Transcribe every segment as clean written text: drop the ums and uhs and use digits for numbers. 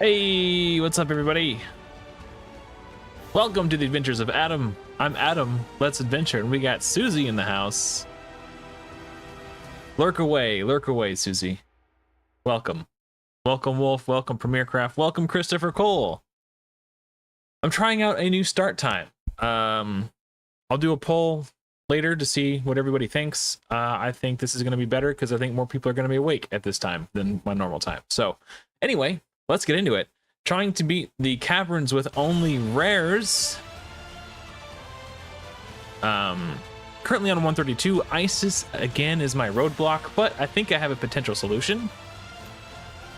Hey, what's up, everybody? Welcome to the adventures of Adam. I'm Adam. Let's adventure, and we got Susie in the house. Lurk away, Susie. Welcome. Welcome, Wolf. Welcome, Premier Craft. Welcome, Christopher Cole. I'm trying out a new start time. I'll do a poll later to see what everybody thinks. I think this is going to be better because I think more people are going to be awake at this time than my normal time. So, anyway, let's get into it. Trying to beat the caverns with only rares. Currently on 132. Isis again is my roadblock, but I think I have a potential solution.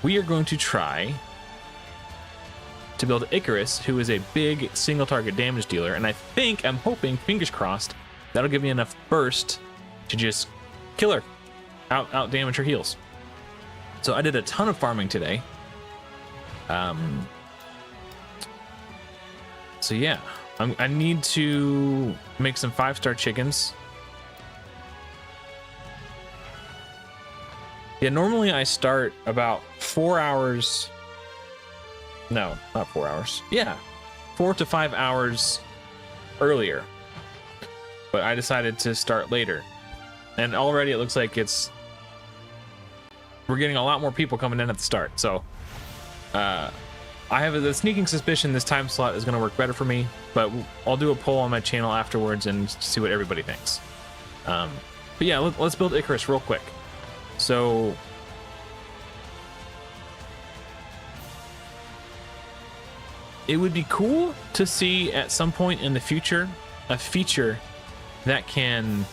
We are going to try to build Icarus, who is a big single target damage dealer, and I'm hoping, fingers crossed, that'll give me enough burst to just kill her, out damage her heals. So I did a ton of farming today. So yeah, I need to make some 5-star chickens. Yeah, normally I start about 4 hours. No, not 4 hours. Yeah, 4 to 5 hours earlier. But I decided to start later. And already it looks like we're getting a lot more people coming in at the start. So, I have a sneaking suspicion this time slot is going to work better for me, but I'll do a poll on my channel afterwards and see what everybody thinks. But yeah, let's build Icarus real quick. So it would be cool to see at some point in the future a feature that can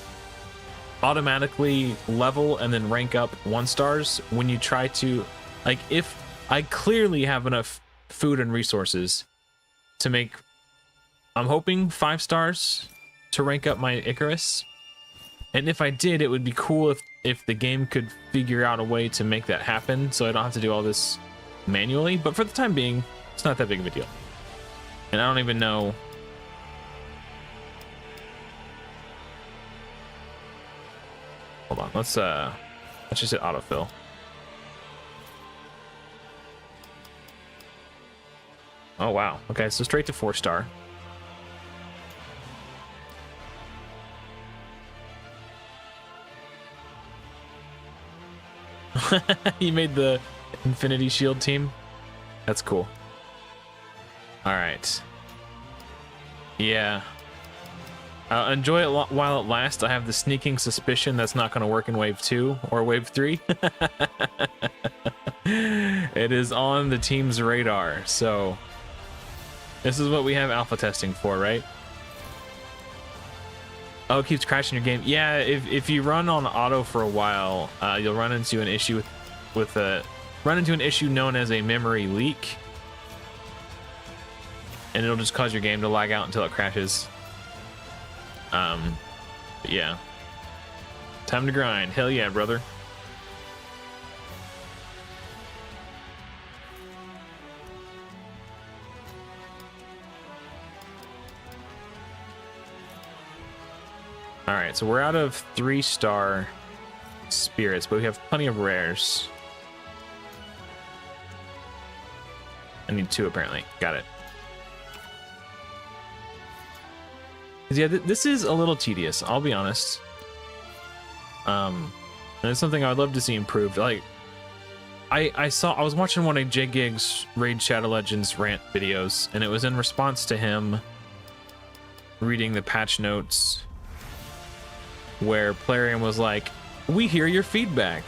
automatically level and then rank up 1-stars when you try to, like, if I clearly have enough food and resources to make, I'm hoping, 5 stars to rank up my Icarus. And if I did, it would be cool if the game could figure out a way to make that happen so I don't have to do all this manually. But for the time being, it's not that big of a deal. And I don't even know. Hold on, let's just hit autofill. Oh wow. Okay, so straight to 4-star. You made the Infinity Shield team? That's cool. Alright. Yeah. Enjoy it while it lasts. I have the sneaking suspicion that's not going to work in Wave 2 or Wave 3. It is on the team's radar, so this is what we have alpha testing for, right? Oh, it keeps crashing your game. Yeah, if you run on auto for a while, you'll run into an issue with an issue known as a memory leak, and it'll just cause your game to lag out until it crashes. But yeah, time to grind. Hell yeah, brother. All right, so we're out of 3-star spirits, but we have plenty of rares. I need 2 apparently. Got it. Yeah, this is a little tedious, I'll be honest. And it's something I'd love to see improved. Like, I was watching one of J Gig's Raid Shadow Legends rant videos, and it was in response to him reading the patch notes where Plarium was like, "We hear your feedback.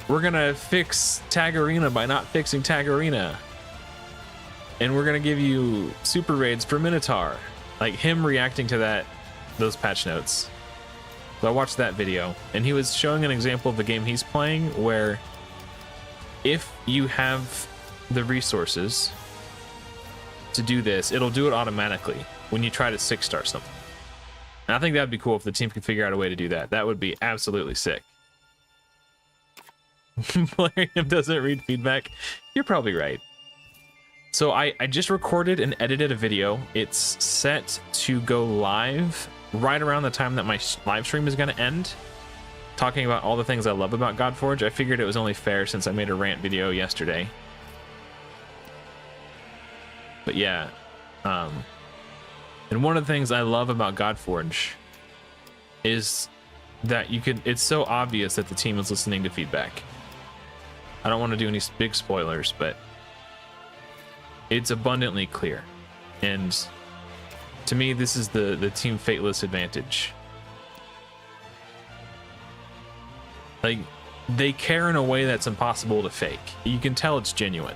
We're gonna fix Tag Arena by not fixing Tag Arena, and we're gonna give you super raids for Minotaur." Like, him reacting to those patch notes. So I watched that video, and he was showing an example of the game he's playing where if you have the resources to do this, it'll do it automatically when you try to 6-star something. And I think that'd be cool if the team could figure out a way to do that. That would be absolutely sick. Plarium doesn't read feedback. You're probably right. So I just recorded and edited a video. It's set to go live right around the time that my live stream is going to end, talking about all the things I love about Godforge. I figured it was only fair since I made a rant video yesterday But yeah, and one of the things I love about Godforge is that it's so obvious that the team is listening to feedback. I don't want to do any big spoilers, but it's abundantly clear. And to me, this is the Team Fateless advantage. Like, they care in a way that's impossible to fake. You can tell it's genuine.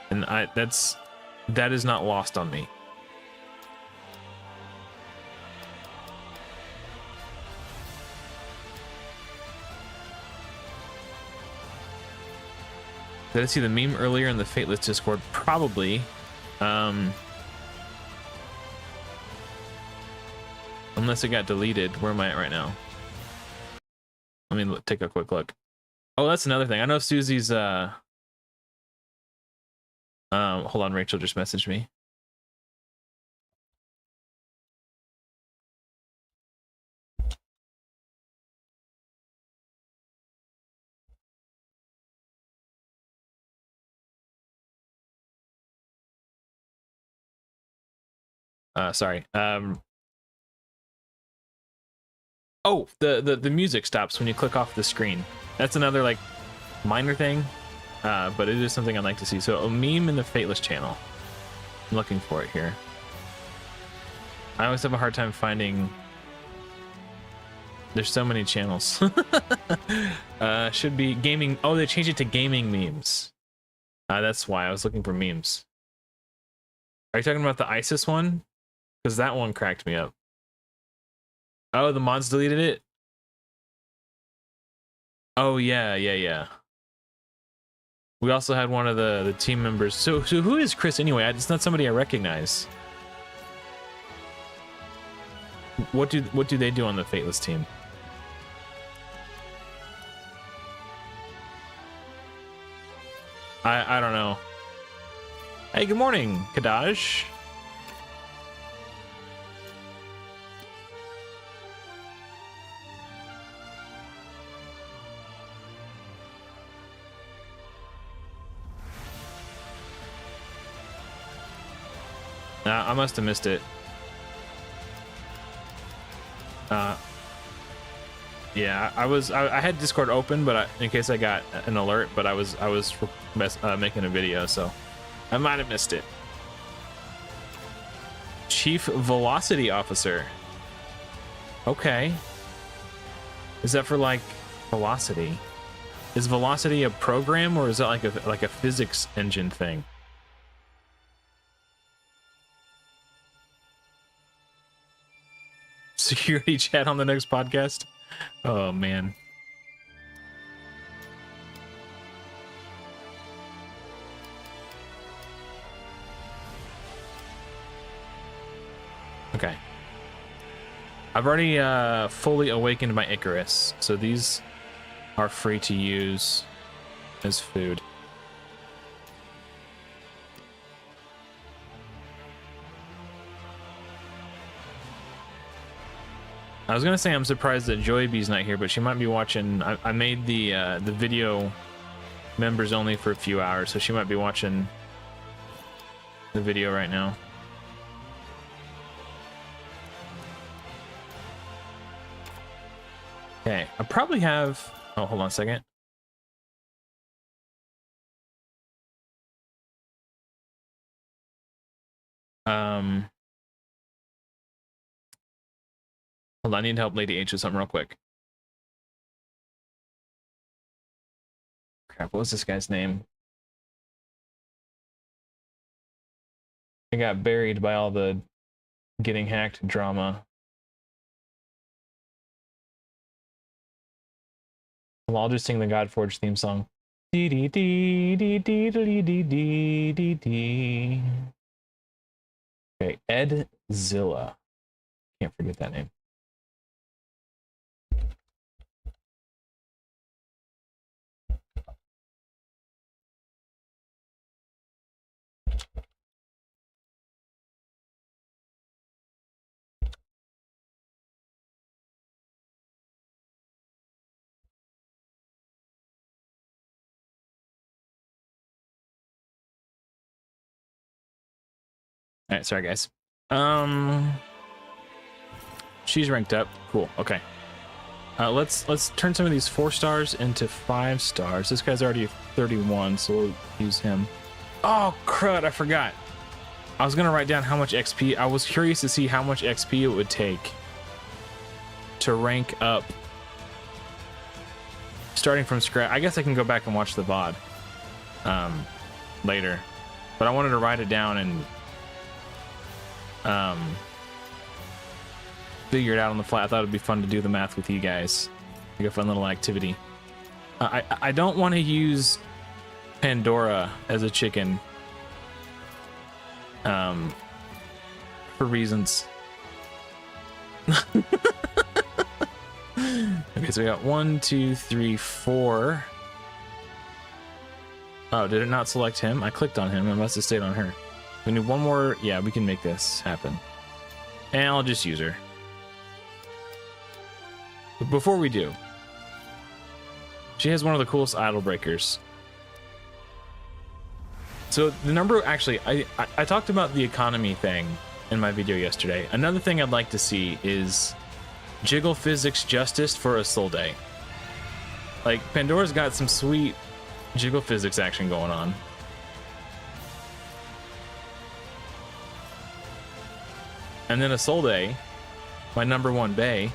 And that is not lost on me. Did I see the meme earlier in the Fateless Discord? Probably. Unless it got deleted. Where am I at right now? Let me take a quick look. Oh, that's another thing. I know Susie's hold on, Rachel just messaged me. Sorry. Oh, the music stops when you click off the screen. That's another like minor thing, but it is something I'd like to see. So a meme in the Fateless channel. I'm looking for it here. I always have a hard time finding. There's so many channels. Should be gaming. Oh, they changed it to gaming memes. That's why I was looking for memes. Are you talking about the ISIS one? Because that one cracked me up. Oh, the mods deleted it? Oh, yeah. We also had one of the team members. So who is Chris anyway? It's not somebody I recognize. What do they do on the Fateless team? I don't know. Hey, good morning, Kadaj. I must have missed it. Yeah, I had Discord open, but in case I got an alert, but I was making a video, so I might have missed it. Chief Velocity Officer. Okay. Is that for like velocity? Is velocity a program, or is that like a physics engine thing? Security chat on the next podcast? Oh man. Okay. I've already fully awakened my Icarus, so these are free to use as food. I was gonna say I'm surprised that Joy B's not here, but she might be watching. I made the video members only for a few hours, so she might be watching the video right now. Okay, I probably have. Oh, hold on a second. Hold on, I need help Lady H with something real quick. Crap, what was this guy's name? I got buried by all the getting hacked drama. Well, I'll just sing the Godforge theme song. Dee dee dee dee dee dee dee dee dee dee. Okay, Ed Zilla. Can't forget that name. All right, sorry guys. She's ranked up. Cool. Okay. Let's turn some of these 4 stars into 5 stars. This guy's already 31, so we'll use him. Oh crud! I forgot. I was gonna write down how much XP. I was curious to see how much XP it would take to rank up, starting from scratch. I guess I can go back and watch the VOD later, but I wanted to write it down and figure it out on the fly. I thought it'd be fun to do the math with you guys, like a fun little activity. I don't want to use Pandora as a chicken for reasons. Okay, so we got 1, 2, 3, 4. Oh, did it not select him? I clicked on him. It must have stayed on her. We need 1 more. Yeah, we can make this happen. And I'll just use her. But before we do, she has one of the coolest idle breakers. So the number, actually, I talked about the economy thing in my video yesterday. Another thing I'd like to see is jiggle physics justice for a Ltd. Like, Pandora's got some sweet jiggle physics action going on. And then a Ltd, my number 1 bay,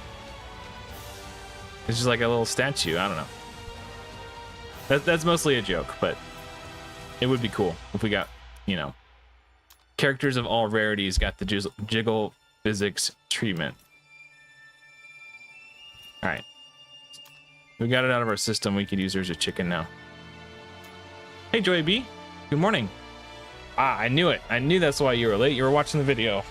is just like a little statue. I don't know. That's mostly a joke, but it would be cool if we got, you know, characters of all rarities got the jiggle physics treatment. All right, we got it out of our system. We could use her as a chicken now. Hey, Joy B, good morning. Ah, I knew it. I knew that's why you were late. You were watching the video.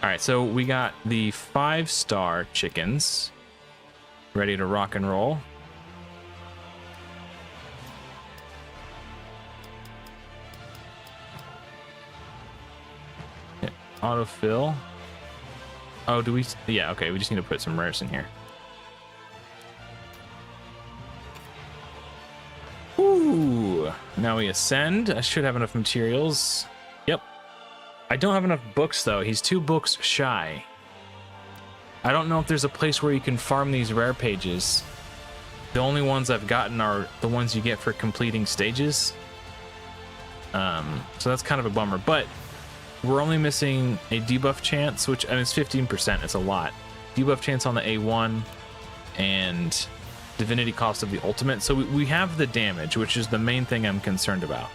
All right, so we got the 5-star chickens ready to rock and roll. Yeah, autofill. Oh, do we? Yeah, okay, we just need to put some rares in here. Ooh, now we ascend. I should have enough materials. Yep. I don't have enough books, though. He's 2 books shy. I don't know if there's a place where you can farm these rare pages. The only ones I've gotten are the ones you get for completing stages. So that's kind of a bummer. But we're only missing a debuff chance, which, I mean, it's 15%. It's a lot. Debuff chance on the A1 and divinity cost of the ultimate. So we have the damage, which is the main thing I'm concerned about.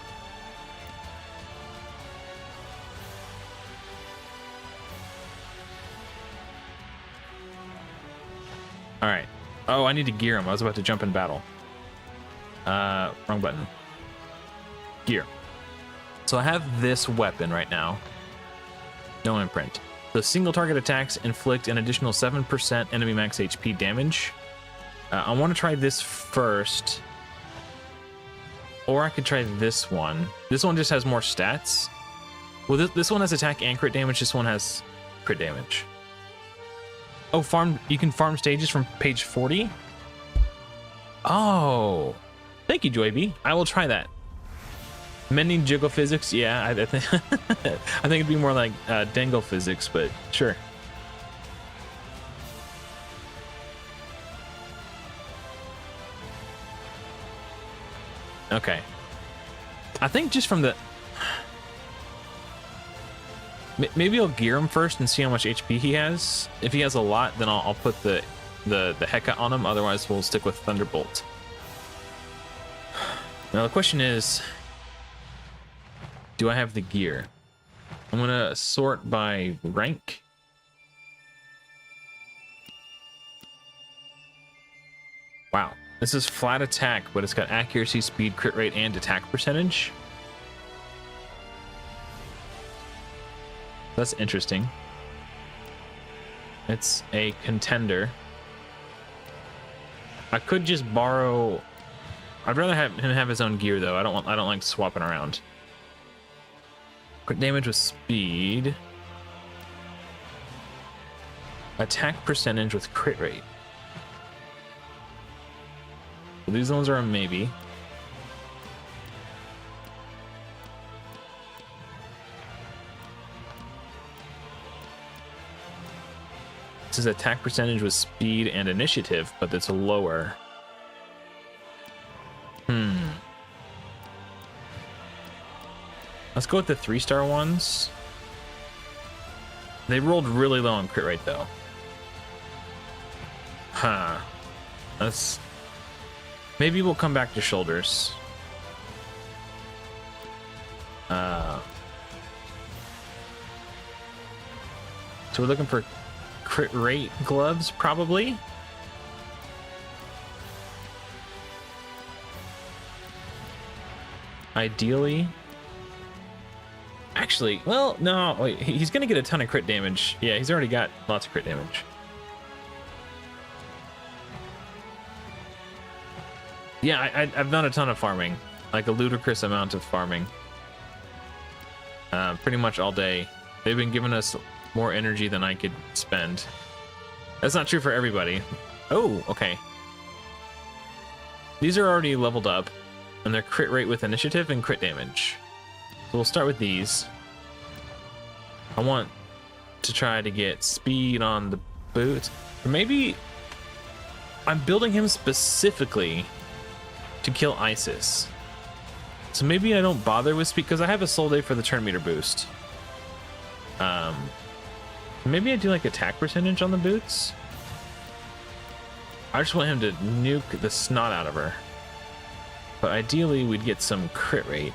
All right. Oh, I need to gear him. I was about to jump in battle. Wrong button. Gear. So I have this weapon right now. No imprint. The single target attacks inflict an additional 7% enemy max HP damage. I want to try this first. Or I could try this one. This one just has more stats. Well, this one has attack and crit damage. This one has crit damage. Oh, you can farm stages from page 40? Oh. Thank you, Joy B. I will try that. Mending jiggle physics? Yeah, I think I think it'd be more like dangle physics, but sure. Okay. I think just from the... Maybe I'll gear him first and see how much HP he has. If he has a lot, then I'll put the Heka on him. Otherwise, we'll stick with Thunderbolt. Now the question is, do I have the gear? I'm gonna sort by rank. Wow, this is flat attack, but it's got accuracy, speed, crit rate, and attack percentage. That's interesting. It's a contender. I could just borrow. I'd rather have him have his own gear though. I don't like swapping around. Crit damage with speed. Attack percentage with crit rate. So these ones are a maybe. This is attack percentage with speed and initiative, but it's lower. Let's go with the 3-star ones. They rolled really low on crit rate though. Huh. That's... Maybe we'll come back to shoulders. So we're looking for crit rate gloves, probably. Ideally. Actually, well, no, wait, he's gonna get a ton of crit damage. Yeah, he's already got lots of crit damage. Yeah, I've done a ton of farming, like a ludicrous amount of farming. Pretty much all day. They've been giving us more energy than I could spend. That's not true for everybody. Oh, okay. These are already leveled up, and they're crit rate with initiative and crit damage. So we'll start with these. I want to try to get speed on the boots. Or maybe I'm building him specifically to kill Isis. So maybe I don't bother with speed because I have a soul day for the turn meter boost. Maybe I do like attack percentage on the boots. I just want him to nuke the snot out of her. But ideally we'd get some crit rate.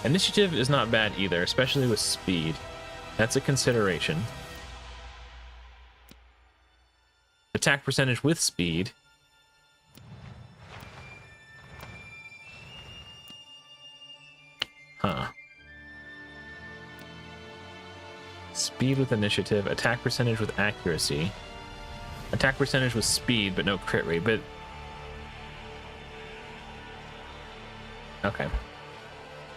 Initiative is not bad either, especially with speed. That's a consideration. Attack percentage with speed. Huh. Speed with initiative, attack percentage with accuracy. Attack percentage with speed, but no crit rate, but... Okay.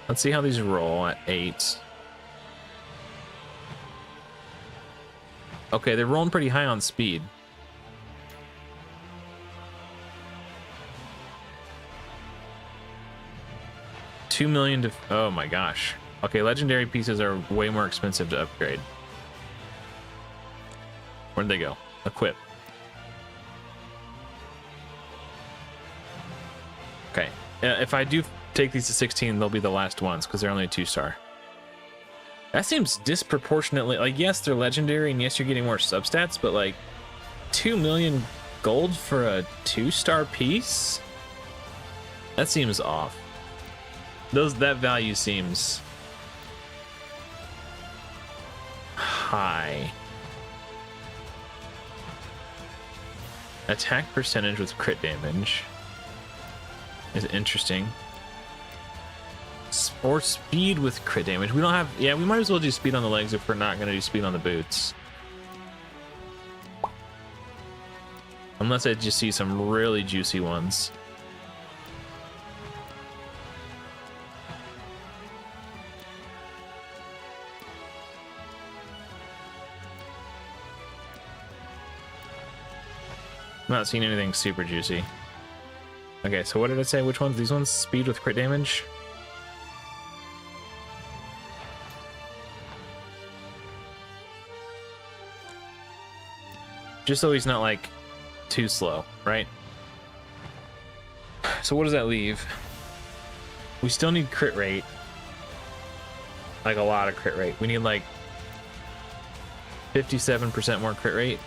Let's see how these roll at 8. Okay, they're rolling pretty high on speed. $2 million to... Oh my gosh. Okay, legendary pieces are way more expensive to upgrade. Where'd they go? Equip. Okay. If I do take these to 16, they'll be the last ones because they're only a 2-star. That seems disproportionately... Like, yes, they're legendary, and yes, you're getting more substats, but like 2 million gold for a 2-star piece? That seems off. That value seems high. Attack percentage with crit damage is interesting. Or speed with crit damage. We don't have... Yeah, we might as well do speed on the legs if we're not going to do speed on the boots. Unless I just see some really juicy ones. I'm not seeing anything super juicy. Okay, so what did I say? Which ones? These ones? Speed with crit damage? Just so he's not, like, too slow, right? So what does that leave? We still need crit rate. Like, a lot of crit rate. We need, like, 57% more crit rate.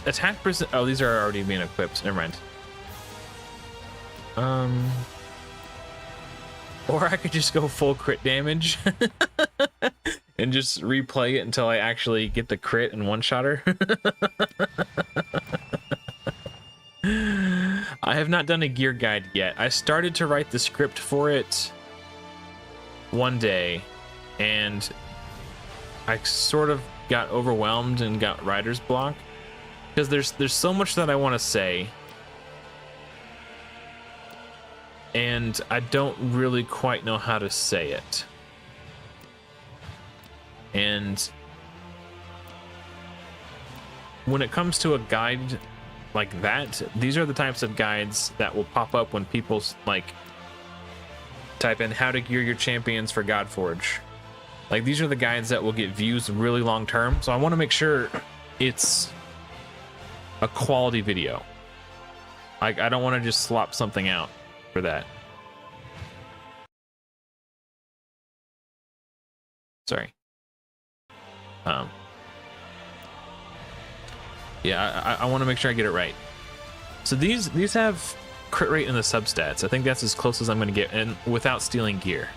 Attack percent. Oh, these are already being equipped. Never mind. Or I could just go full crit damage and just replay it until I actually get the crit and one-shot her. I have not done a gear guide yet. I started to write the script for it one day, and I sort of got overwhelmed and got writer's block. Because there's so much that I want to say. and I don't really quite know how to say it. And when it comes to a guide like that, these are the types of guides that will pop up when people like type in how to gear your champions for Godforge. Like, these are the guides that will get views really long term, so I want to make sure it's a quality video. Like, I don't want to just slop something out for that. Sorry. Yeah, I want to make sure I get it right. So these have crit rate in the substats. I think that's as close as I'm going to get, and without stealing gear.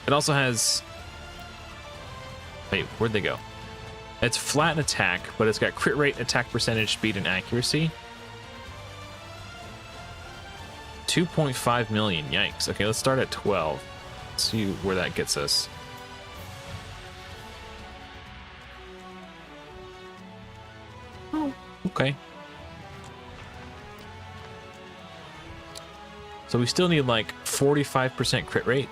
It also has... Wait, where'd they go? It's flat in attack, but it's got crit rate, attack percentage, speed, and accuracy. 2.5 million. Yikes. Okay, let's start at 12. Let's see where that gets us. Oh, okay. So we still need like 45% crit rate.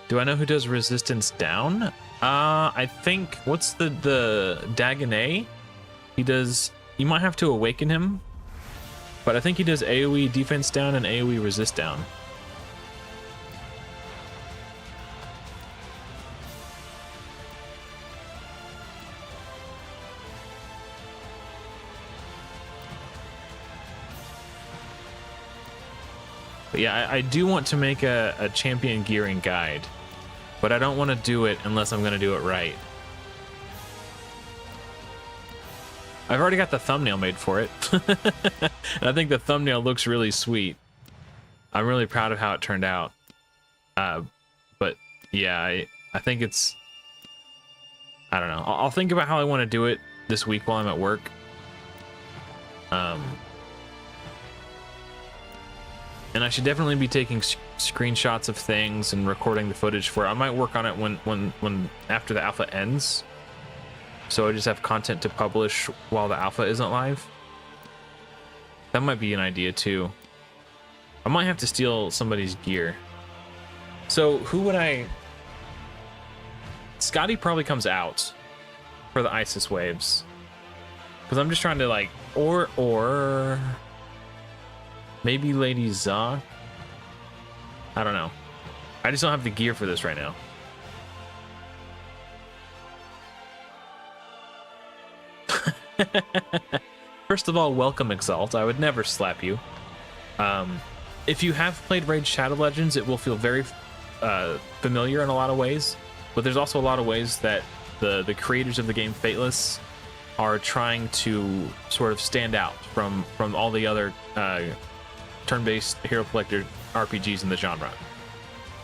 Do I know who does resistance down? I think, what's the Dagonet? He does, you might have to awaken him, but I think he does AoE defense down and AoE resist down. But yeah, I do want to make a champion gearing guide, but I don't want to do it unless I'm going to do it right. I've already got the thumbnail made for it. And I think the thumbnail looks really sweet. I'm really proud of how it turned out. But yeah, I think it's... I don't know. I'll think about how I want to do it this week while I'm at work. And I should definitely be taking screenshots of things and recording the footage for it. I might work on it when after the alpha ends. So I just have content to publish while the alpha isn't live. That might be an idea too. I might have to steal somebody's gear. So who would I... Scotty probably comes out for the ISIS waves. Because I'm just trying to like... Or... Maybe Lady Zoc? I don't know. I just don't have the gear for this right now. First of all, welcome Exalt. I would never slap you. If you have played Raid Shadow Legends, it will feel very familiar in a lot of ways. But there's also a lot of ways that the creators of the game Fateless are trying to sort of stand out from all the other turn-based hero collector RPGs in the genre.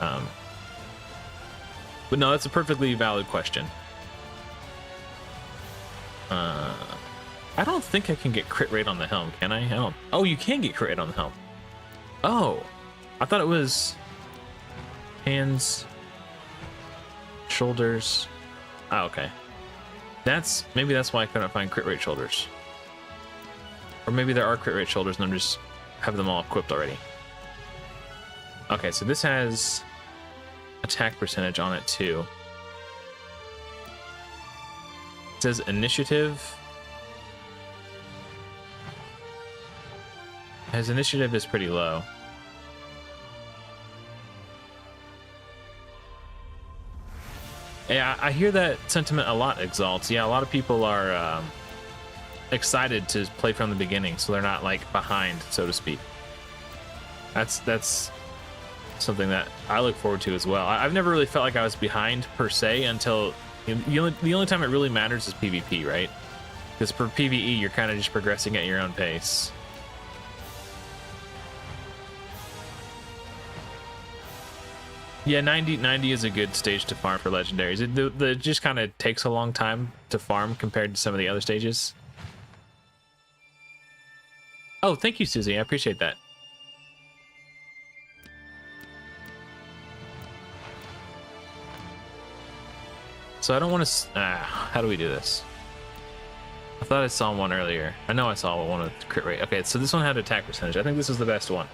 But no, that's a perfectly valid question. I don't think I can get crit rate on the helm, can I? I don't. Oh, you can get crit rate on the helm. Oh, I thought it was hands, shoulders. Oh, okay. Maybe that's why I couldn't find crit rate shoulders. Or maybe there are crit rate shoulders and I'm just have them all equipped already. Okay, so this has attack percentage on it too. It says initiative. His initiative is pretty low. Yeah, I hear that sentiment a lot, Exalts. Yeah, a lot of people are excited to play from the beginning, so they're not like behind, so to speak. That's something that I look forward to as well. I've never really felt like I was behind per se until the only time it really matters is PvP, right? Because for PvE, you're kind of just progressing at your own pace. Yeah, 90 is a good stage to farm for legendaries. It just kind of takes a long time to farm compared to some of the other stages. Oh, thank you, Susie. I appreciate that. So I don't want to... how do we do this? I thought I saw one earlier. I know I saw one with crit rate. Okay, so this one had attack percentage. I think this is the best one.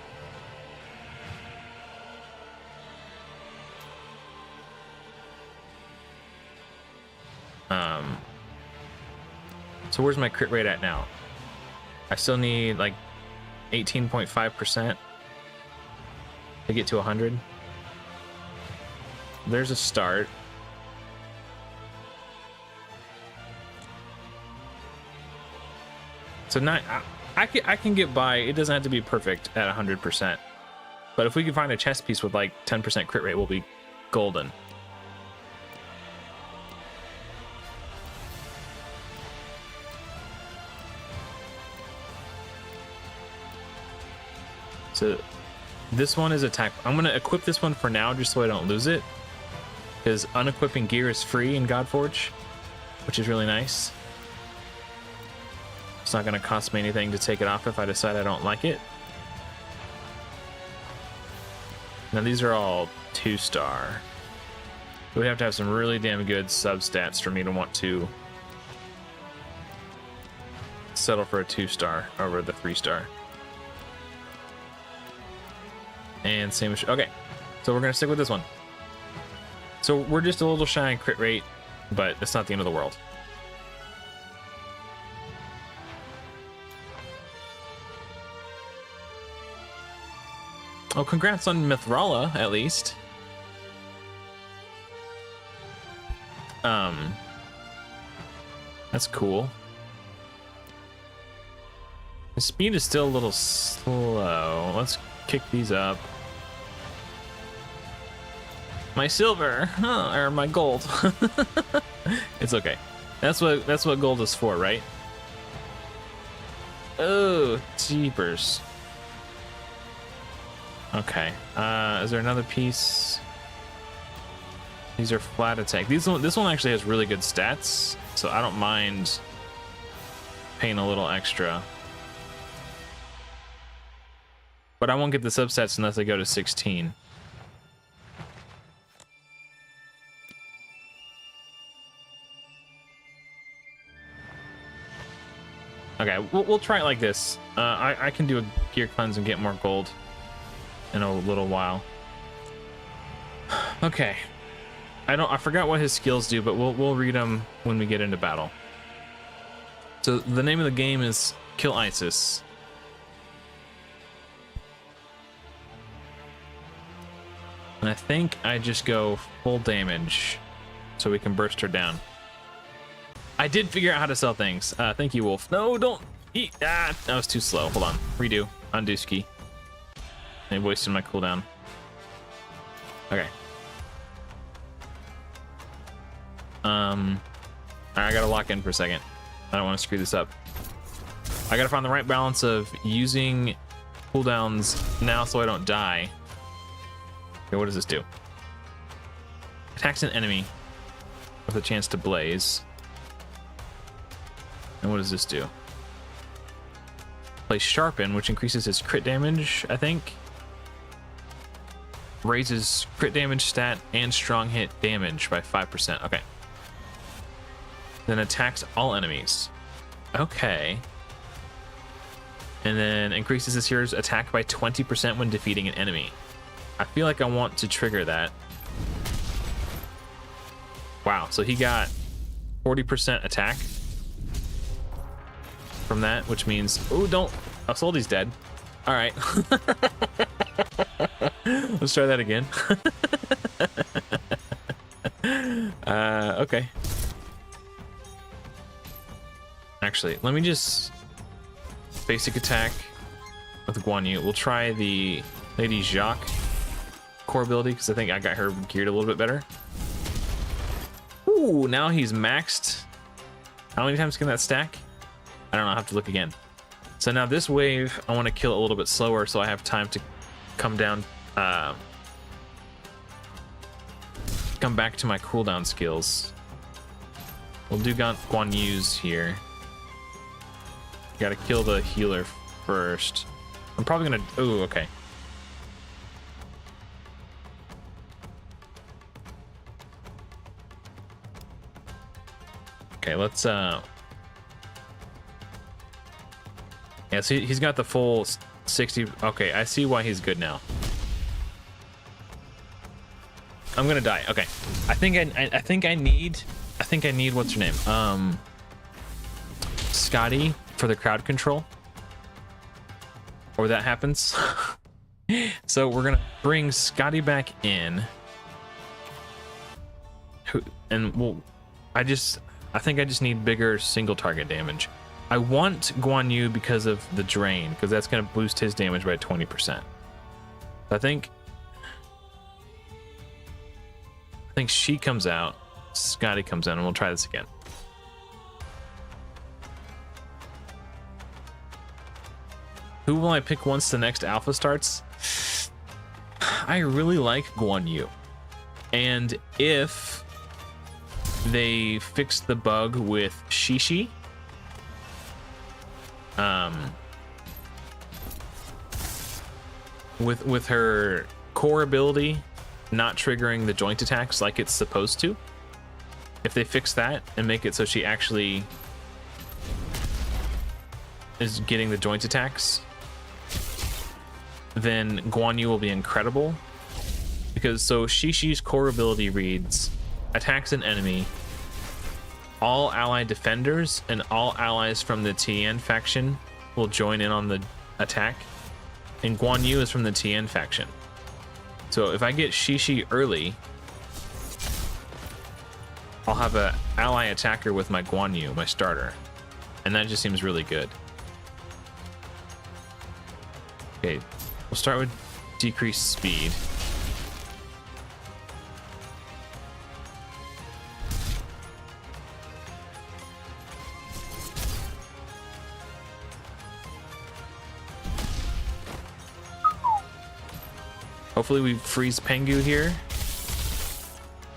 So where's my crit rate at now? I still need like 18.5% to get to 100. There's a start. So not, I can get by. It doesn't have to be perfect at 100%. But if we can find a chess piece with like 10% crit rate, we'll be golden. So this one is attack. I'm going to equip this one for now just so I don't lose it. Because unequipping gear is free in Godforge, which is really nice. It's not going to cost me anything to take it off if I decide I don't like it. Now these are all 2-star. We'd have to have some really damn good substats for me to want to settle for a 2-star over the 3-star. And same as... Okay, so we're going to stick with this one. So we're just a little shy on crit rate, but it's not the end of the world. Oh, congrats on Mithrala, at least. That's cool. The speed is still a little slow. Let's kick these up. My silver, or my gold. It's okay. That's what gold is for, right? Oh, jeepers. Okay. Is there another piece? These are flat attack. This one actually has really good stats, so I don't mind paying a little extra. But I won't get the substats unless I go to 16. Okay, we'll try it like this. I can do a gear cleanse and get more gold in a little while. Okay. I forgot what his skills do, but we'll read them when we get into battle. So the name of the game is Kill Isis. And I think I just go full damage so we can burst her down. I did figure out how to sell things. Thank you, Wolf. No, don't eat. That was too slow. Hold on. Redo. Undo ski. I wasted my cooldown. Okay. I gotta lock in for a second. I don't want to screw this up. I gotta find the right balance of using cooldowns now so I don't die. Okay, what does this do? Attacks an enemy with a chance to blaze. And what does this do? Play Sharpen, which increases his crit damage, I think. Raises crit damage stat and strong hit damage by 5%. Okay. Then attacks all enemies. Okay. And then increases this hero's attack by 20% when defeating an enemy. I feel like I want to trigger that. Wow, so he got 40% attack from that, which means... Oh, don't... Oh, Soldy's dead. All right. Let's try that again. Okay. Actually, let me just basic attack with Guan Yu. We'll try the Lady Jacques core ability because I think I got her geared a little bit better. Ooh, now he's maxed. How many times can that stack? I don't know. I'll have to look again. So now this wave, I want to kill it a little bit slower so I have time to come down, come back to my cooldown skills. We'll do Guan Yu's here. Gotta kill the healer first. I'm probably gonna. Oh, okay. Okay, let's. Yeah, see, he's got the full 60. Okay, I see why he's good now. I'm gonna die. Okay, I think I need what's her name? Scotty for the crowd control. Or that happens. So we're gonna bring Scotty back in. And I think I just need bigger single target damage. I want Guan Yu because of the drain, because that's gonna boost his damage by 20%. I think she comes out, Scotty comes in, and we'll try this again. Who will I pick once the next alpha starts? I really like Guan Yu. And if they fix the bug with Shishi, with her core ability not triggering the joint attacks like it's supposed to, if they fix that and make it so she actually is getting the joint attacks, then Guan Yu will be incredible. Because so Shishi's core ability reads, attacks an enemy, all allied defenders and all allies from the TN faction will join in on the attack, and Guan Yu is from the TN faction. So if I get Shishi early, I'll have a ally attacker with my Guan Yu, my starter, and that just seems really good. Okay, we'll start with decreased speed. Hopefully we freeze Pengu here.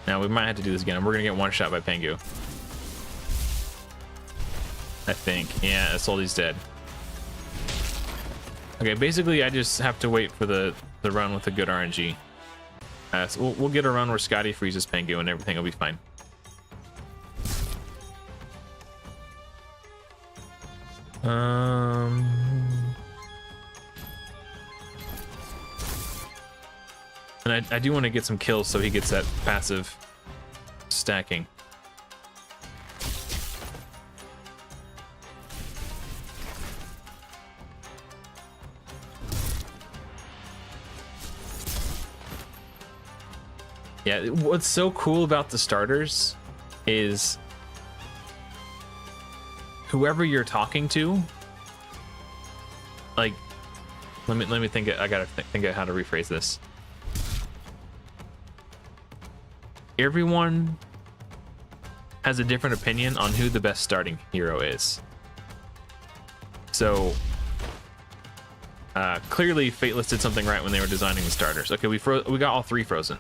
Now we might have to do this again. We're gonna get one shot by Pengu, I think. Yeah, Isolde's dead. Okay, basically I just have to wait for the run with a good RNG. So we'll get a run where Scotty freezes Pengu and everything will be fine. And I do want to get some kills so he gets that passive stacking. Yeah, what's so cool about the starters is whoever you're talking to, like, let me think. I gotta think of how to rephrase this. Everyone has a different opinion on who the best starting hero is. So clearly Fateless did something right when they were designing the starters. Okay, we got all three frozen.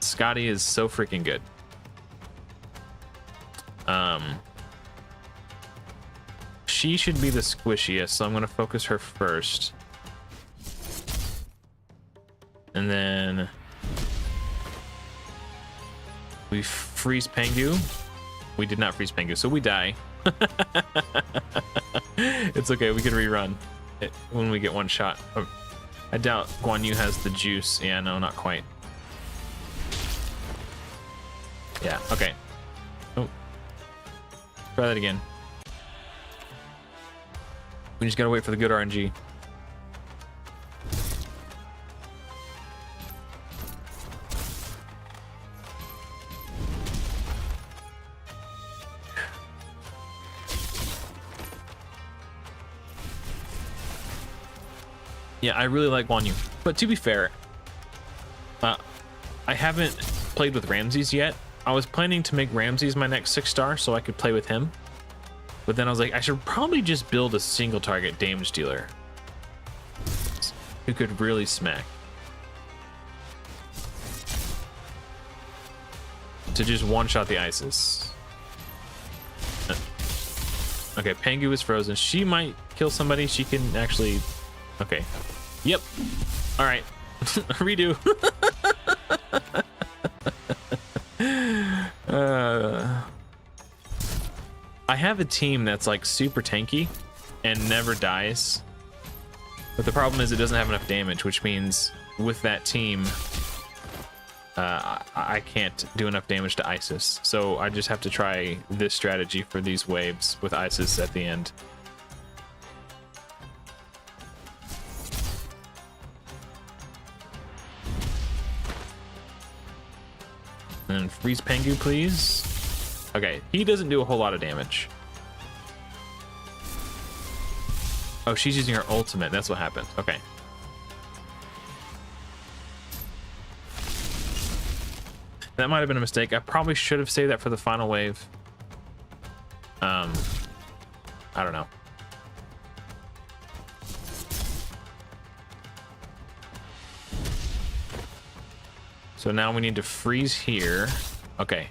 Scotty is so freaking good. She should be the squishiest, so I'm gonna focus her first. And then we freeze Pengu. We did not freeze Pengu, so we die. It's okay, we can rerun it when we get one shot. I doubt Guan Yu has the juice. Yeah, no, not quite. Yeah, okay. Oh. Try that again. We just gotta wait for the good RNG. Yeah, I really like Guan Yu. But to be fair, I haven't played with Ramses yet. I was planning to make Ramses my next 6-star so I could play with him. But then I was like, I should probably just build a single target damage dealer who could really smack. To just one-shot the ISIS. Okay, Pengu is frozen. She might kill somebody. She can actually... Okay. Yep. All right. Redo. I have a team that's like super tanky and never dies. But the problem is it doesn't have enough damage, which means with that team, I can't do enough damage to Isis. So I just have to try this strategy for these waves with Isis at the end. And freeze Pengu, please. Okay, he doesn't do a whole lot of damage. Oh, she's using her ultimate. That's what happened. Okay. That might have been a mistake. I probably should have saved that for the final wave. I don't know. So now we need to freeze here. Okay.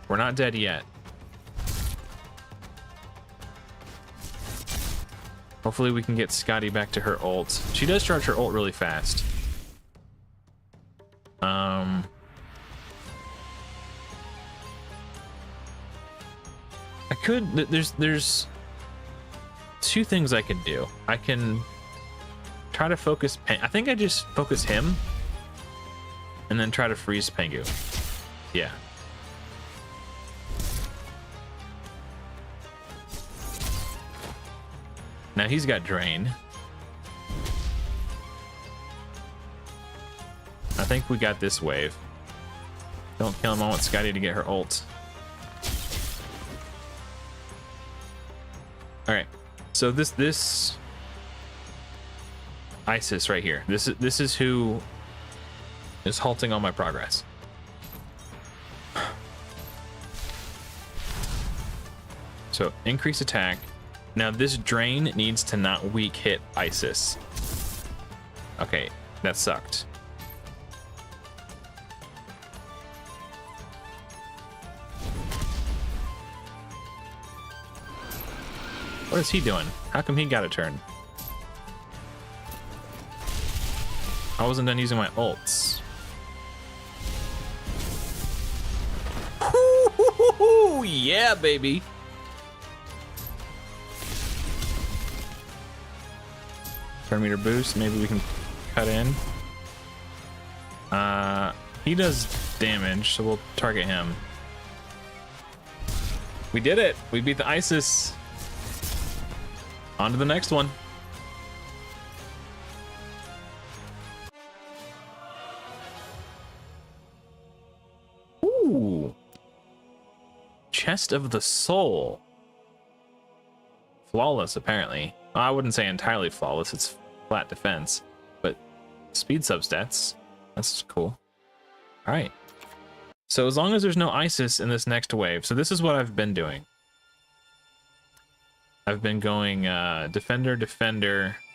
We're not dead yet. Hopefully we can get Scotty back to her ult. She does charge her ult really fast. I could, there's two things I can do. I can try to focus, I think I just focus him and then try to freeze Pengu. Yeah. Now he's got drain. I think we got this wave. Don't kill him. I want Scotty to get her ult. All right. So this Isis right here. This is who is halting all my progress. So increase attack. Now this drain needs to not weak hit Isis. Okay, that sucked. What is he doing? How come he got a turn? I wasn't done using my ults. Ooh, yeah, baby. Turn meter boost. Maybe we can cut in. He does damage, so we'll target him. We did it. We beat the Isis. On to the next one. Ooh. Chest of the Soul. Flawless, apparently. I wouldn't say entirely flawless. It's flat defense, but speed substats. That's cool. All right. So as long as there's no Isis in this next wave, so this is what I've been doing. I've been going Defender,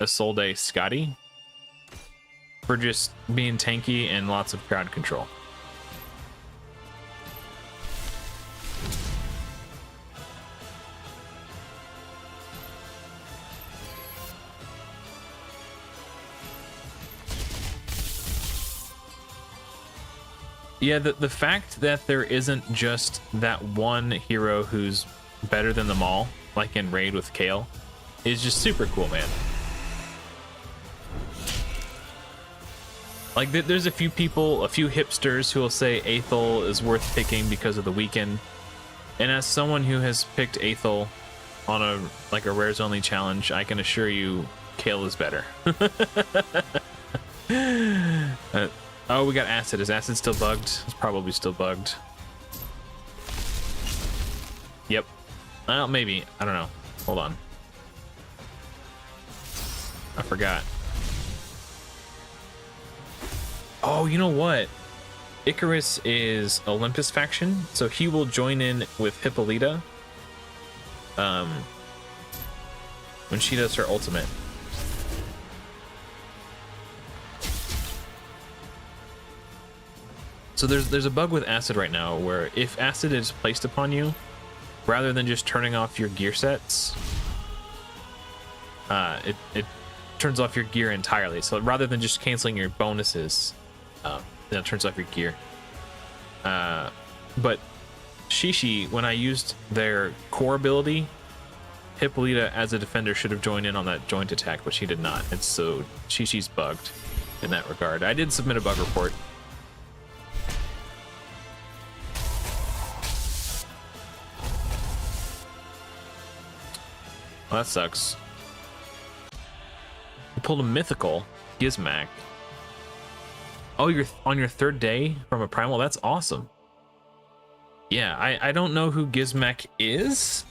Isolde, Scotty for just being tanky and lots of crowd control. Yeah, the fact that there isn't just that one hero who's better than them all, like in Raid with Kale, is just super cool, man. Like, there's a few people, a few hipsters who will say Aethel is worth picking because of the weekend. And as someone who has picked Aethel on a rares only challenge, I can assure you Kale is better. Oh, we got Acid. Is Acid still bugged? It's probably still bugged. Yep. Well, maybe. I don't know. Hold on. I forgot. Oh, you know what? Icarus is Olympus faction, so he will join in with Hippolyta when she does her ultimate. So there's a bug with Acid right now where if Acid is placed upon you, rather than just turning off your gear sets, it turns off your gear entirely. So rather than just canceling your bonuses, it turns off your gear. But Shishi, when I used their core ability, Hippolyta as a defender should have joined in on that joint attack, but she did not. And so Shishi's bugged in that regard. I did submit a bug report. Well, that sucks. You pulled a mythical Gizmac. Oh, you're on your third day from a primal? That's awesome. Yeah, I don't know who Gizmac is,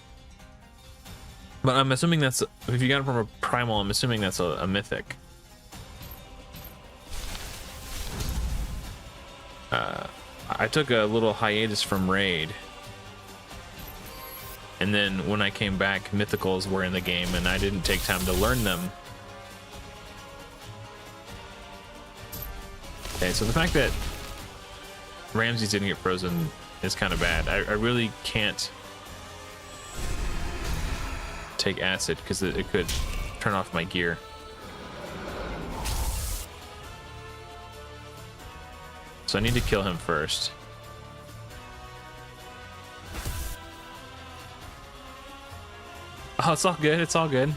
but I'm assuming that's, if you got it from a primal, I'm assuming that's a mythic. I took a little hiatus from Raid, and then when I came back, mythicals were in the game, and I didn't take time to learn them. Okay, so the fact that Ramses didn't get frozen is kind of bad. I really can't take acid because it could turn off my gear. So I need to kill him first. Oh, it's all good. It's all good.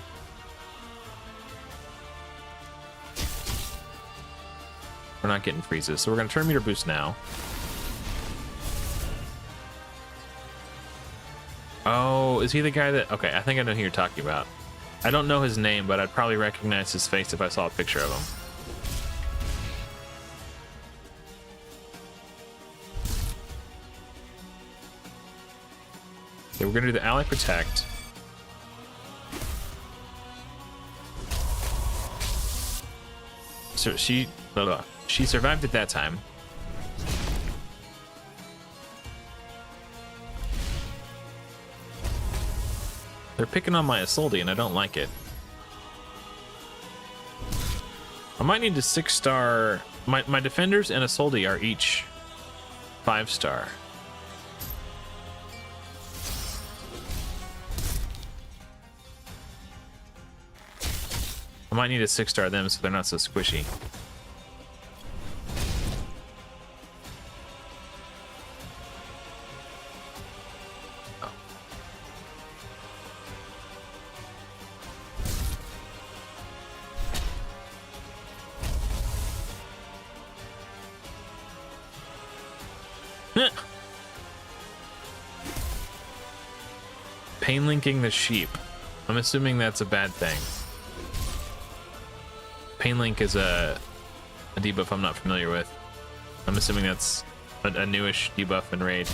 We're not getting freezes, so we're going to turn meter boost now. Oh, is he the guy that... Okay, I think I know who you're talking about. I don't know his name, but I'd probably recognize his face if I saw a picture of him. Okay, we're going to do the Ally Protect. So she survived at that time. They're picking on my Isolde, and I don't like it. I might need to 6-star. My defenders and Isolde are each 5-star. I might need to 6-star them so they're not so squishy. Pain linking the sheep. I'm assuming that's a bad thing. Pain link is a debuff I'm not familiar with. I'm assuming that's a newish debuff in Raid.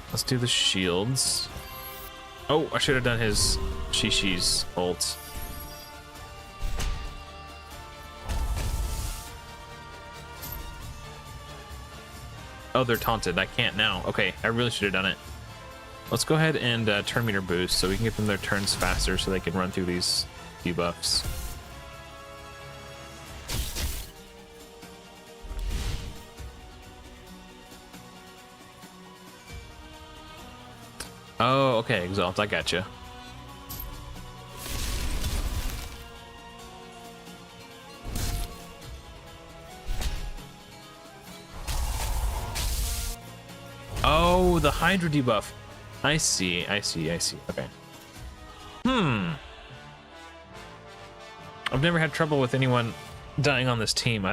Let's do the shields. Oh, I should have done his Shishi's ult. Oh, they're taunted. I can't now. Okay, I really should have done it. Let's go ahead and turn meter boost so we can get them their turns faster so they can run through these debuffs. Oh, okay, Exalt, I gotcha. Oh, the Hydra debuff. I see. Okay. I've never had trouble with anyone dying on this team.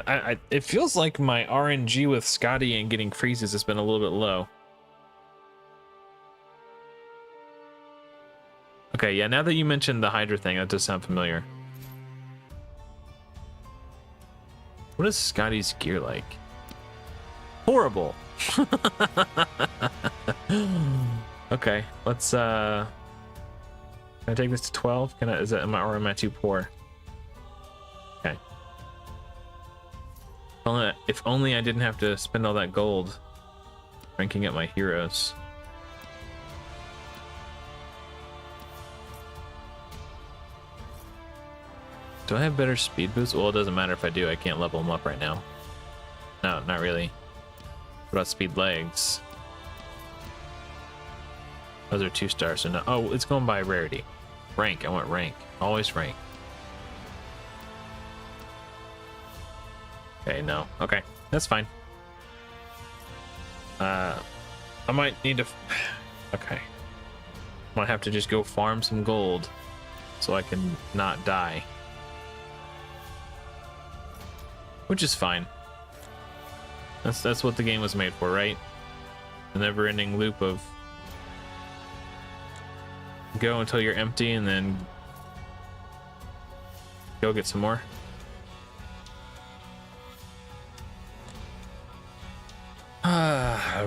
It feels like my RNG with Scotty and getting freezes has been a little bit low. Okay, yeah, now that you mentioned the Hydra thing, that does sound familiar. What is Scotty's gear like? Horrible. Okay, let's can I take this to 12? Can I, is that, am I too poor? Okay. If only I didn't have to spend all that gold ranking up my heroes. Do I have better speed boost? Well, it doesn't matter if I do. I can't level them up right now. No, not really. What about speed legs? Those are 2 stars. So no. Oh, it's going by rarity. Rank. I want rank. Always rank. Okay, no. Okay, that's fine. I might need to... Okay. Might have to just go farm some gold so I can not die. Which is fine. That's what the game was made for, right? The never-ending loop of go until you're empty and then go get some more. I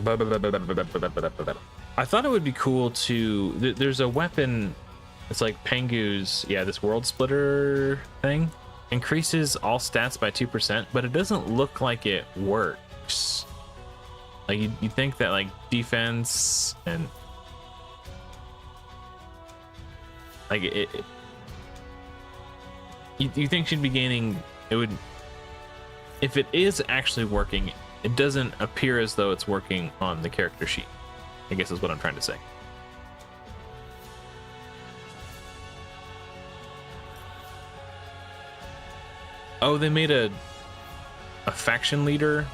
thought it would be cool to... There's a weapon, it's like Pengu's, yeah, this world splitter thing. Increases all stats by 2%, but it doesn't look like it works. Like, you think that, like, defense and... Like, you think she'd be gaining... It would... If it is actually working, it doesn't appear as though it's working on the character sheet, I guess is what I'm trying to say. Oh, they made a faction leader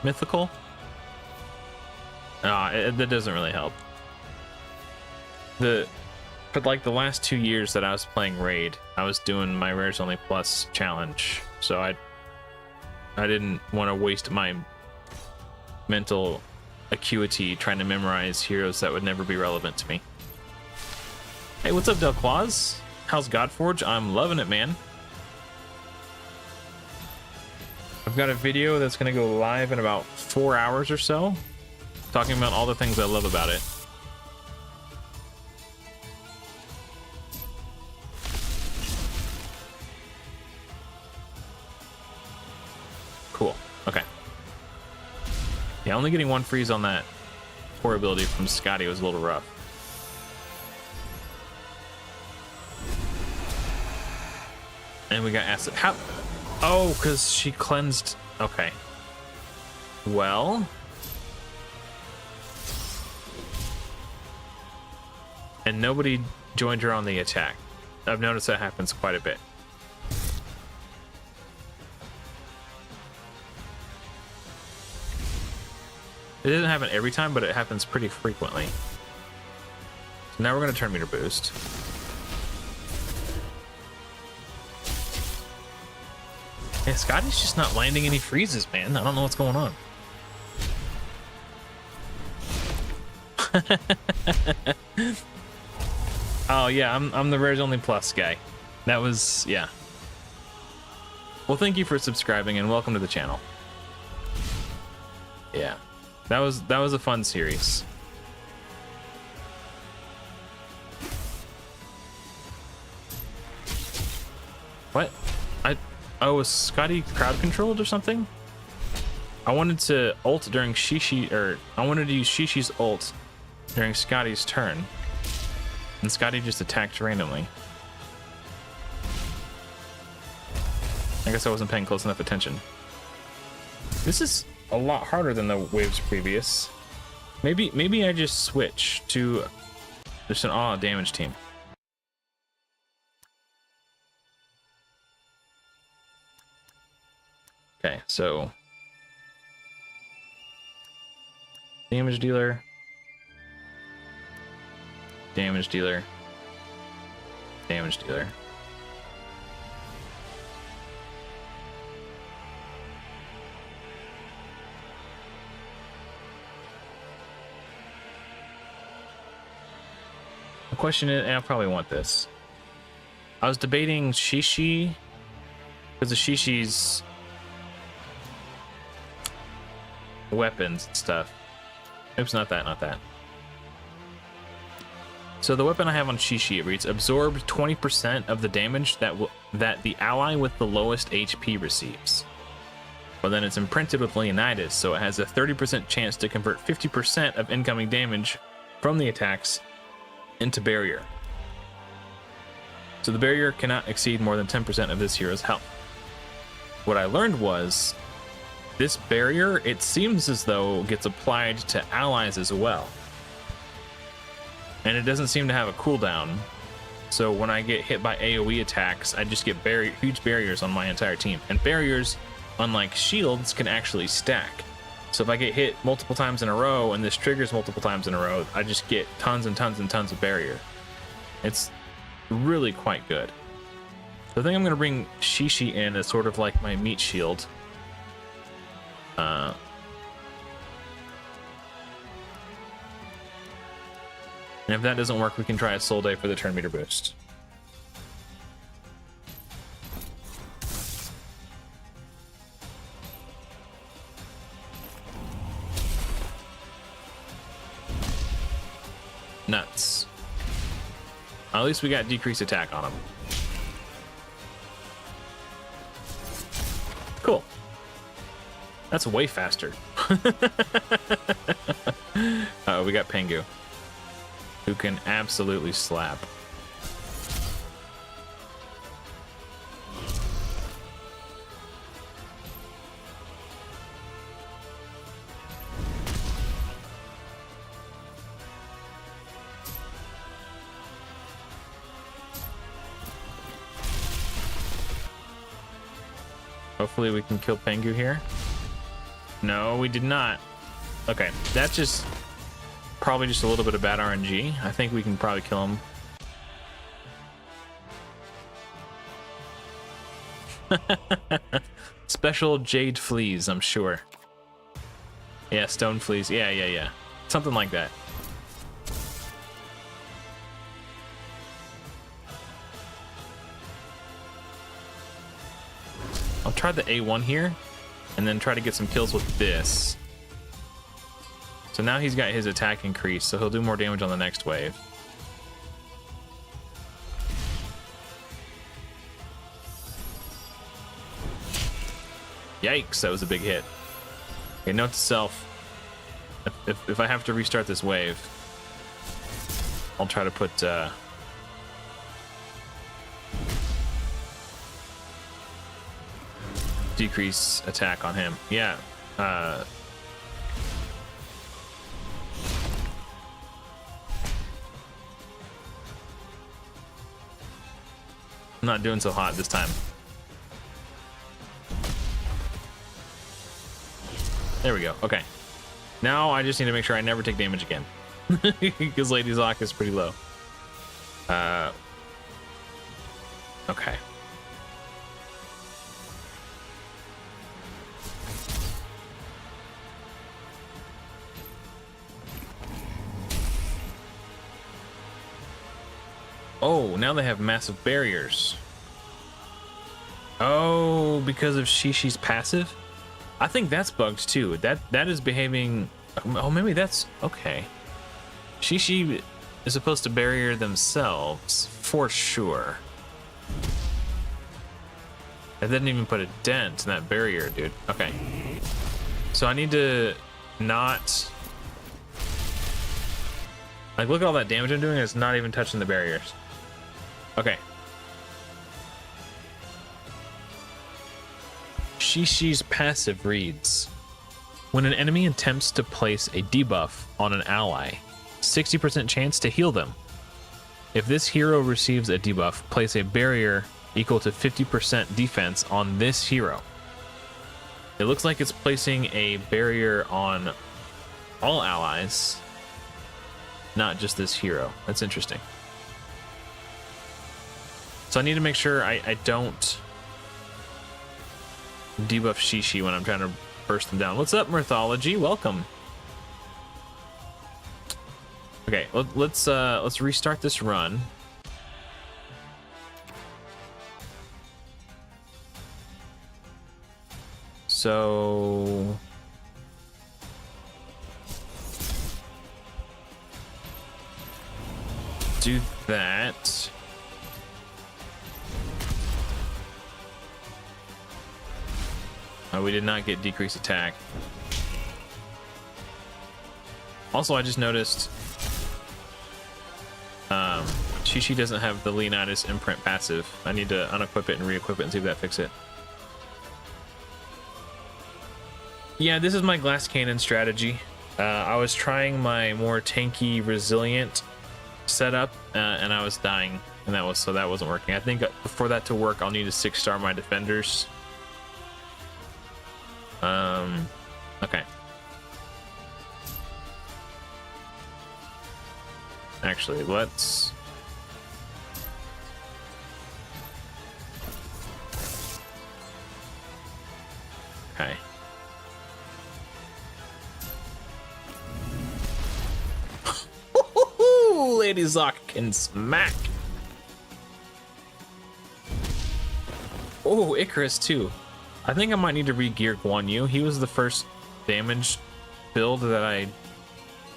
mythical? That doesn't really help. But like the last 2 years that I was playing Raid, I was doing my Rares Only Plus challenge, so I didn't want to waste my mental acuity trying to memorize heroes that would never be relevant to me. Hey, what's up, Del Claus? How's Godforge? I'm loving it, man. I've got a video that's going to go live in about 4 hours or so, talking about all the things I love about it. Cool. Okay. Yeah, only getting 1 freeze on that core ability from Scotty was a little rough. And we got acid. How? Oh, because she cleansed. Okay. Well. And nobody joined her on the attack. I've noticed that happens quite a bit. It doesn't happen every time, but it happens pretty frequently. So now we're going to turn meter boost. Yeah, Scotty's just not landing any freezes, man. I don't know what's going on. Oh yeah, I'm the Rares Only Plus guy. That was, yeah. Well, thank you for subscribing and welcome to the channel. Yeah, that was a fun series. What? Oh, was Scotty crowd controlled or something? I wanted to ult during Shishi, or I wanted to use Shishi's ult during Scotty's turn, and Scotty just attacked randomly. I guess I wasn't paying close enough attention. This is a lot harder than the waves previous. Maybe I just switch to just an all-out damage team. Okay, so damage dealer, damage dealer, damage dealer. The question is, and I probably want this. I was debating Shishi because of Shishi's weapons and stuff. Oops, not that. So the weapon I have on Shishi, it reads absorb 20% of the damage that the ally with the lowest HP receives. But then it's imprinted with Leonidas, so it has a 30% chance to convert 50% of incoming damage from the attacks into barrier. So the barrier cannot exceed more than 10% of this hero's health. What I learned was this barrier, it seems as though, gets applied to allies as well. and it doesn't seem to have a cooldown. So when I get hit by AoE attacks, I just get huge barriers on my entire team. And barriers, unlike shields, can actually stack. So if I get hit multiple times in a row and this triggers multiple times in a row, I just get tons and tons and tons of barrier. It's really quite good. So I think I'm going to bring Shishi in as sort of like my meat shield. And if that doesn't work, we can try a Soul Day for the turn meter boost. Nuts. At least we got decreased attack on him. Cool. That's way faster. Oh, we got Pengu, who can absolutely slap. Hopefully we can kill Pengu here. No, we did not. Okay, that's just probably just a little bit of bad RNG. I think we can probably kill him. Special jade fleas, I'm sure. Yeah, stone fleas. Yeah. Something like that. I'll try the A1 here and then try to get some kills with this. So now he's got his attack increased, so he'll do more damage on the next wave. Yikes, that was a big hit. Okay, note to self. If I have to restart this wave, I'll try to put decrease attack on him. Yeah. I'm not doing so hot this time. There we go. Okay. Now I just need to make sure I never take damage again. Because Lady Zoc is pretty low. Okay. Oh, now they have massive barriers. Oh, because of Shishi's passive? I think that's bugged too. That is behaving. Oh, maybe that's okay. Shishi is supposed to barrier themselves for sure. It didn't even put a dent in that barrier, dude. Okay. So I need to not. Like, look at all that damage I'm doing. It's not even touching the barriers. Okay. Shishi's passive reads: when an enemy attempts to place a debuff on an ally, 60% chance to heal them. If this hero receives a debuff, place a barrier equal to 50% defense on this hero. It looks like it's placing a barrier on all allies, not just this hero. That's interesting. So I need to make sure I don't debuff Shishi when I'm trying to burst them down. What's up, Mythology? Welcome. Okay, let's restart this run. So do that. Oh, we did not get decreased attack. Also, I just noticed Shishi doesn't have the Leonidas imprint passive. I need to unequip it and re-equip it and see if that fixes it. Yeah, this is my glass cannon strategy. I was trying my more tanky, resilient set up, and I was dying, and that wasn't working. I think for that to work, I'll need to 6-star my defenders. Okay. Actually, let's... Okay. Lady Zoc can smack. Oh, Icarus too. I think I might need to re-gear Guan Yu. He was the first damage build that I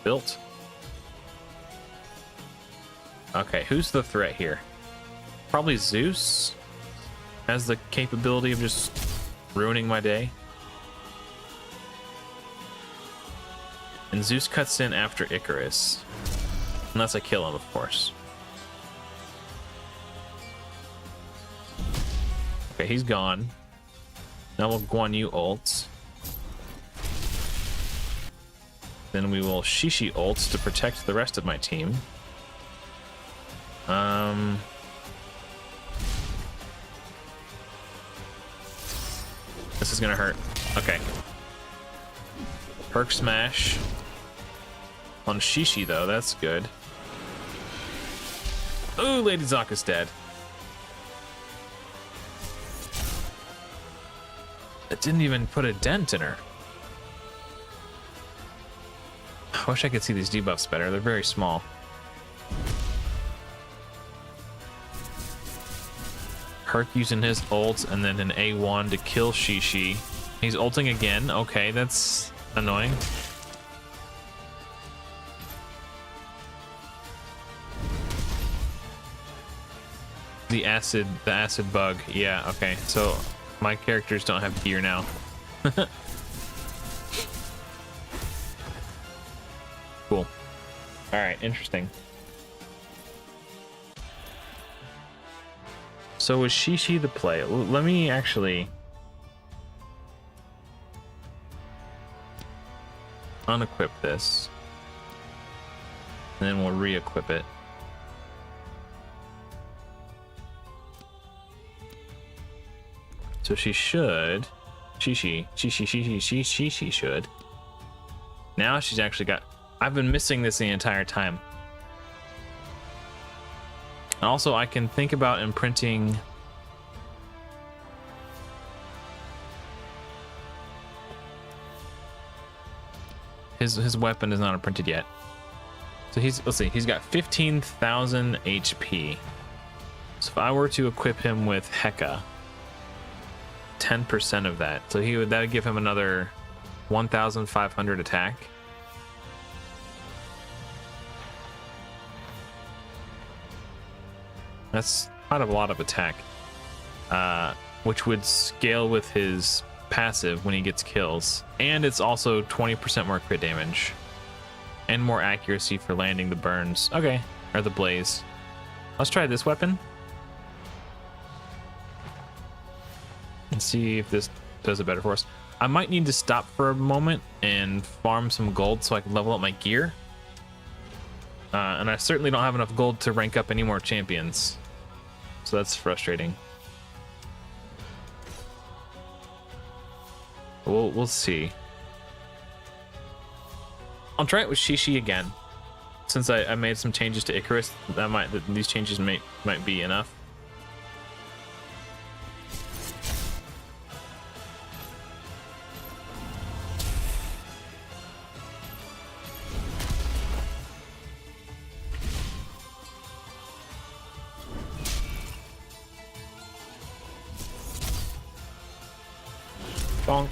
built. Okay, who's the threat here? Probably Zeus has the capability of just ruining my day. And Zeus cuts in after Icarus. Unless I kill him, of course. Okay, he's gone. Now we'll Guan Yu ults. Then we will Shishi ults to protect the rest of my team. This is gonna hurt. Okay. Perk smash on Shishi though, that's good. Ooh, Lady Zoc is dead. It didn't even put a dent in her. I wish I could see these debuffs better. They're very small. Herc using his ult and then an A1 to kill Shishi. He's ulting again. Okay, that's annoying. The acid bug. Yeah, okay. So my characters don't have gear now. Cool. All right, interesting. So was Shishi the play? Let me actually unequip this, and then we'll re-equip it. So she should, Shishi should. Now she's actually got, I've been missing this the entire time. Also, I can think about imprinting his weapon is not imprinted yet. So let's see, he's got 15,000 HP. So if I were to equip him with Heka, 10% of that. So that would give him another 1,500 attack. That's quite a lot of attack, which would scale with his passive when he gets kills. And it's also 20% more crit damage and more accuracy for landing the burns. Okay, or the blaze. Let's try this weapon and see if this does it better for us. I might need to stop for a moment and farm some gold so I can level up my gear. And I certainly don't have enough gold to rank up any more champions. So that's frustrating. We'll see. I'll try it with Shishi again. Since I made some changes to Icarus, these changes might be enough. Bonk.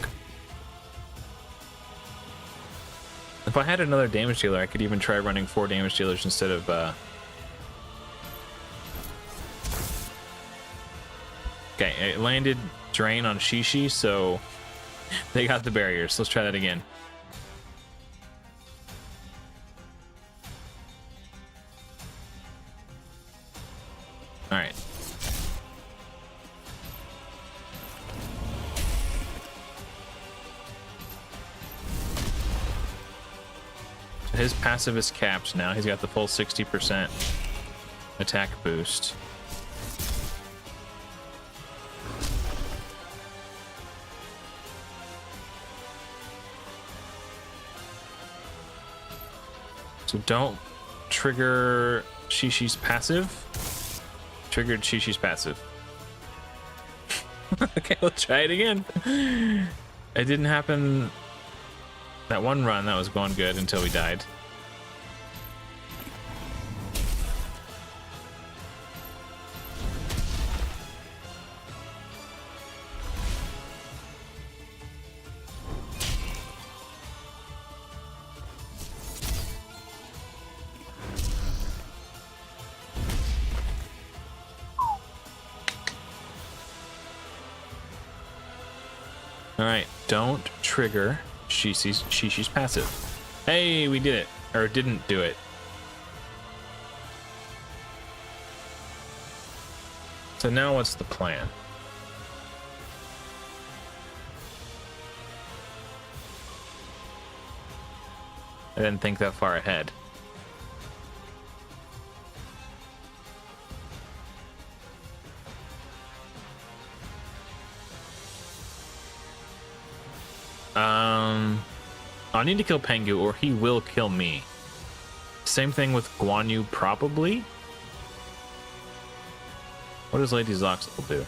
If I had another damage dealer, I could even try running 4 damage dealers instead of okay, it landed drain on Shishi, so they got the barriers. Let's try that again. All right. his passive is capped now. He's got the full 60% attack boost. So don't trigger Shishi's passive. Triggered Shishi's passive. Okay, let's try it again. It didn't happen that one run. That was going good until we died. All right, don't trigger Shishi's passive. Hey, we did it, or didn't do it. So now what's the plan? I didn't think that far ahead. I need to kill Pengu or he will kill me. Same thing with Guan Yu, probably. What does Lady Zoxel do?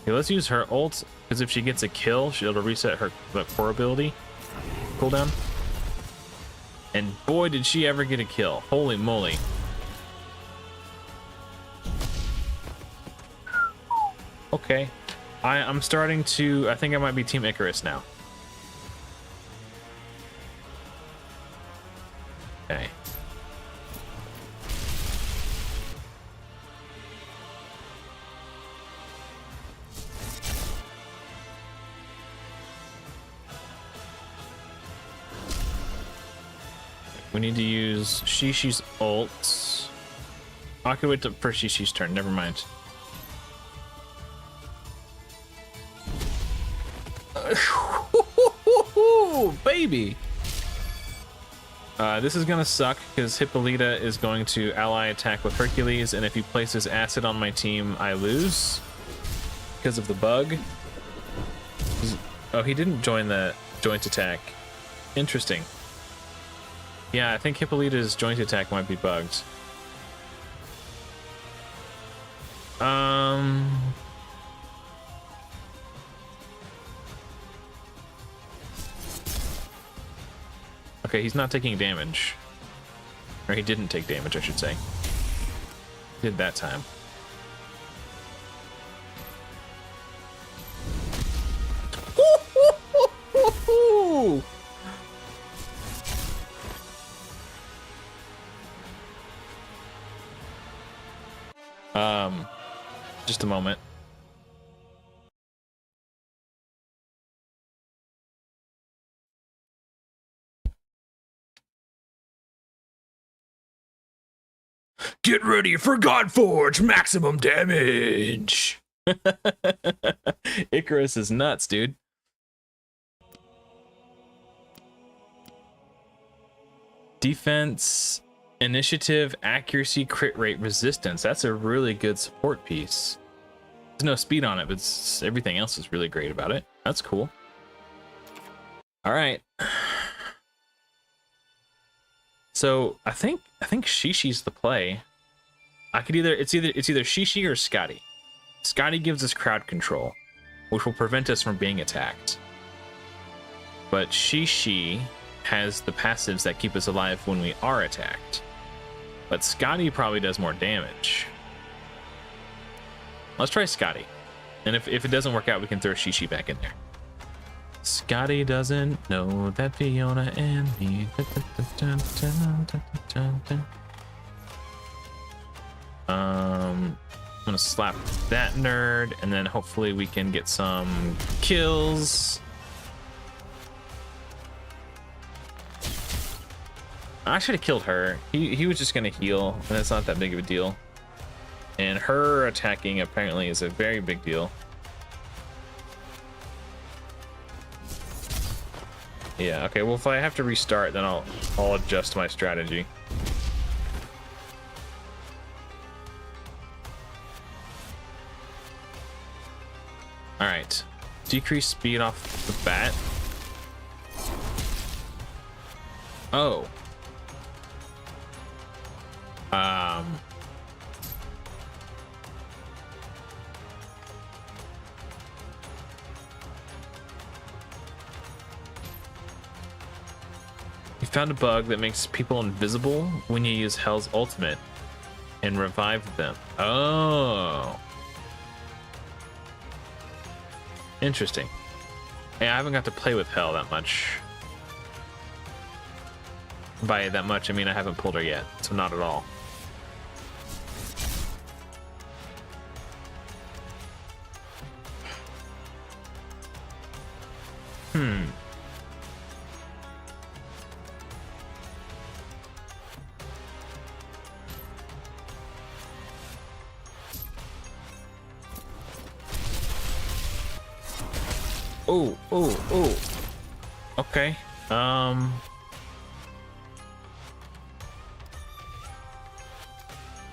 Okay, let's use her ult, because if she gets a kill, she'll reset her core ability cooldown. And boy, did she ever get a kill. Holy moly. Okay. I'm starting to... I think I might be Team Icarus now. Okay. We need to use Shishi's ult. I could wait for Shishi's turn. Never mind. Baby. This is gonna suck because Hippolyta is going to ally attack with Hercules, and if he places acid on my team, I lose because of the bug. Oh, he didn't join the joint attack. Interesting. Yeah, I think Hippolyta's joint attack might be bugged. Okay, he's not taking damage. Or he didn't take damage, I should say. Did that time. Just a moment. Get ready for Godforge maximum damage. Icarus is nuts, dude. Defense, initiative, accuracy, crit rate, resistance. That's a really good support piece. There's no speed on it, but everything else is really great about it. That's cool. All right. So I think Shishi's the play. I could it's either Shishi or Scotty. Scotty gives us crowd control, which will prevent us from being attacked. But Shishi has the passives that keep us alive when we are attacked. But Scotty probably does more damage. Let's try Scotty. And if it doesn't work out, we can throw Shishi back in there. Scotty doesn't know that Fiona and me. I'm gonna slap that nerd, and then hopefully we can get some kills. I should have killed her. He was just gonna heal, and it's not that big of a deal. And her attacking apparently is a very big deal. Yeah, okay, well, if I have to restart, then I'll adjust my strategy. All right, decrease speed off the bat. Oh. You found a bug that makes people invisible when you use Hell's ultimate and revive them. Oh. Interesting. Hey, I haven't got to play with Hell that much. By that much, I mean I haven't pulled her yet, so not at all. Oh. Okay.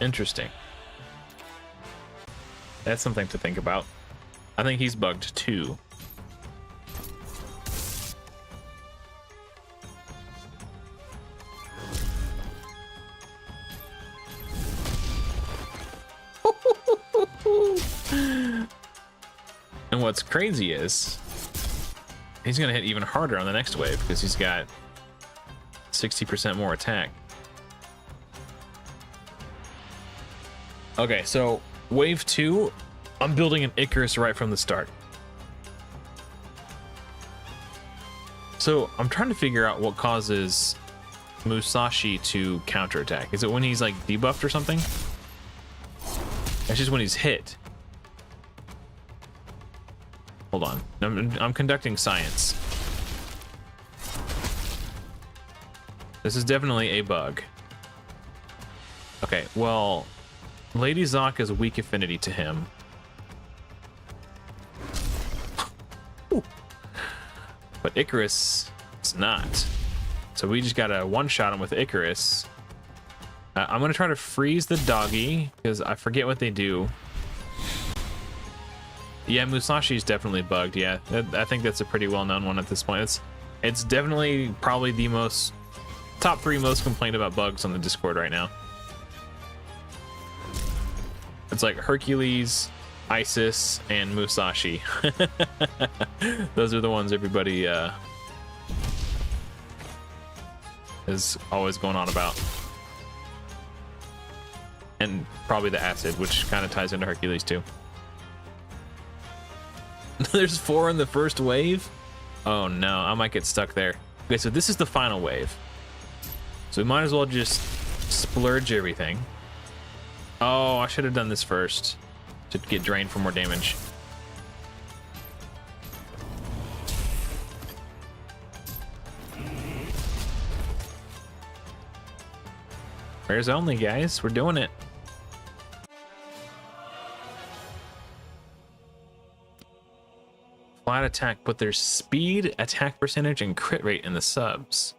Interesting. That's something to think about. I think he's bugged too. And what's crazy is he's gonna hit even harder on the next wave because he's got 60% more attack. Okay, so wave 2, I'm building an Icarus right from the start. So I'm trying to figure out what causes Musashi to counterattack. Is it when he's like debuffed or something? That's just when he's hit. Hold on, I'm conducting science. This is definitely a bug. Okay, well, Lady Zoc is a weak affinity to him. But Icarus is not. So we just gotta one-shot him with Icarus. I'm gonna try to freeze the doggy, because I forget what they do. Yeah, Musashi is definitely bugged, yeah. I think that's a pretty well-known one at this point. It's definitely probably the top 3 most complained about bugs on the Discord right now. It's like Hercules, Isis, and Musashi. Those are the ones everybody is always going on about. And probably the acid, which kind of ties into Hercules too. There's 4 in the first wave? Oh no, I might get stuck there. Okay, so this is the final wave. So we might as well just splurge everything. Oh, I should have done this first to get drained for more damage. Prayers only, guys. We're doing it. Flat attack, but there's speed, attack percentage, and crit rate in the subs.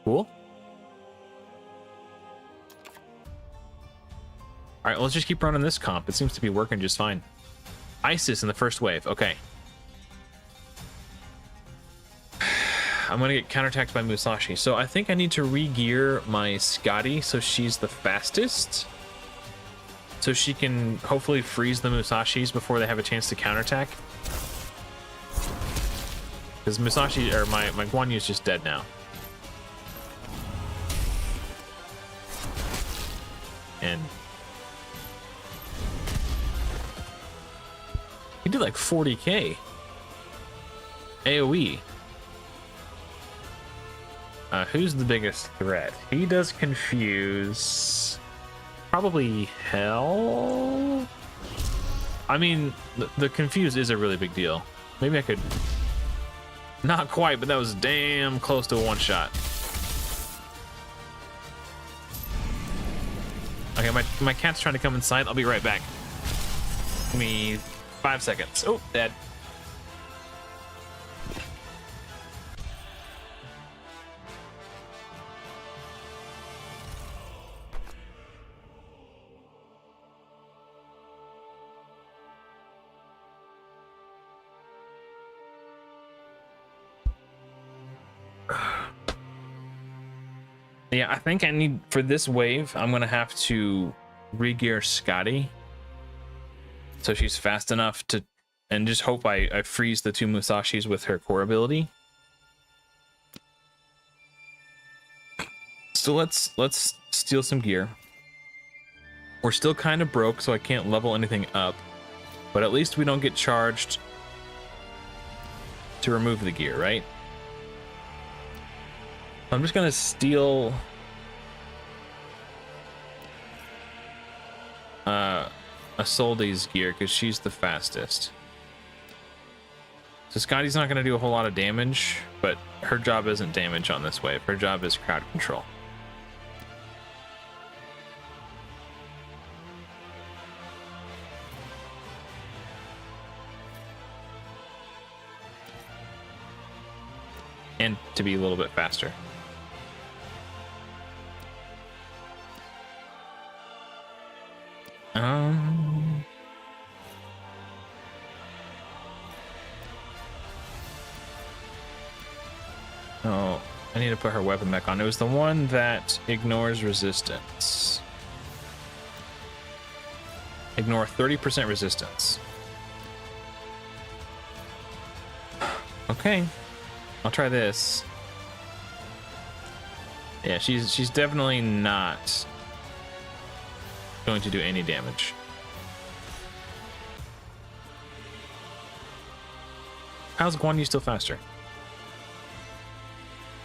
Cool. All right, let's just keep running this comp. It seems to be working just fine. Isis in the first wave. Okay. I'm gonna get counterattacked by Musashi. So I think I need to re-gear my Scotty so she's the fastest. So she can hopefully freeze the Musashis before they have a chance to counterattack. Because Musashi, or my Guan Yu is just dead now. And he did like 40k AoE. Who's the biggest threat? He does confuse. Probably Hell. I mean, the confuse is a really big deal. Maybe I could. Not quite, but that was damn close to a one-shot. Okay, my cat's trying to come inside. I'll be right back. Give me 5 seconds. Oh, dead. Yeah, I think I need, for this wave, I'm gonna have to re-gear Scotty so she's fast enough to, and just hope I freeze the 2 Musashis with her core ability. So let's steal some gear. We're still kind of broke, so I can't level anything up, but at least we don't get charged to remove the gear, right? I'm just gonna steal Isolde's gear because she's the fastest. So Scotty's not gonna do a whole lot of damage, but her job isn't damage on this wave. Her job is crowd control. And to be a little bit faster. Oh, I need to put her weapon back on. It was the one that ignores resistance. Ignore 30% resistance. Okay, I'll try this. Yeah, she's definitely not going to do any damage. How's Guan Yu still faster?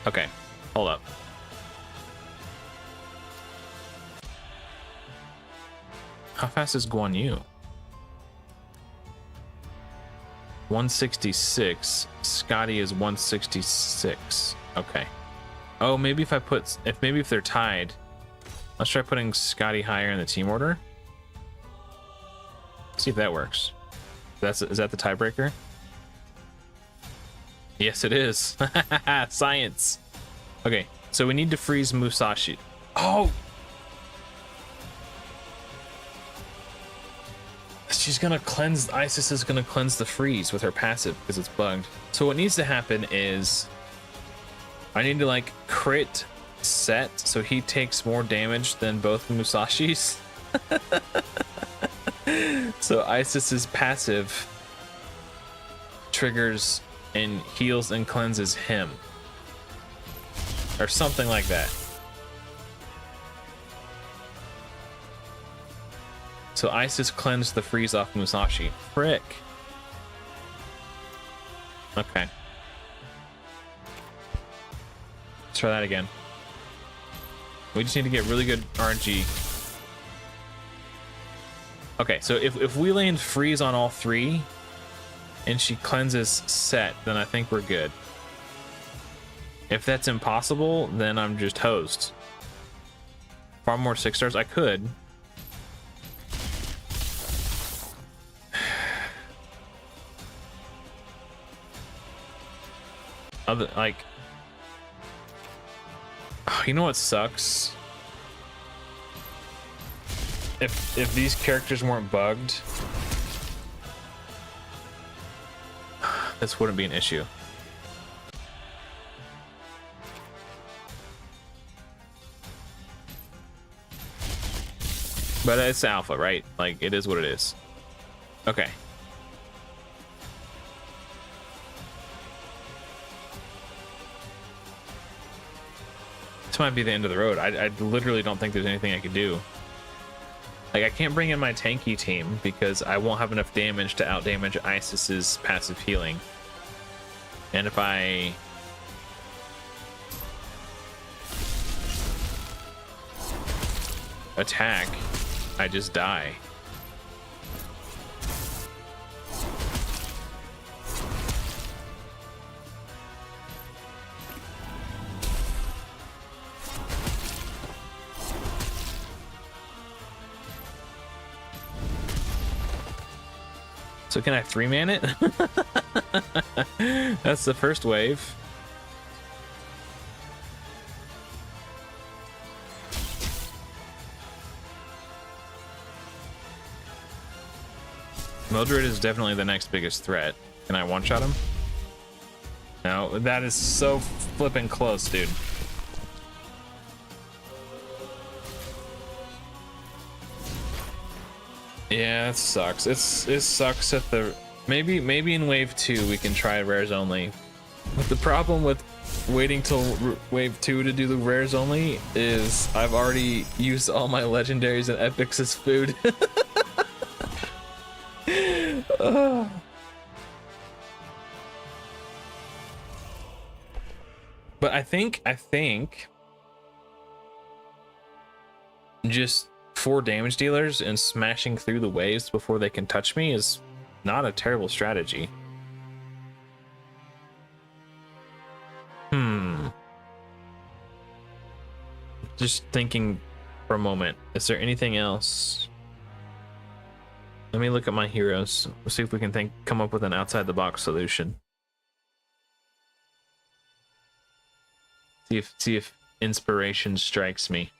Okay, hold up. How fast is Guan Yu? 166. Scotty is 166. Okay. Oh, maybe if I put, if they're tied, let's try putting Scotty higher in the team order. See if that works. Is that the tiebreaker? Yes, it is. Science. Okay, so we need to freeze Musashi. Oh! She's gonna cleanse, Isis is gonna cleanse the freeze with her passive because it's bugged. So what needs to happen is I need to like crit set so he takes more damage than both Musashis. So Isis's passive triggers and heals and cleanses him. Or something like that. So Isis cleansed the freeze off Musashi. Frick. Okay. Let's try that again. We just need to get really good RNG. Okay, so if we land freeze on all 3 and she cleanses set, then I think we're good. If that's impossible, then I'm just hosed. Far more 6 stars. I could. Other, like, oh, you know what sucks? If these characters weren't bugged, this wouldn't be an issue. But it's alpha, right? Like, it is what it is. Okay. This might be the end of the road. I literally don't think there's anything I could do. Like, I can't bring in my tanky team because I won't have enough damage to outdamage Isis's passive healing. And if I... attack, I just die. So can I 3-man it? That's the first wave. Mildred is definitely the next biggest threat. Can I one-shot him? No, that is so flipping close, dude. Yeah, that sucks. It sucks at the maybe in wave 2 we can try rares only. But the problem with waiting till wave 2 to do the rares only is I've already used all my legendaries and epics as food. But I think just 4 damage dealers and smashing through the waves before they can touch me is not a terrible strategy. Just thinking for a moment, is there anything else? Let me look at my heroes. Let's see if we can come up with an outside the box solution. See if inspiration strikes me.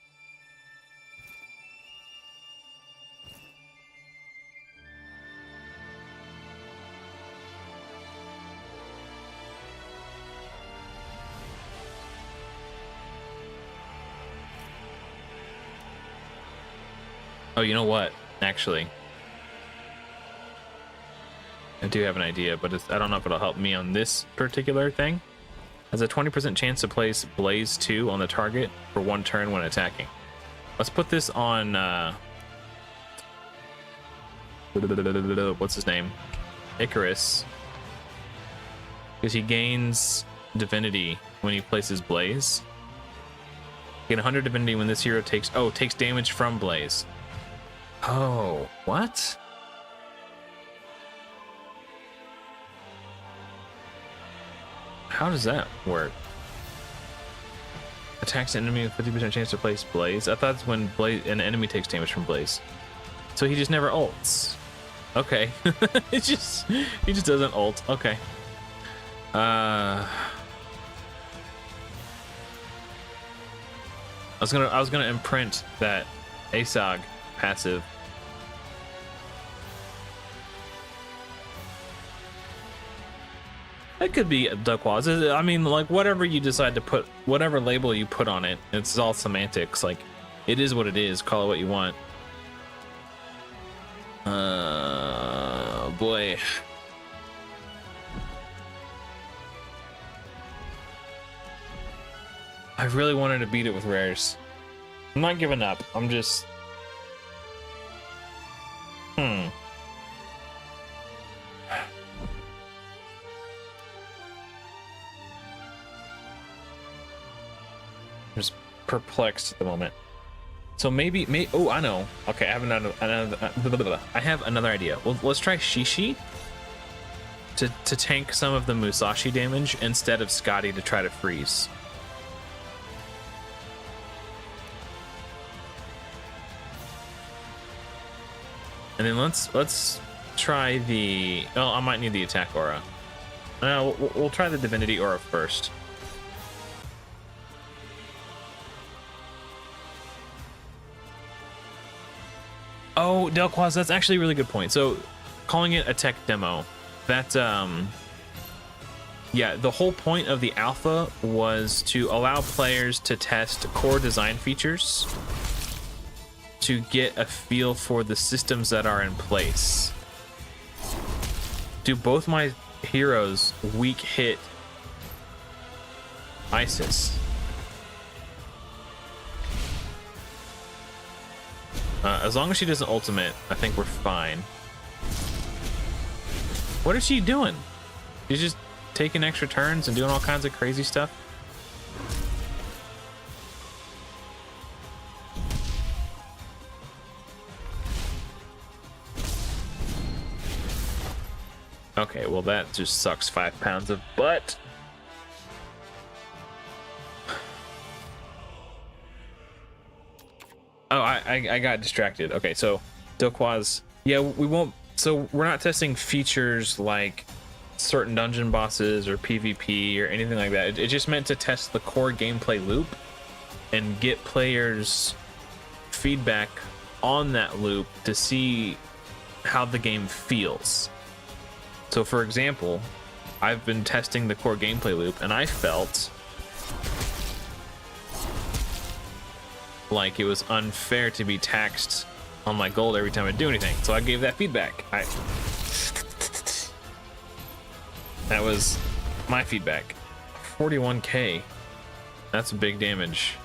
Oh, you know what? Actually, I do have an idea, but I don't know if it'll help me on this particular thing. Has a 20% chance to place Blaze 2 on the target for 1 turn when attacking. Let's put this on what's his name? Icarus. Because he gains divinity when he places Blaze. Gain 100 divinity when this hero takes damage from Blaze. Oh, what? How does that work? Attacks an enemy with 50% chance to place Blaze. I thought it's when an enemy takes damage from Blaze. So he just never ults. Okay. He just doesn't ult. Okay. I was gonna imprint that ASOG passive. It could be a Duckwaws. I mean, like, whatever you decide to put, whatever label you put on it, it's all semantics. Like, it is what it is. Call it what you want. Boy. I really wanted to beat it with rares. I'm not giving up. I'm just... I'm just perplexed at the moment. So maybe oh, I know. Okay, I have another idea. Well, let's try Shishi to tank some of the Musashi damage instead of Scotty to try to freeze. And then let's try the... Oh, I might need the attack aura. No, we'll try the divinity aura first. Oh, Delquaz, that's actually a really good point. So, calling it a tech demo, that, yeah, the whole point of the alpha was to allow players to test core design features to get a feel for the systems that are in place. Do both my heroes weak hit Isis? As long as she doesn't ultimate, I think we're fine. What is she doing? She's just taking extra turns and doing all kinds of crazy stuff. Okay, well that just sucks 5 pounds of butt. Oh, I got distracted. Okay, so Delquaz, yeah, we won't. So we're not testing features like certain dungeon bosses or PvP or anything like that. It just meant to test the core gameplay loop and get players' feedback on that loop to see how the game feels. So, for example, I've been testing the core gameplay loop, and I felt like it was unfair to be taxed on my gold every time I do anything. So I gave that feedback. That was my feedback. 41k. That's big damage.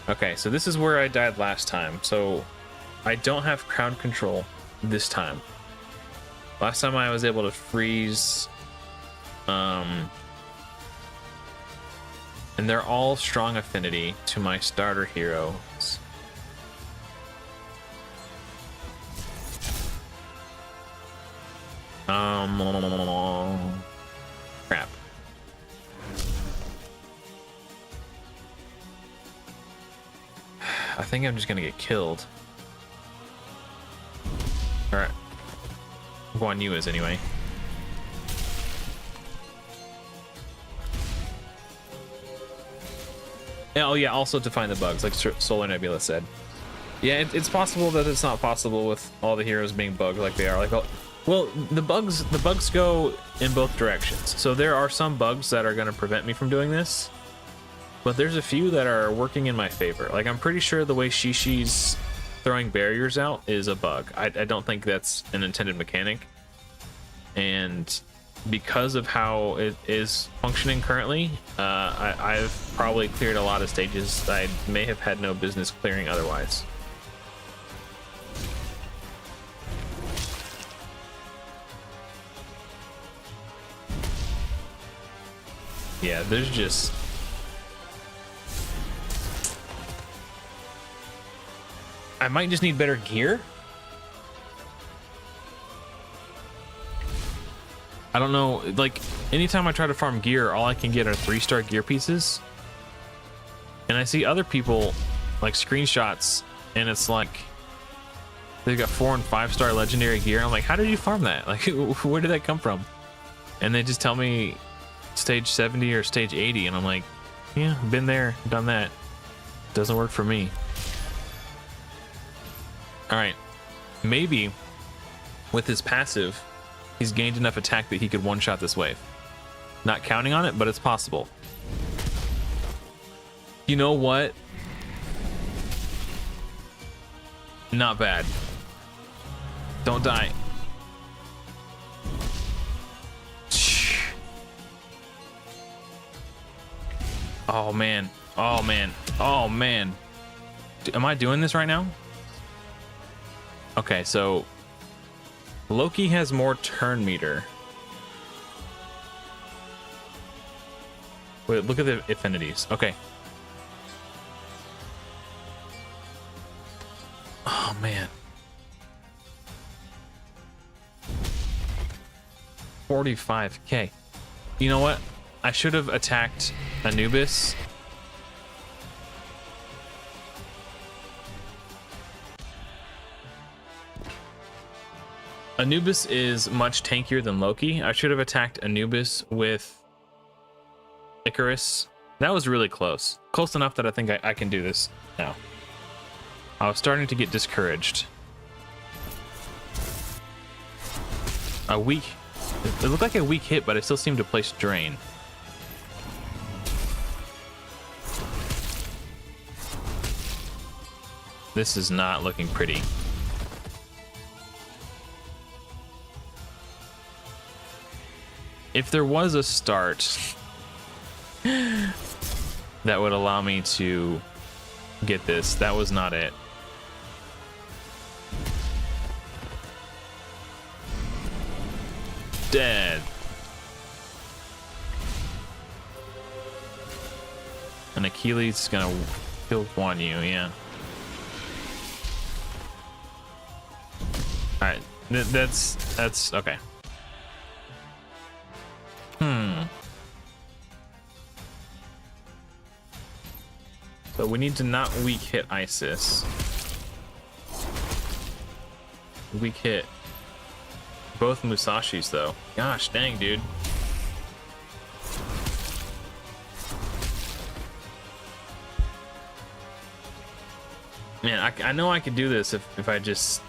Okay, so this is where I died last time. So I don't have crowd control this time. Last time I was able to freeze, and they're all strong affinity to my starter heroes. Crap. I think I'm just gonna get killed. All right. Guan Yu is anyway. Oh yeah, also to find the bugs, like Solar Nebula said. Yeah, it's possible that it's not possible with all the heroes being bugged like they are. Like, well, the bugs go in both directions. So there are some bugs that are going to prevent me from doing this, but there's a few that are working in my favor. Like, I'm pretty sure the way Shishi's throwing barriers out is a bug. I don't think that's an intended mechanic. And because of how it is functioning currently, I've probably cleared a lot of stages that I may have had no business clearing otherwise. Yeah, there's just... I might just need better gear. I don't know, like, anytime I try to farm gear, all I can get are 3-star gear pieces. And I see other people, like, screenshots, and it's like, they've got 4- and 5-star legendary gear. I'm like, how did you farm that? Like, where did that come from? And they just tell me stage 70 or stage 80, and I'm like, yeah, been there, done that. Doesn't work for me. All right, maybe with his passive, he's gained enough attack that he could one-shot this wave. Not counting on it, but it's possible. You know what? Not bad. Don't die. Oh man. Oh man. Oh man. Am I doing this right now? Okay, so Loki has more turn meter. Wait, look at the affinities. Okay. Oh man. 45k. You know what? I should have attacked Anubis. Anubis is much tankier than Loki. I should have attacked Anubis with Icarus. That was really close. Close enough that I think I can do this now. I was starting to get discouraged. A weak... It looked like a weak hit, but I still seemed to place Drain. This is not looking pretty. If there was a start that would allow me to get this, that was not it. Dead. And Achilles is gonna kill Guan Yu, yeah. Alright, that's okay. So we need to not weak hit Isis. Weak hit both Musashis though. Gosh dang, dude. Man, I know I could do this if I just...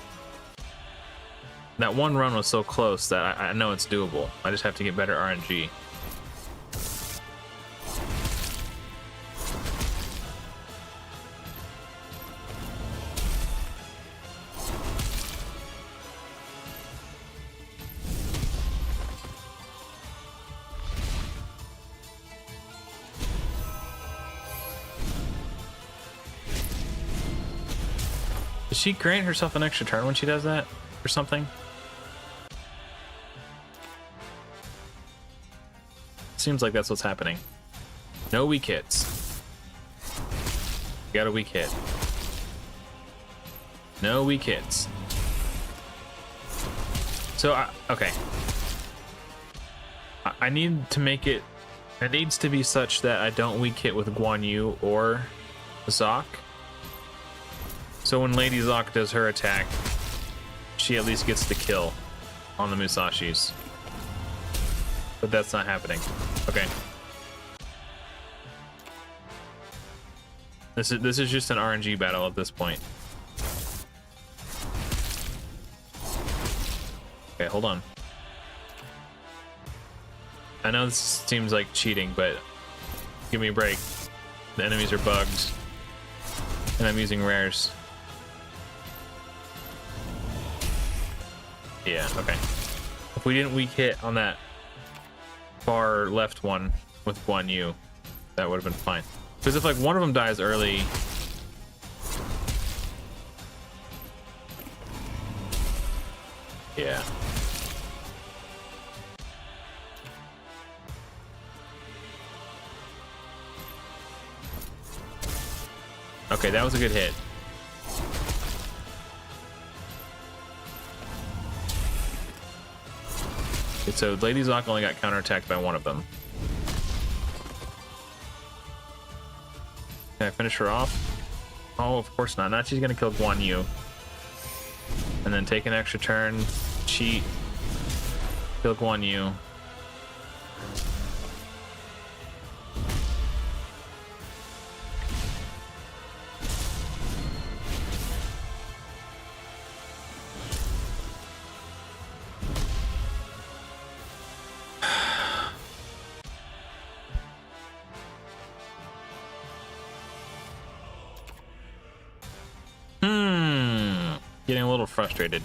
That one run was so close that I know it's doable. I just have to get better RNG. Does she grant herself an extra turn when she does that or something? Seems like that's what's happening. No weak hits. Got a weak hit. No weak hits. So, okay. I need to make it... It needs to be such that I don't weak hit with Guan Yu or Zoc. So when Lady Zoc does her attack, she at least gets the kill on the Musashis. But that's not happening. Okay. This is just an RNG battle at this point. Okay, hold on. I know this seems like cheating, but give me a break. The enemies are bugged, and I'm using rares. Yeah, okay. If we didn't weak hit on that far left one with Guan Yu, that would have been fine. Because if like one of them dies early, yeah. Okay, that was a good hit. Okay, so Lady Zoc only got counterattacked by one of them. Can I finish her off? Oh, of course not. Now she's gonna kill Guan Yu. And then take an extra turn, cheat, kill Guan Yu. Getting a little frustrated.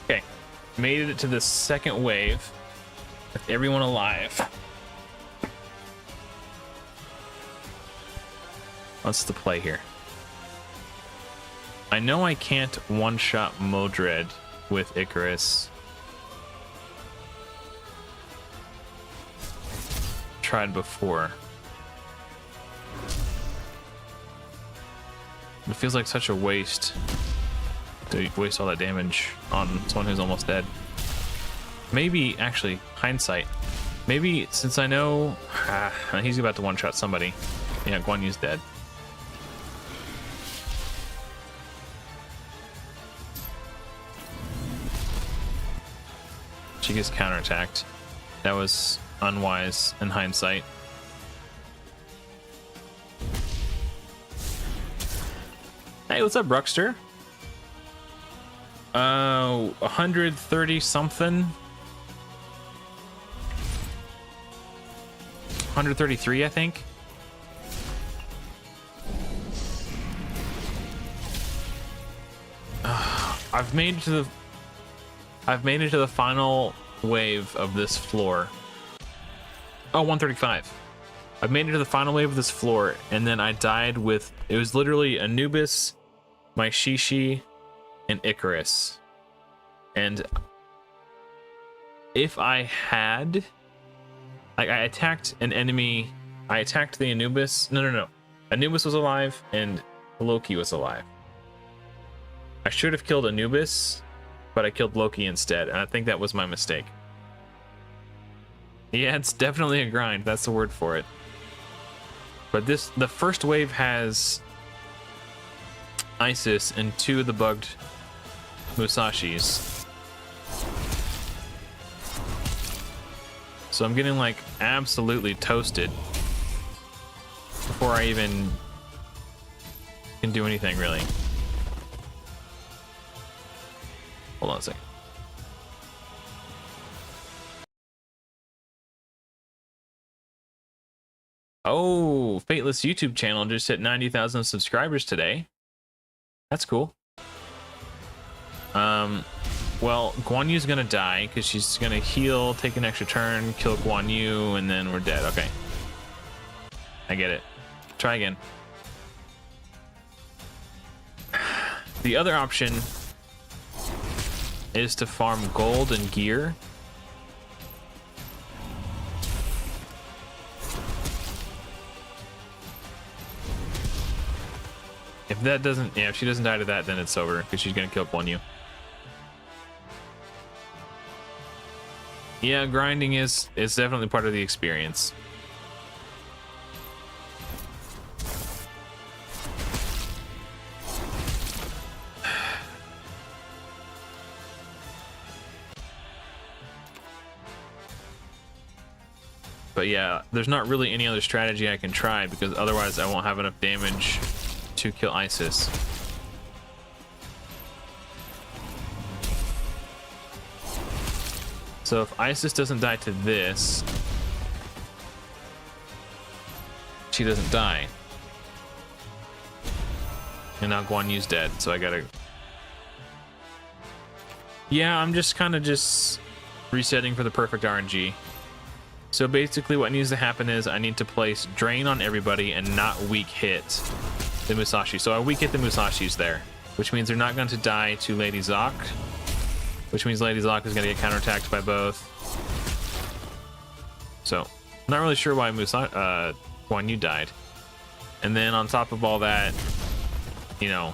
Okay, made it to the second wave with everyone alive. What's the play here? I know I can't one-shot Modred with Icarus. Tried before. It feels like such a waste to waste all that damage on someone who's almost dead. Maybe, actually, hindsight. Maybe, since I know... he's about to one-shot somebody. Yeah, Guan Yu's dead. She gets counterattacked. That was unwise in hindsight. Hey, what's up, Bruckster? 130 something. 133, I think. I've made it to the final wave of this floor. Oh, 135. I've made it to the final wave of this floor, and then I died with... It was literally Anubis, my Shishi, and Icarus. And if I had... Like, I attacked an enemy... I attacked the Anubis... No. Anubis was alive, and Loki was alive. I should have killed Anubis, but I killed Loki instead, and I think that was my mistake. Yeah, it's definitely a grind. That's the word for it. But the first wave has Isis and 2 of the bugged Musashis. So I'm getting like absolutely toasted before I even can do anything really. Hold on a second. Oh, Fateless YouTube channel just hit 90,000 subscribers today. That's cool. Well, Guan Yu's gonna die because she's gonna heal, take an extra turn, kill Guan Yu, and then we're dead. Okay. I get it. Try again. The other option is to farm gold and gear. If that doesn't, yeah, if she doesn't die to that, then it's over because she's gonna kill Guan Yu. Yeah, grinding is definitely part of the experience. But yeah, there's not really any other strategy I can try because otherwise I won't have enough damage to kill Isis. So if Isis doesn't die to this, she doesn't die. And now Guan Yu's dead, so I gotta... Yeah, I'm just kind of just resetting for the perfect RNG. So basically what needs to happen is I need to place Drain on everybody and not weak hit the Musashi. So I weak hit the Musashis there, which means they're not going to die to Lady Zoc. Which means Lady Zoc is going to get counterattacked by both. So, not really sure why Guan Yu died. And then on top of all that, you know,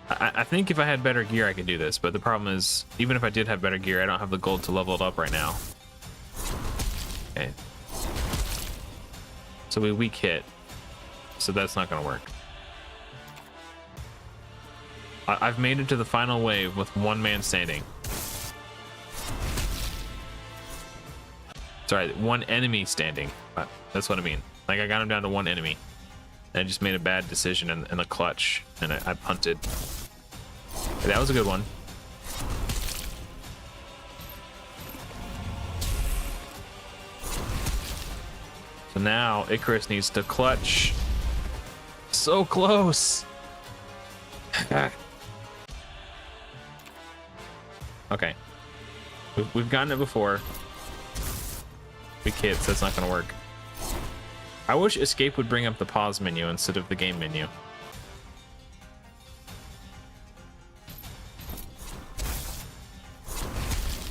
I think if I had better gear, I could do this. But the problem is, even if I did have better gear, I don't have the gold to level it up right now. Okay. So we weak hit. So that's not going to work. I've made it to the final wave with one man standing. Sorry, one enemy standing. That's what I mean. Like, I got him down to one enemy. And I just made a bad decision in the clutch. And I punted. That was a good one. So now Icarus needs to clutch. So close. Okay. We've gotten it before. Big hits, that's not gonna work. I wish escape would bring up the pause menu instead of the game menu.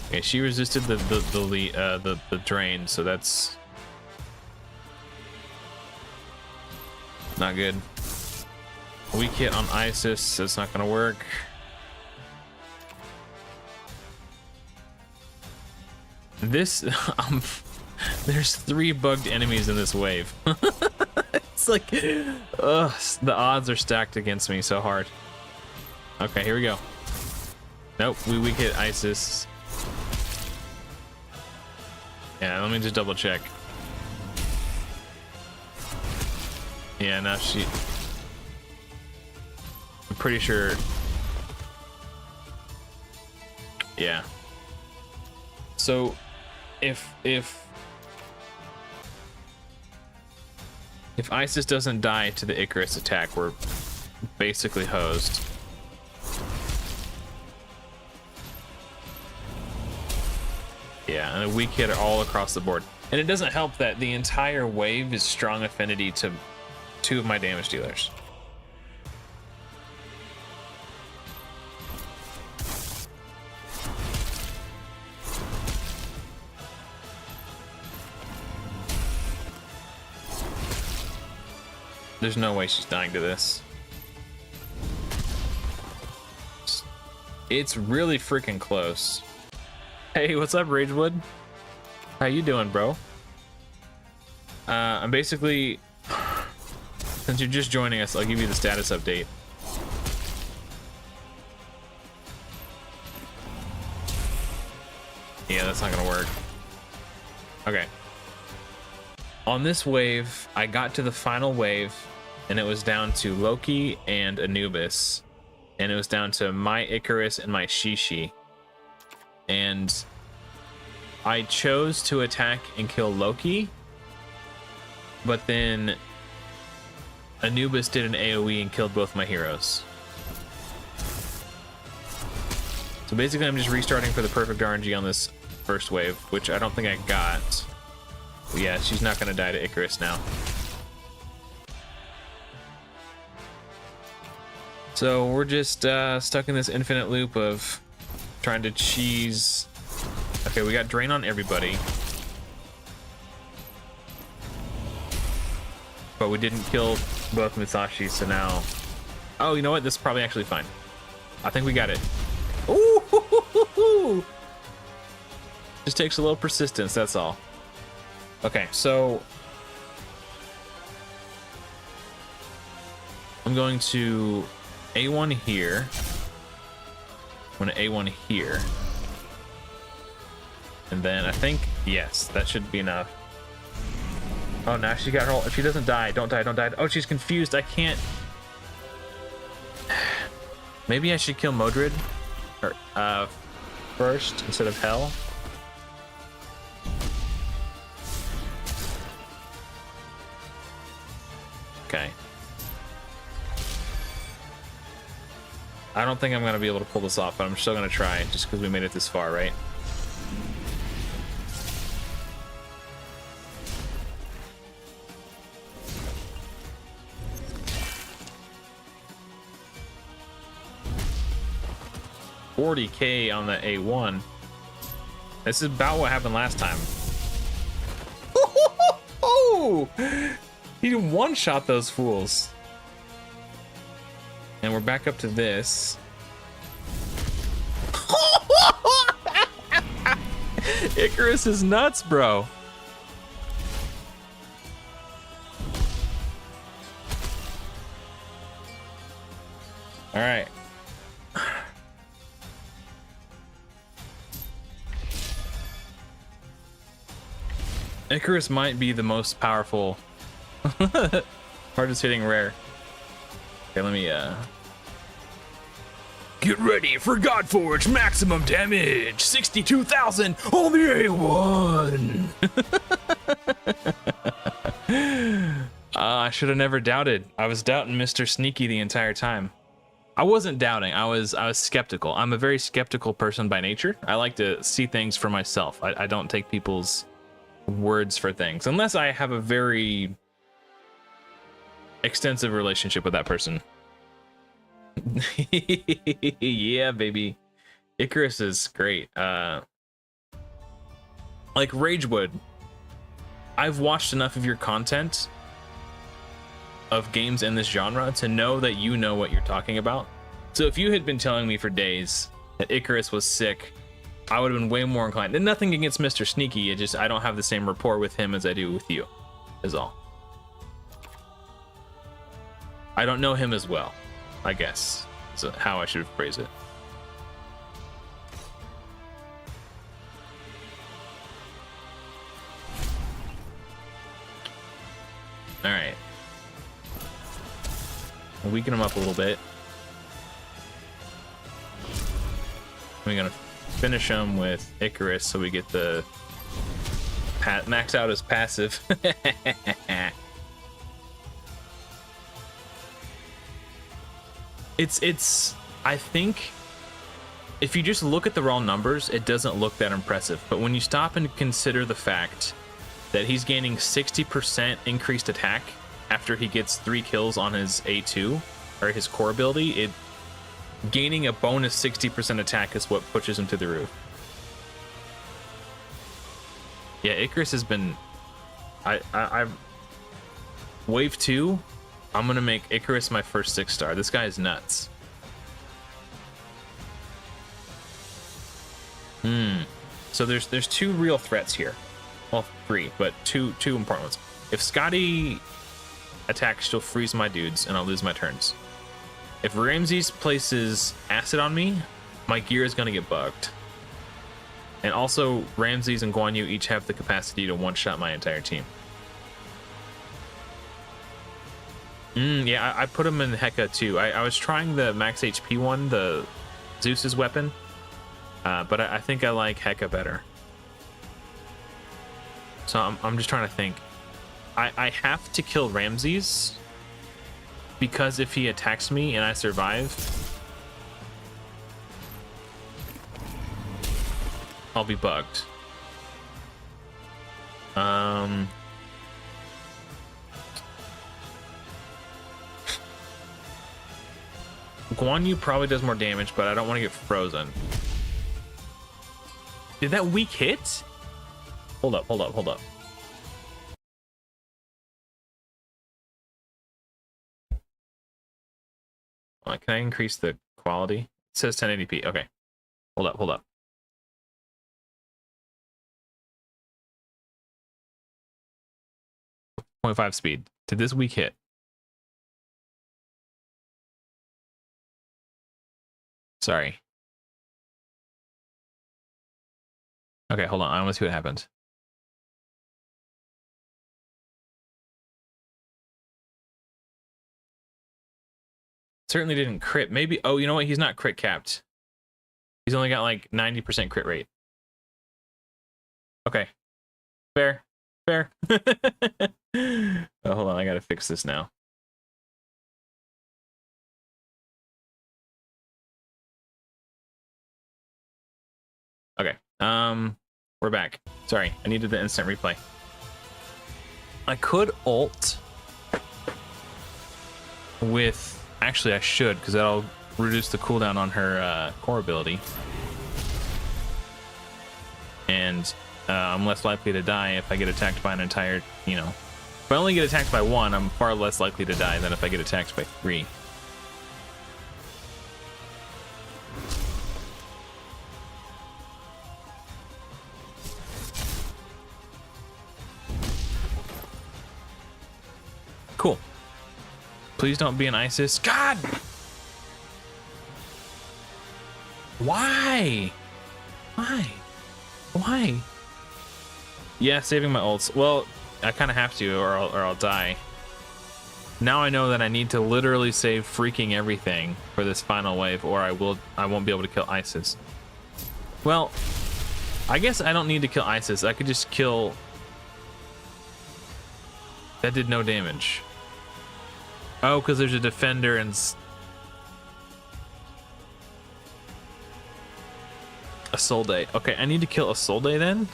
Okay, she resisted the drain, so that's not good. Weak hit on Isis, that's not gonna work. This there's 3 bugged enemies in this wave. It's like, ugh, the odds are stacked against me so hard. Okay, here we go. Nope, we weak hit Isis. Yeah, let me just double check. Yeah, now she... I'm pretty sure... Yeah. So, if Isis doesn't die to the Icarus attack, we're basically hosed. Yeah, and a weak hit all across the board. And it doesn't help that the entire wave is strong affinity to 2 of my damage dealers. There's no way she's dying to this. It's really freaking close. Hey, what's up, Ragewood? How you doing, bro? I'm basically... Since you're just joining us, I'll give you the status update. Yeah, that's not gonna work. Okay. On this wave, I got to the final wave, and it was down to Loki and Anubis. And it was down to my Icarus and my Shishi. And I chose to attack and kill Loki, but then Anubis did an AoE and killed both my heroes. So basically I'm just restarting for the perfect RNG on this first wave, which I don't think I got. But yeah, she's not gonna die to Icarus now. So we're just stuck in this infinite loop of trying to cheese. Okay, we got Drain on everybody. But we didn't kill both Musashi, so now... Oh, you know what? This is probably actually fine. I think we got it. Ooh! Just takes a little persistence, that's all. Okay, so... I'm going to A1 here. I'm going to A1 here. And then I think, yes, that should be enough. Oh, now she got her. If she doesn't die, don't die, don't die. Oh, she's confused. I can't. Maybe I should kill Modred first instead of Hell. Okay. I don't think I'm going to be able to pull this off, but I'm still going to try just because we made it this far, right? $40K on the A1. This is about what happened last time. Oh, he one-shot those fools. And we're back up to this. Icarus is nuts, bro. All right. Icarus might be the most powerful, hardest hitting rare. Okay, let me get ready for Godforge maximum damage, 62,000 on the A1. I should have never doubted. I was doubting Mr. Sneaky the entire time. I wasn't doubting. I was skeptical. I'm a very skeptical person by nature. I like to see things for myself. I don't take people's words for things unless I have a very extensive relationship with that person. Yeah, baby. Icarus is great. Like Ragewood, I've watched enough of your content of games in this genre to know that you know what you're talking about. So if you had been telling me for days that Icarus was sick, I would have been way more inclined. And nothing against Mr. Sneaky, I don't have the same rapport with him as I do with you, is all. I don't know him as well, I guess, is how I should phrase it. All right. Weaken him up a little bit. We're gonna finish him with Icarus so we get the max out his passive. It's I think if you just look at the raw numbers, it doesn't look that impressive. But when you stop and consider the fact that he's gaining 60% increased attack after he gets 3 kills on his A2 or his core ability, gaining a bonus 60% attack is what pushes him to the roof. Yeah, Icarus has been... I've Wave 2, I'm gonna make Icarus my first 6-star. This guy is nuts. So there's 2 real threats here. Well, 3, but two important ones. If Scotty attacks, she'll freeze my dudes and I'll lose my turns. If Ramses places acid on me, my gear is gonna get bugged. And also, Ramses and Guan Yu each have the capacity to one-shot my entire team. Yeah, I put him in Heka too. I was trying the max HP one, the Zeus's weapon, but I think I like Heka better. So I'm just trying to think. I have to kill Ramses because if he attacks me and I survive, I'll be bugged. Guan Yu probably does more damage, but I don't want to get frozen. Did that weak hit? Hold up. Can I increase the quality? It says 1080p. Okay. Hold up. 0.5 speed. Did this weak hit? Sorry. Okay, hold on. I want to see what happens. Certainly didn't crit. Maybe. Oh, you know what? He's not crit capped. He's only got like 90% crit rate. Okay. Fair. Oh, hold on. I gotta fix this now. Okay. We're back. Sorry, I needed the instant replay. I could ult with... Actually, I should, because that'll reduce the cooldown on her core ability. And I'm less likely to die if I get attacked by an entire, you know... If I only get attacked by one, I'm far less likely to die than if I get attacked by three. Cool. Please don't be an ISIS. God! Why? Yeah, saving my ults. Well, I kind of have to, or I'll die. Now I know that I need to literally save freaking everything for this final wave, or I won't be able to kill ISIS. Well, I guess I don't need to kill ISIS. I could just kill... That did no damage. Oh, because there's a defender and... Isolde. Okay, I need to kill Isolde then?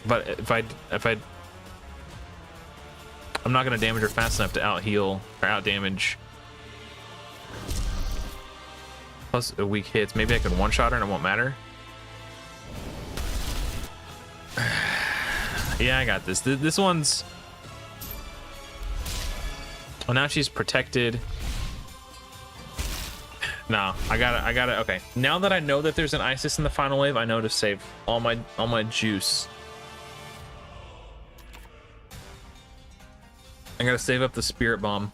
But if I... I'm not going to damage her fast enough to out-heal, or out-damage. Plus a weak hits. Maybe I can one-shot her and it won't matter. Yeah, I got this. This one's... Oh, now she's protected. No, I got it. Okay. Now that I know that there's an ISIS in the final wave, I know to save all my juice. I gotta save up the spirit bomb.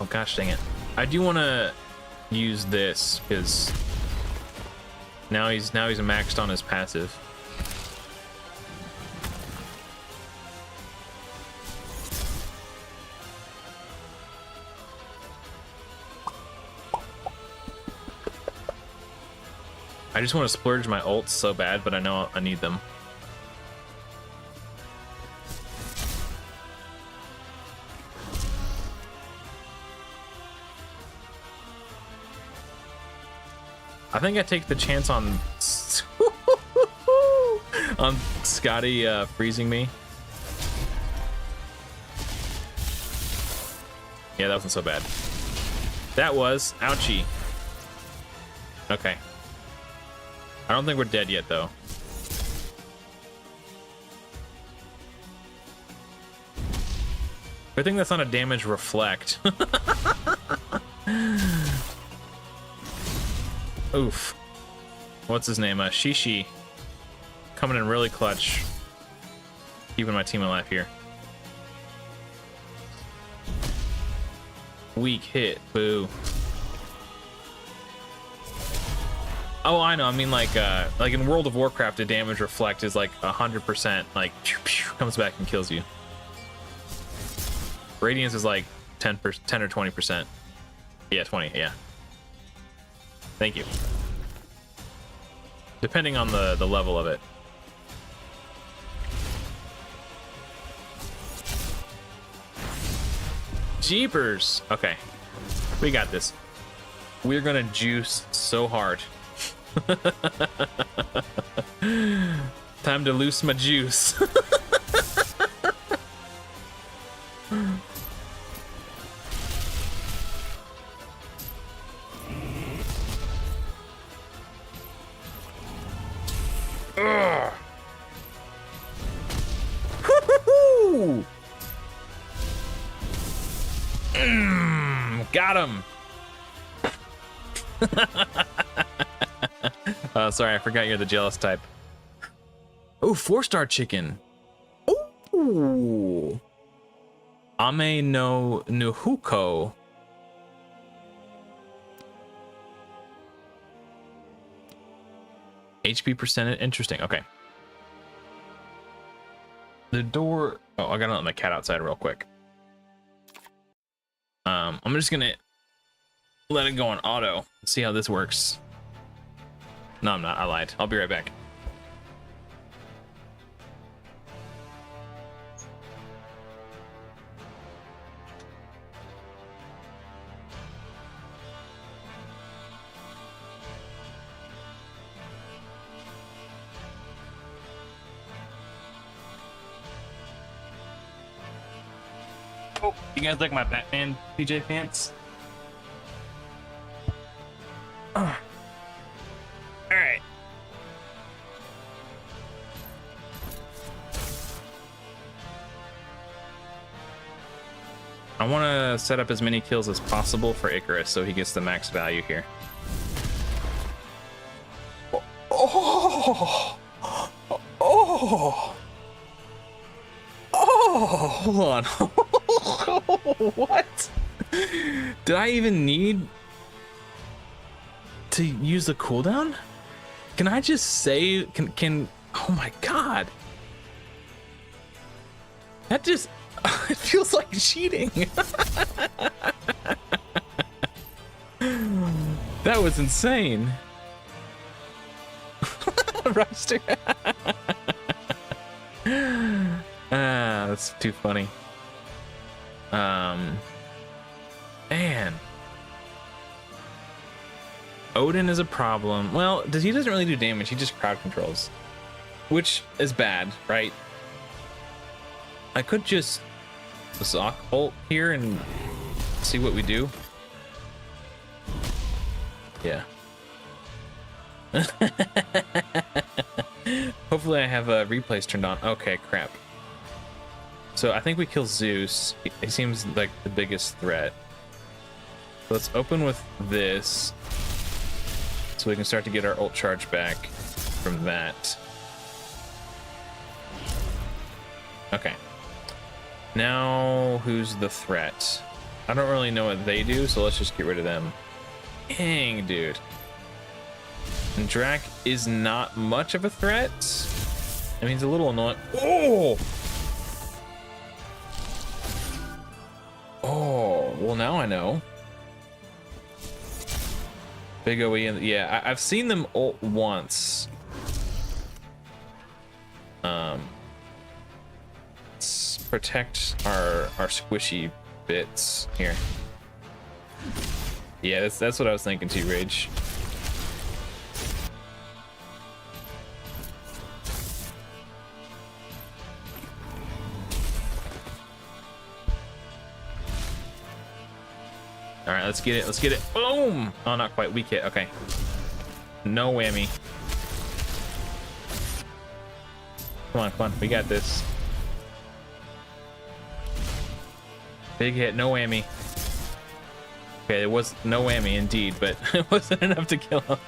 Oh gosh dang it. I do want to use this because now he's maxed on his passive. I just want to splurge my ults so bad, but I know I need them. I think I take the chance on on Scotty freezing me. Yeah, that wasn't so bad. That was ouchie. Okay. I don't think we're dead yet, though. I think that's not a damage reflect. Oof. What's his name? Shishi. Coming in really clutch. Keeping my team alive here. Weak hit. Boo. Oh, I know. I mean, like in World of Warcraft, a damage reflect is like 100%. Like, comes back and kills you. Radiance is like 10 or 20%. Yeah, 20. Yeah. Thank you. Depending on the level of it. Jeepers. Okay. We got this. We're gonna juice so hard. Time to loose my juice. Got him. Oh, sorry, I forgot you're the jealous type. Oh, 4-star chicken. Ooh. Ame no Nuhuko. HP percentage. Interesting. Okay. The door. Oh, I gotta let my cat outside real quick. I'm just gonna let it go on auto. See how this works. No, I'm not. I lied. I'll be right back. Oh, you guys like my Batman PJ pants? All right. I want to set up as many kills as possible for Icarus so he gets the max value here. Oh, oh, oh, hold on. What? Did I even need to use the cooldown? Can I just say, can, oh my God. That just, it feels like cheating. That was insane. Roster. That's too funny. Man. Odin is a problem. Well, he doesn't really do damage, he just crowd controls. Which is bad, right? I could just Zoc ult here and see what we do. Yeah. Hopefully I have replays turned on. Okay, crap. So I think we kill Zeus. He seems like the biggest threat. Let's open with this so we can start to get our ult charge back from that. Okay. Now who's the threat? I don't really know what they do, so let's just get rid of them. Dang, dude. And Drac is not much of a threat. I mean, he's a little annoying. Oh! Oh, well, now I know. Big OE, and yeah, I've seen them ult once. Let's protect our squishy bits here. Yeah, that's what I was thinking too, Rage. All right, let's get it. Let's get it. Boom! Oh, not quite. Weak hit. Okay. No whammy. Come on, come on. We got this. Big hit. No whammy. Okay, it was no whammy indeed, but it wasn't enough to kill him.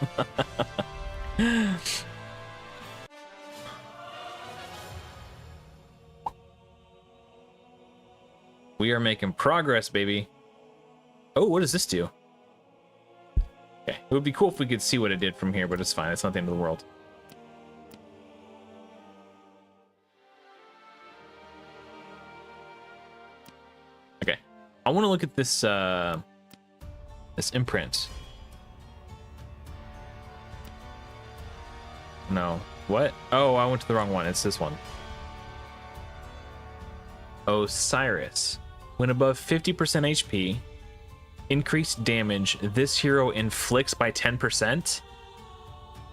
We are making progress, baby. Oh, what does this do? Okay, it would be cool if we could see what it did from here, but it's fine. It's not the end of the world. Okay, I want to look at this This imprint. No. What? Oh, I went to the wrong one. It's this one. Osiris. When above 50% HP, increased damage this hero inflicts by 10%.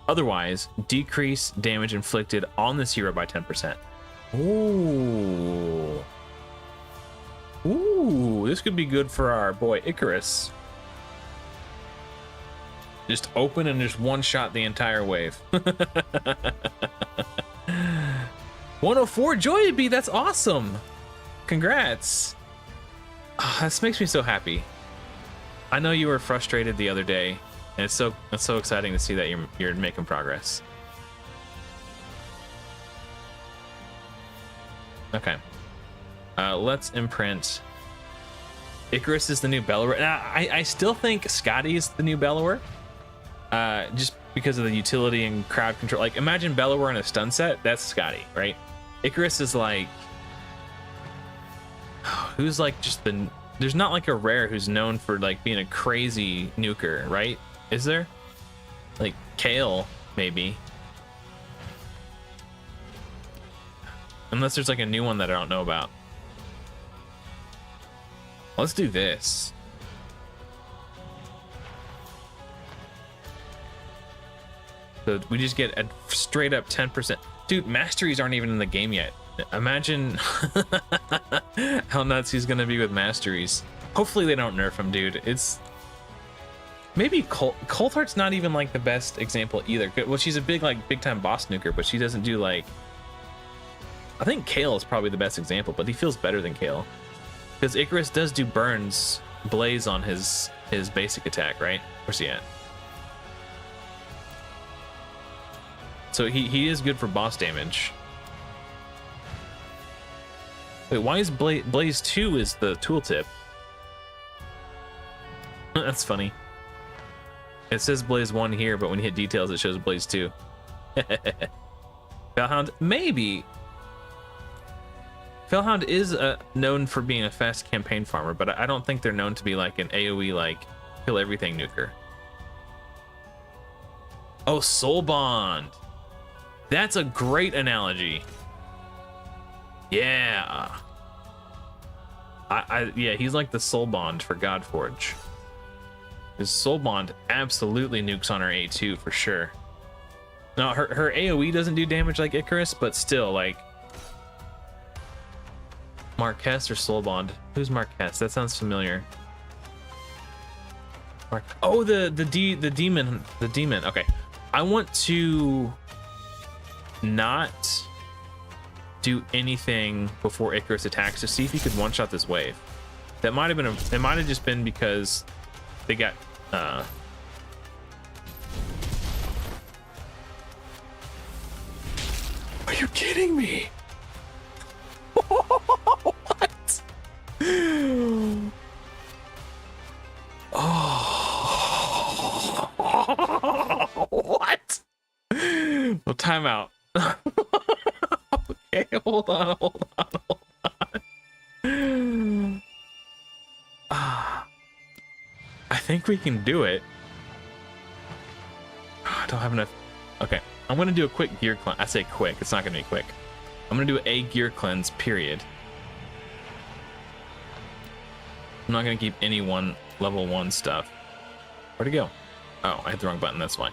Otherwise, decrease damage inflicted on this hero by 10%. Ooh. Ooh, this could be good for our boy Icarus. Just open and just one-shot the entire wave. 104 Joy be, that's awesome. Congrats. Oh, this makes me so happy. I know you were frustrated the other day, and it's so exciting to see that you're making progress. Okay. Let's imprint. Icarus is the new Bellower. Now, I still think Scotty's the new Bellower. Just because of the utility and crowd control. Like, imagine Bellower in a stun set. That's Scotty, right? Icarus is like, who's like just the. There's not like a rare who's known for like being a crazy nuker, right? Is there? Like Kale, maybe. Unless there's like a new one that I don't know about. Let's do this. So we just get a straight up 10%. Dude, masteries aren't even in the game yet. Imagine how nuts he's gonna be with masteries. Hopefully they don't nerf him, dude. It's maybe Coldheart's not even like the best example either. Well, she's a big time boss nuker, but she doesn't do like. I think Kale is probably the best example, but he feels better than Kale because Icarus does do burns blaze on his basic attack, right? Where's he at? So he is good for boss damage. Wait, why is Blaze 2 is the tooltip? That's funny. It says Blaze 1 here, but when you hit details, it shows Blaze 2. Felhound, maybe. Felhound is known for being a fast campaign farmer, but I don't think they're known to be like an AoE, like, kill everything nuker. Oh, Soul Bond. That's a great analogy. Yeah. Yeah, he's like the Soul Bond for Godforge. His Soul Bond absolutely nukes on her A2 for sure. Now, her AoE doesn't do damage like Icarus, but still, like... Marquez or Soul Bond? Who's Marquez? That sounds familiar. Oh, the demon. The demon. Okay. I want to not do anything before Icarus attacks to see if he could one-shot this wave. That might have been it might have just been because they got are you kidding me? What? Oh. What? Well, timeout. Okay, hold on. I think we can do it. I don't have enough. Okay, I'm gonna do a quick gear cleanse. I say quick, it's not gonna be quick. I'm gonna do a gear cleanse, period. I'm not gonna keep any level 1 stuff. Where'd it go? Oh, I hit the wrong button, that's why.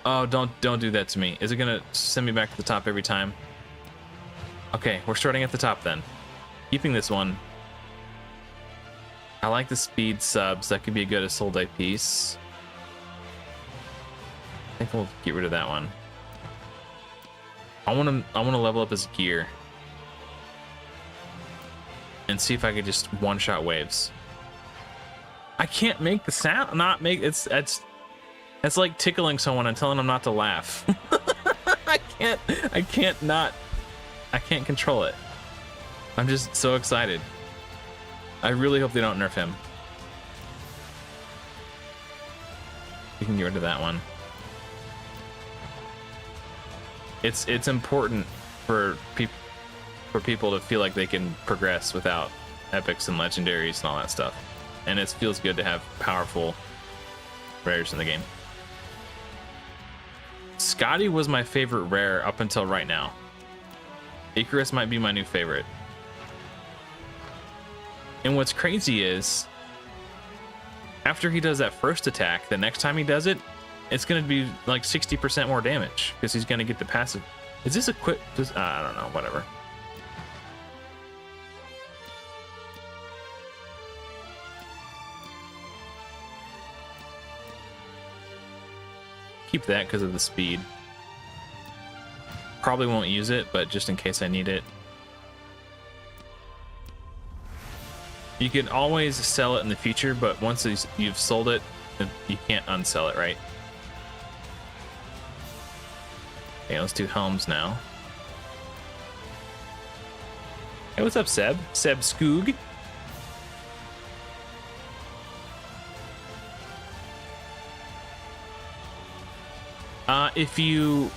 Oh, don't do that to me. Is it gonna send me back to the top every time? Okay, we're starting at the top then. Keeping this one. I like the speed subs. That could be a good Isolde piece. I think we'll get rid of that one. I want to level up his gear and see if I could just one-shot waves. I can't make the sound. Not make it's like tickling someone and telling them not to laugh. I can't control it. I'm just so excited. I really hope they don't nerf him. We can get rid of that one. It's important for people to feel like they can progress without epics and legendaries and all that stuff. and it feels good to have powerful rares in the game. Scotty was my favorite rare up until right now. Icarus might be my new favorite. And what's crazy is, after he does that first attack, the next time he does it, it's going to be like 60% more damage because he's going to get the passive. Is this equipped? I don't know, whatever. Keep that because of the speed. Probably won't use it, but just in case I need it. You can always sell it in the future, but once you've sold it, you can't unsell it, right? Okay, let's do helms now. Hey, what's up, Seb? Seb Skoog.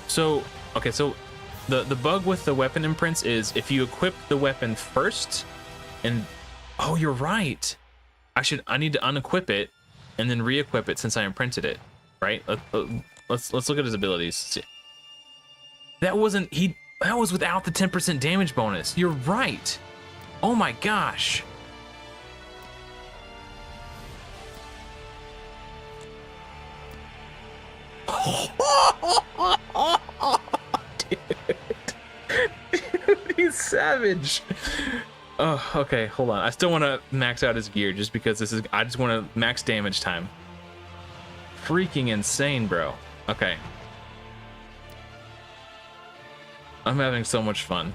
So the bug with the weapon imprints is if you equip the weapon first, and oh, you're right. I need to unequip it and then re-equip it since I imprinted it, right? Let's look at his abilities. That was without the 10% damage bonus. You're right. Oh my gosh. Dude, he's savage. Oh, okay, hold on. I still want to max out his gear just because I just want to max damage time. Freaking insane, bro. Okay. I'm having so much fun.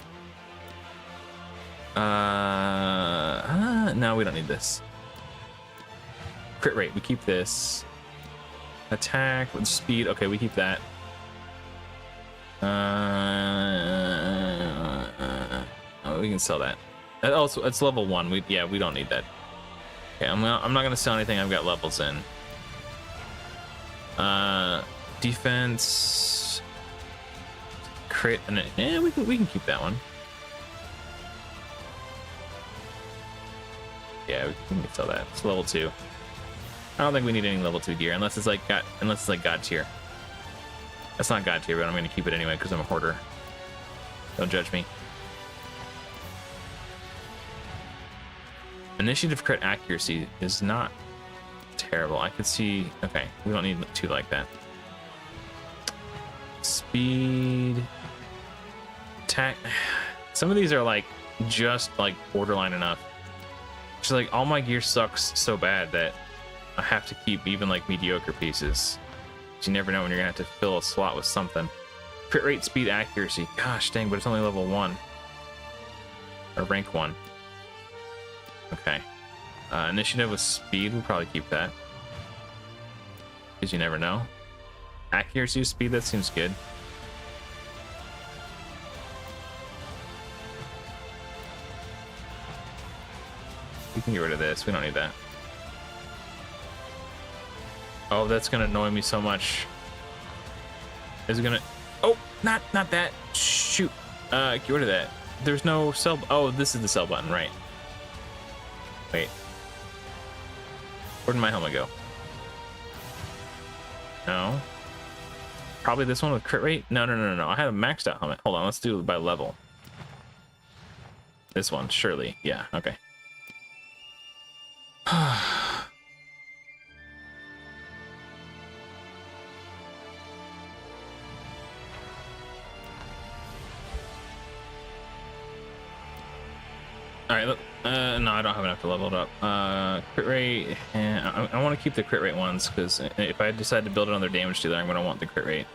No, we don't need this. Crit rate, we keep this. Attack with speed, okay, we keep that. Oh, we can sell that. Also, it's level 1. We don't need that. Okay, I'm not gonna sell anything I've got levels in. Defense, crit, and we can keep that one. Yeah, we can sell that. It's level 2. I don't think we need any level 2 gear unless it's like God tier. That's not God tier, but I'm gonna keep it anyway because I'm a hoarder. Don't judge me. Initiative crit accuracy is not terrible. I could see. Okay, we don't need 2 like that. Speed, attack. Some of these are like just like borderline enough. Just like all my gear sucks so bad that I have to keep even like mediocre pieces. You never know when you're gonna have to fill a slot with something. Crit rate, speed, accuracy. Gosh dang, but it's only level 1 or rank 1. Okay. Initiative with speed, we'll probably keep that because you never know. Accuracy with speed, that seems good. We can get rid of this. We don't need that. Oh, that's gonna annoy me so much. Is it gonna? Oh, not that. Shoot. Get rid of that. There's no sell. Oh, this is the sell button, right? Wait. Where did my helmet go? No. Probably this one with crit rate. No. I have a maxed out helmet. Hold on. Let's do it by level. This one, surely. Yeah. Okay. All right, look, no, I don't have enough to level it up. Crit rate, and I want to keep the crit rate ones because if I decide to build another damage dealer, I'm going to want the crit rate.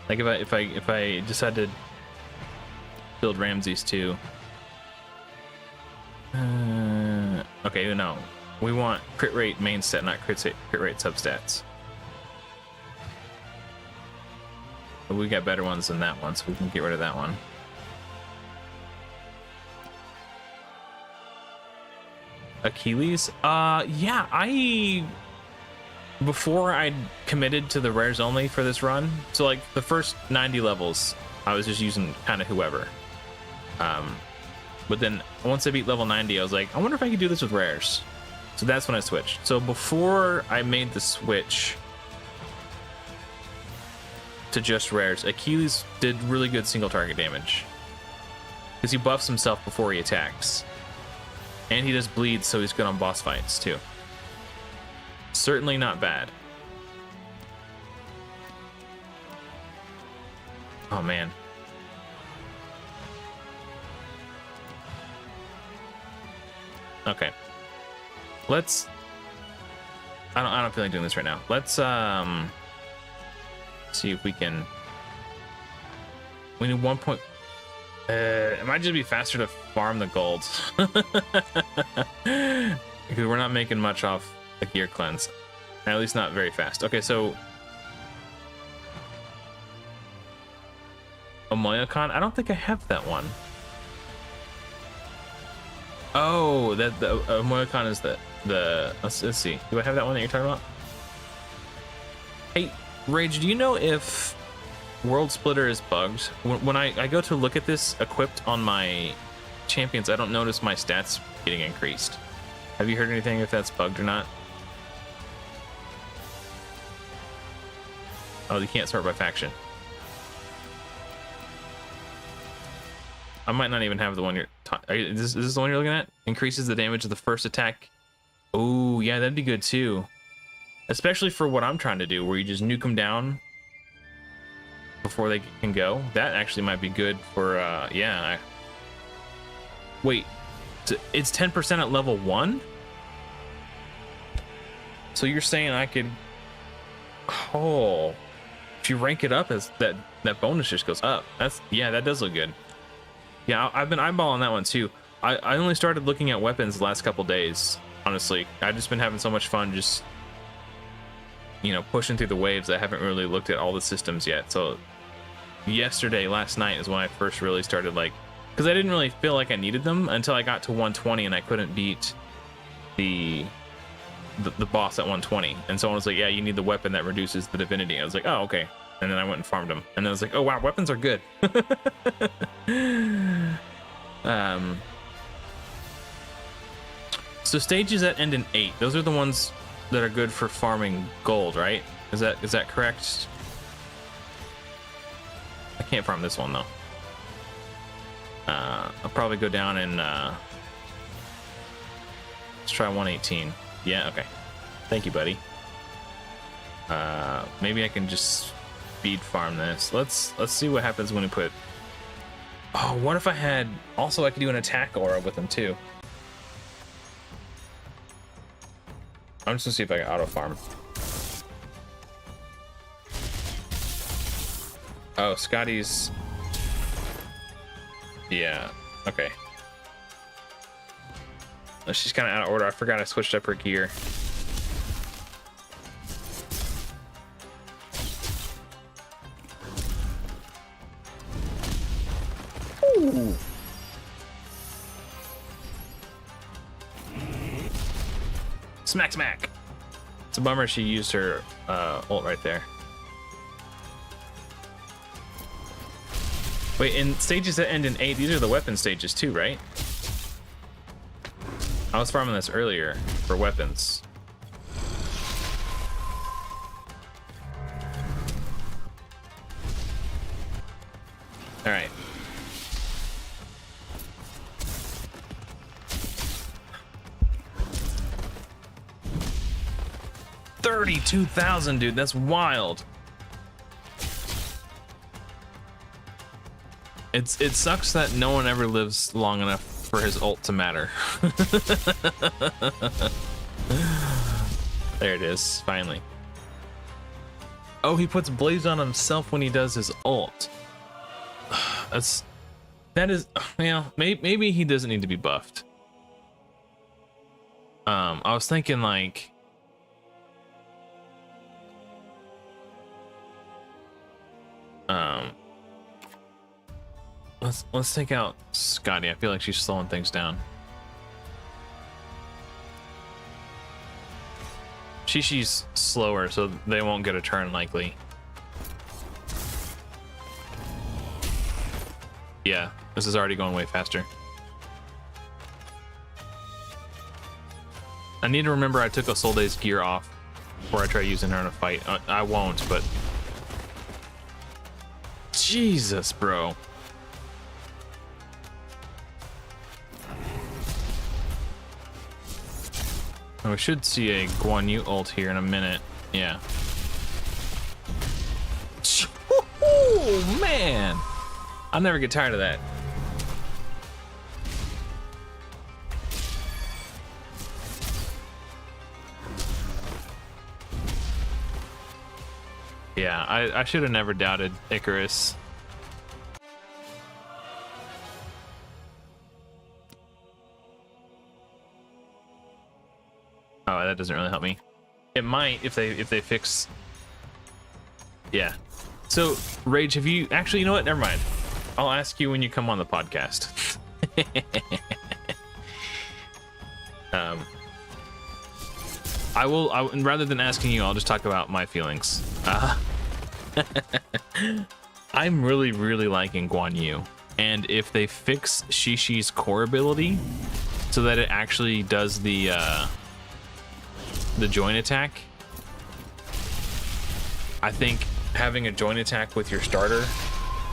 Like if I decide to build Ramses too. Okay, no, we want crit rate main set, not crit rate substats. But we got better ones than that one, so we can get rid of that one. Achilles? Yeah, before I committed to the rares only for this run, so like the first 90 levels, I was just using kind of whoever. But then once I beat level 90, I was like, I wonder if I could do this with rares. So that's when I switched. So before I made the switch to just rares, Achilles did really good single target damage because he buffs himself before he attacks, and he does bleed, so he's good on boss fights too. Certainly not bad. Oh man. Okay. Let's. I don't feel like doing this right now. Let's see if we can. We need 1 point. It might just be faster to farm the gold. Because we're not making much off a gear cleanse. At least not very fast. Okay, so Omoyakon, I don't think I have that one. Oh, that the Omoyakon is the let's see. Do I have that one that you're talking about? Hey, Rage, do you know if World Splitter is bugged? When I go to look at this equipped on my champions, I don't notice my stats getting increased. Have you heard anything if that's bugged or not? Oh, you can't sort by faction. I might not even have the one you're... Is this the one you're looking at? Increases the damage of the first attack. Oh, yeah, that'd be good too. Especially for what I'm trying to do, where you just nuke them down before they can go. That actually might be good for, yeah. Wait, it's 10% at level 1? So you're saying I could... Oh, if you rank it up, as that bonus just goes up. Yeah, that does look good. Yeah, I've been eyeballing that one too. I only started looking at weapons the last couple days, honestly. I've just been having so much fun just, you know, pushing through the waves. I haven't really looked at all the systems yet. So last night is when I first really started, like, because I didn't really feel like I needed them until I got to 120 and I couldn't beat the boss at 120. And someone was like, yeah, you need the weapon that reduces the divinity. I was like, oh, okay. And then I went and farmed them. And I was like, oh, wow, weapons are good. So stages that end in 8, those are the ones that are good for farming gold, right? Is that correct? I can't farm this one though. I'll probably go down and let's try 118. Yeah, okay. Thank you, buddy. Maybe I can just speed farm this. Let's see what happens when we put... Oh, what if I had... Also, I could do an attack aura with them too. I'm just gonna see if I can auto farm. Oh, Scotty's... Yeah, okay. Oh, she's kind of out of order. I forgot I switched up her gear. Ooh. Smack, smack. It's a bummer she used her ult right there. Wait, in stages that end in 8, these are the weapon stages too, right? I was farming this earlier for weapons. All right. $32,000, dude. That's wild. It sucks that no one ever lives long enough for his ult to matter. There it is, finally. Oh, he puts blaze on himself when he does his ult. That is, well, maybe he doesn't need to be buffed. I was thinking like, let's take out Scotty. I feel like she's slowing things down. Shishi's slower, so they won't get a turn likely. Yeah, this is already going way faster. I need to remember I took Isolde's gear off before I try using her in a fight. I won't, but... Jesus, bro. We should see a Guan Yu ult here in a minute. Yeah. Oh, man. I'll never get tired of that. Yeah, I should have never doubted Icarus. Oh, that doesn't really help me. It might if they fix. Yeah. So, Rage, have you actually? You know what? Never mind. I'll ask you when you come on the podcast. I will. Rather than asking you, I'll just talk about my feelings. I'm really liking Guan Yu, and if they fix Shishi's core ability so that it actually does the joint attack, I think having a joint attack with your starter,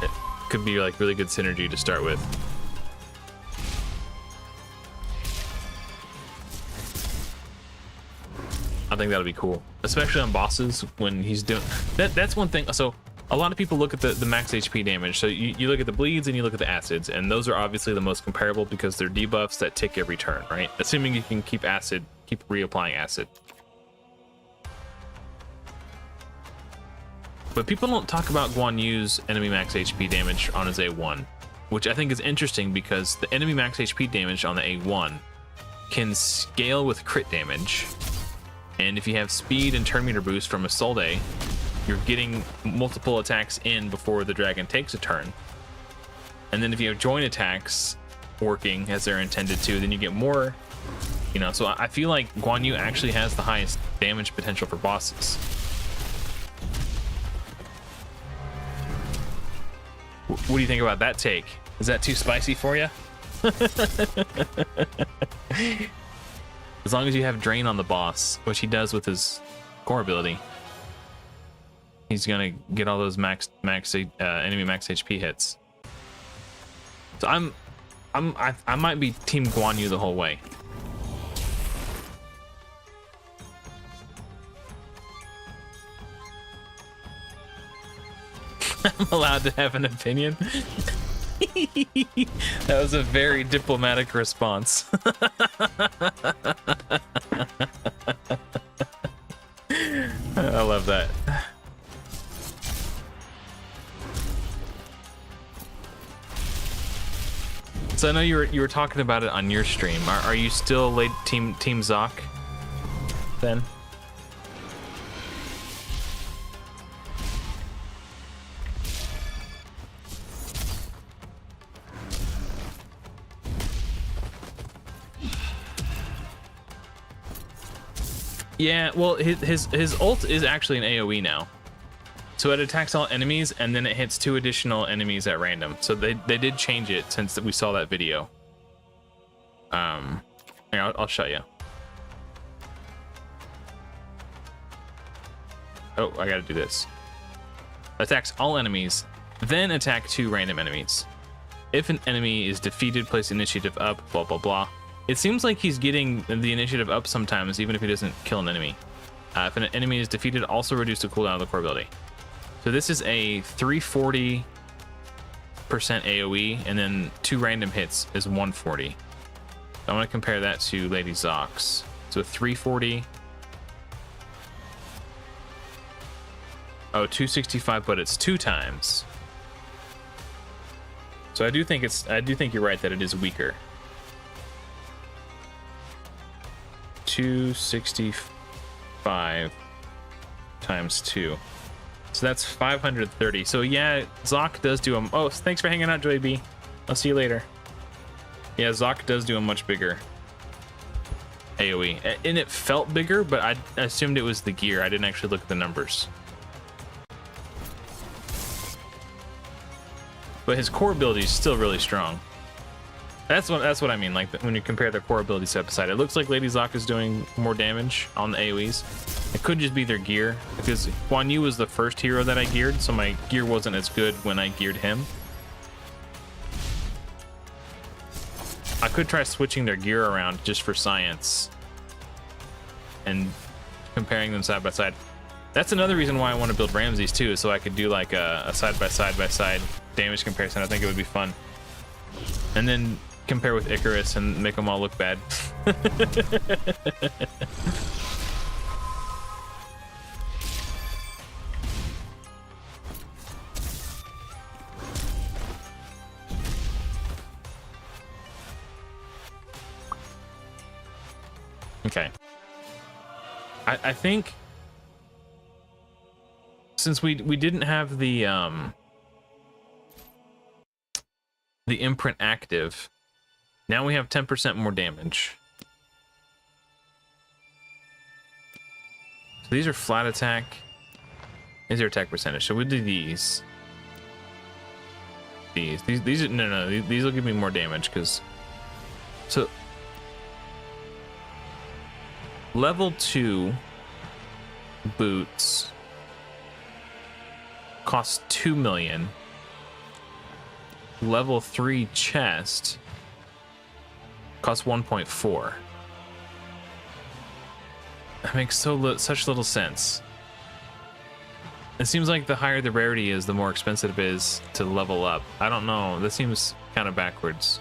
it could be like really good synergy to start with. I think that'll be cool, especially on bosses when he's doing that. That's one thing. So a lot of people look at the max HP damage. So you look at the bleeds and you look at the acids, and those are obviously the most comparable because they're debuffs that tick every turn, right? Assuming you can keep reapplying acid. But people don't talk about Guan Yu's enemy max HP damage on his A1, which I think is interesting because the enemy max HP damage on the A1 can scale with crit damage. And if you have speed and turn meter boost from Isolde, you're getting multiple attacks in before the dragon takes a turn. And then if you have joint attacks working as they're intended to, then you get more, you know. So I feel like Guan Yu actually has the highest damage potential for bosses. What do you think about that take? Is that too spicy for you? As long as you have Drain on the boss, which he does with his core ability, he's gonna get all those enemy max HP hits. So I might be Team Guan Yu the whole way. I'm allowed to have an opinion. That was a very diplomatic response. I love that. So I know you were talking about it on your stream. Are you still late team Zoc then? Yeah, well, his ult is actually an AoE now. So it attacks all enemies, and then it hits 2 additional enemies at random. So they did change it since we saw that video. Here, I'll show you. Oh, I gotta do this. Attacks all enemies, then attack 2 random enemies. If an enemy is defeated, place initiative up, blah, blah, blah. It seems like he's getting the initiative up sometimes, even if he doesn't kill an enemy. If an enemy is defeated, also reduce the cooldown of the core ability. So this is a 340% AoE, and then 2 random hits is 140. I want to compare that to Lady Zoc's. So 340. Oh, 265, but it's 2 times. So I do think you're right that it is weaker. 265 times 2. So that's 530. So yeah, Zoc does do a... Oh, thanks for hanging out, Joy B. I'll see you later. Yeah, Zoc does do a much bigger AoE. And it felt bigger, but I assumed it was the gear. I didn't actually look at the numbers. But his core ability is still really strong. That's what I mean. Like when you compare their core abilities side by side, it looks like Lady Zoc is doing more damage on the AoEs. It could just be their gear, because Guan Yu was the first hero that I geared, so my gear wasn't as good when I geared him. I could try switching their gear around just for science and comparing them side by side. That's another reason why I want to build Ramses too, is so I could do like a side by side damage comparison. I think it would be fun. And then compare with Icarus and make them all look bad. Okay. I think since we didn't have the imprint active, now we have 10% more damage. So these are flat attack. These are attack percentage. So we'll do these. These are, no, these will give me more damage because. So level 2 boots cost 2 million. Level 3 chest costs 1.4. That makes such little sense. It seems like the higher the rarity is, the more expensive it is to level up. I don't know. That seems kind of backwards.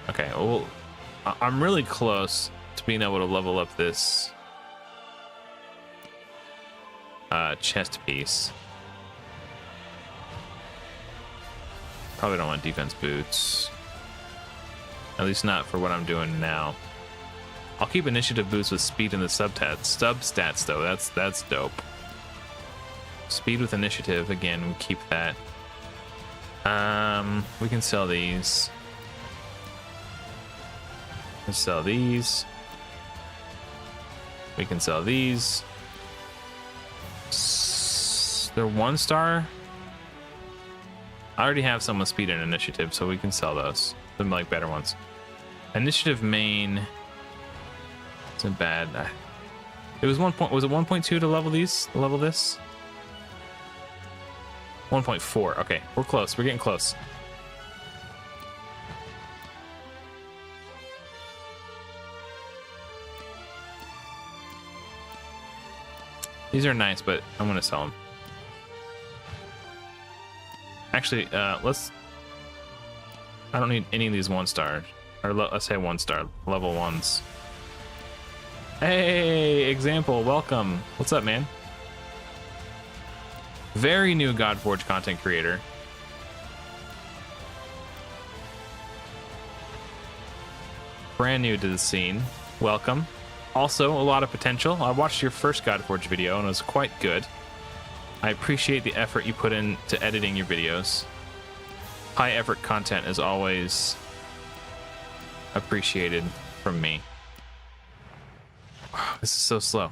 Okay, well, I'm really close to being able to level up this chest piece. Probably don't want defense boots. At least not for what I'm doing now. I'll keep initiative boots with speed in the substats though. That's dope. Speed with initiative, again, we keep that. We can sell these. We can sell these. We can sell these. They're 1-star. I already have some with speed and initiative, so we can sell those. Some like better ones. Initiative main isn't bad. It was 1. Was it 1.2 to level these? Level this? 1.4. Okay, we're close. We're getting close. These are nice, but I'm gonna sell them. Actually, let's. I don't need any of these 1-star, or let's say 1-star level 1s. Hey, example, welcome. What's up, man? Very new Godforge content creator. Brand new to the scene. Welcome. Also, a lot of potential. I watched your first Godforge video and it was quite good. I appreciate the effort you put into editing your videos. High effort content is always appreciated from me. Wow, this is so slow.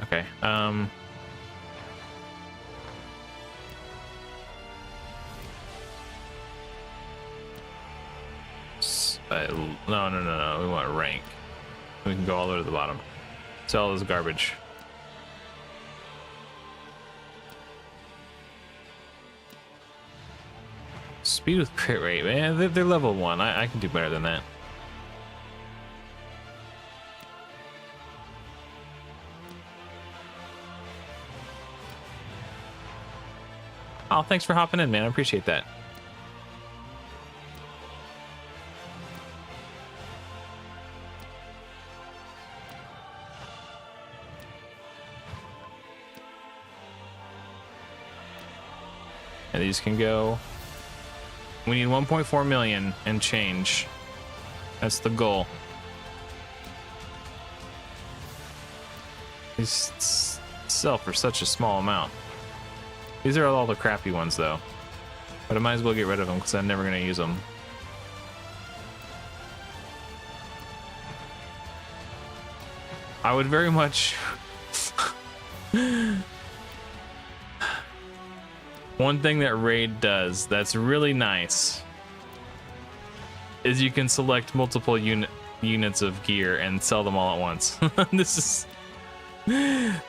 Okay, no, we want rank. We can go all the way to the bottom. Sell this garbage. Speed with crit rate, man. They're level 1. I can do better than that. Oh, thanks for hopping in, man. I appreciate that. And these can go. We need 1.4 million and change. That's the goal. These sell for such a small amount. These are all the crappy ones though. But I might as well get rid of them because I'm never going to use them. I would very much. One thing that Raid does that's really nice is you can select multiple units of gear and sell them all at once. This is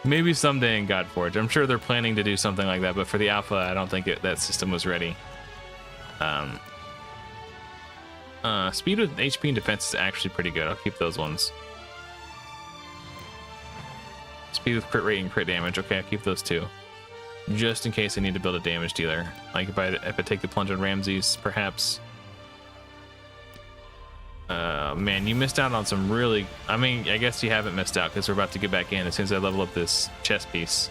maybe someday in Godforge. I'm sure they're planning to do something like that, but for the alpha, I don't think that system was ready. Speed with HP and defense is actually pretty good. I'll keep those ones. Speed with crit rate and crit damage. Okay, I'll keep those two. Just in case I need to build a damage dealer. Like if I take the plunge on Ramses, perhaps. Man, you missed out on some really... I mean, I guess you haven't missed out because we're about to get back in as soon as I level up this chest piece.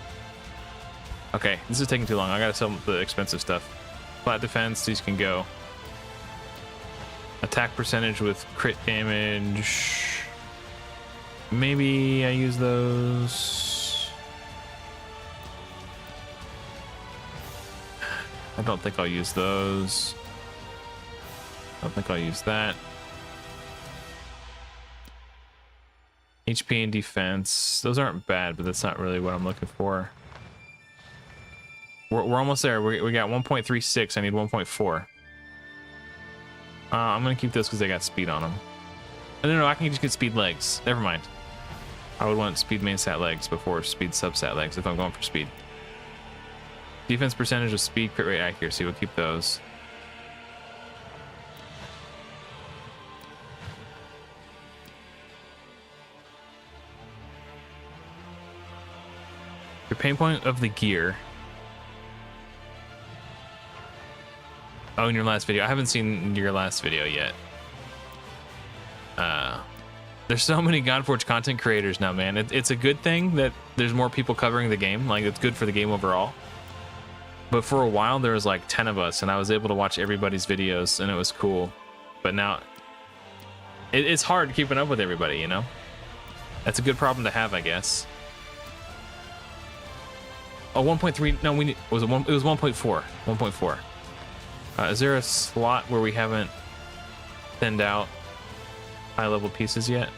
Okay, this is taking too long. I gotta sell the expensive stuff. Flat defense, these can go. Attack percentage with crit damage. Maybe I use those. I don't think I'll use those. I don't think I'll use that. HP and defense. Those aren't bad, but that's not really what I'm looking for. We're almost there. We got 1.36. I need 1.4. I'm going to keep those because they got speed on them. No, I can just get speed legs. Never mind. I would want speed main stat legs before speed substat legs if I'm going for speed. Defense percentage of speed, crit rate, accuracy. We'll keep those. Your pain point of the gear. Oh, in your last video. I haven't seen your last video yet. There's so many Godforge content creators now, man. It's a good thing that there's more people covering the game. Like, it's good for the game overall. But for a while, there was like 10 of us, and I was able to watch everybody's videos, and it was cool. But now, it's hard keeping up with everybody, you know? That's a good problem to have, I guess. Oh, 1.3. No, it was 1.4. 1.4. Is there a slot where we haven't thinned out high-level pieces yet?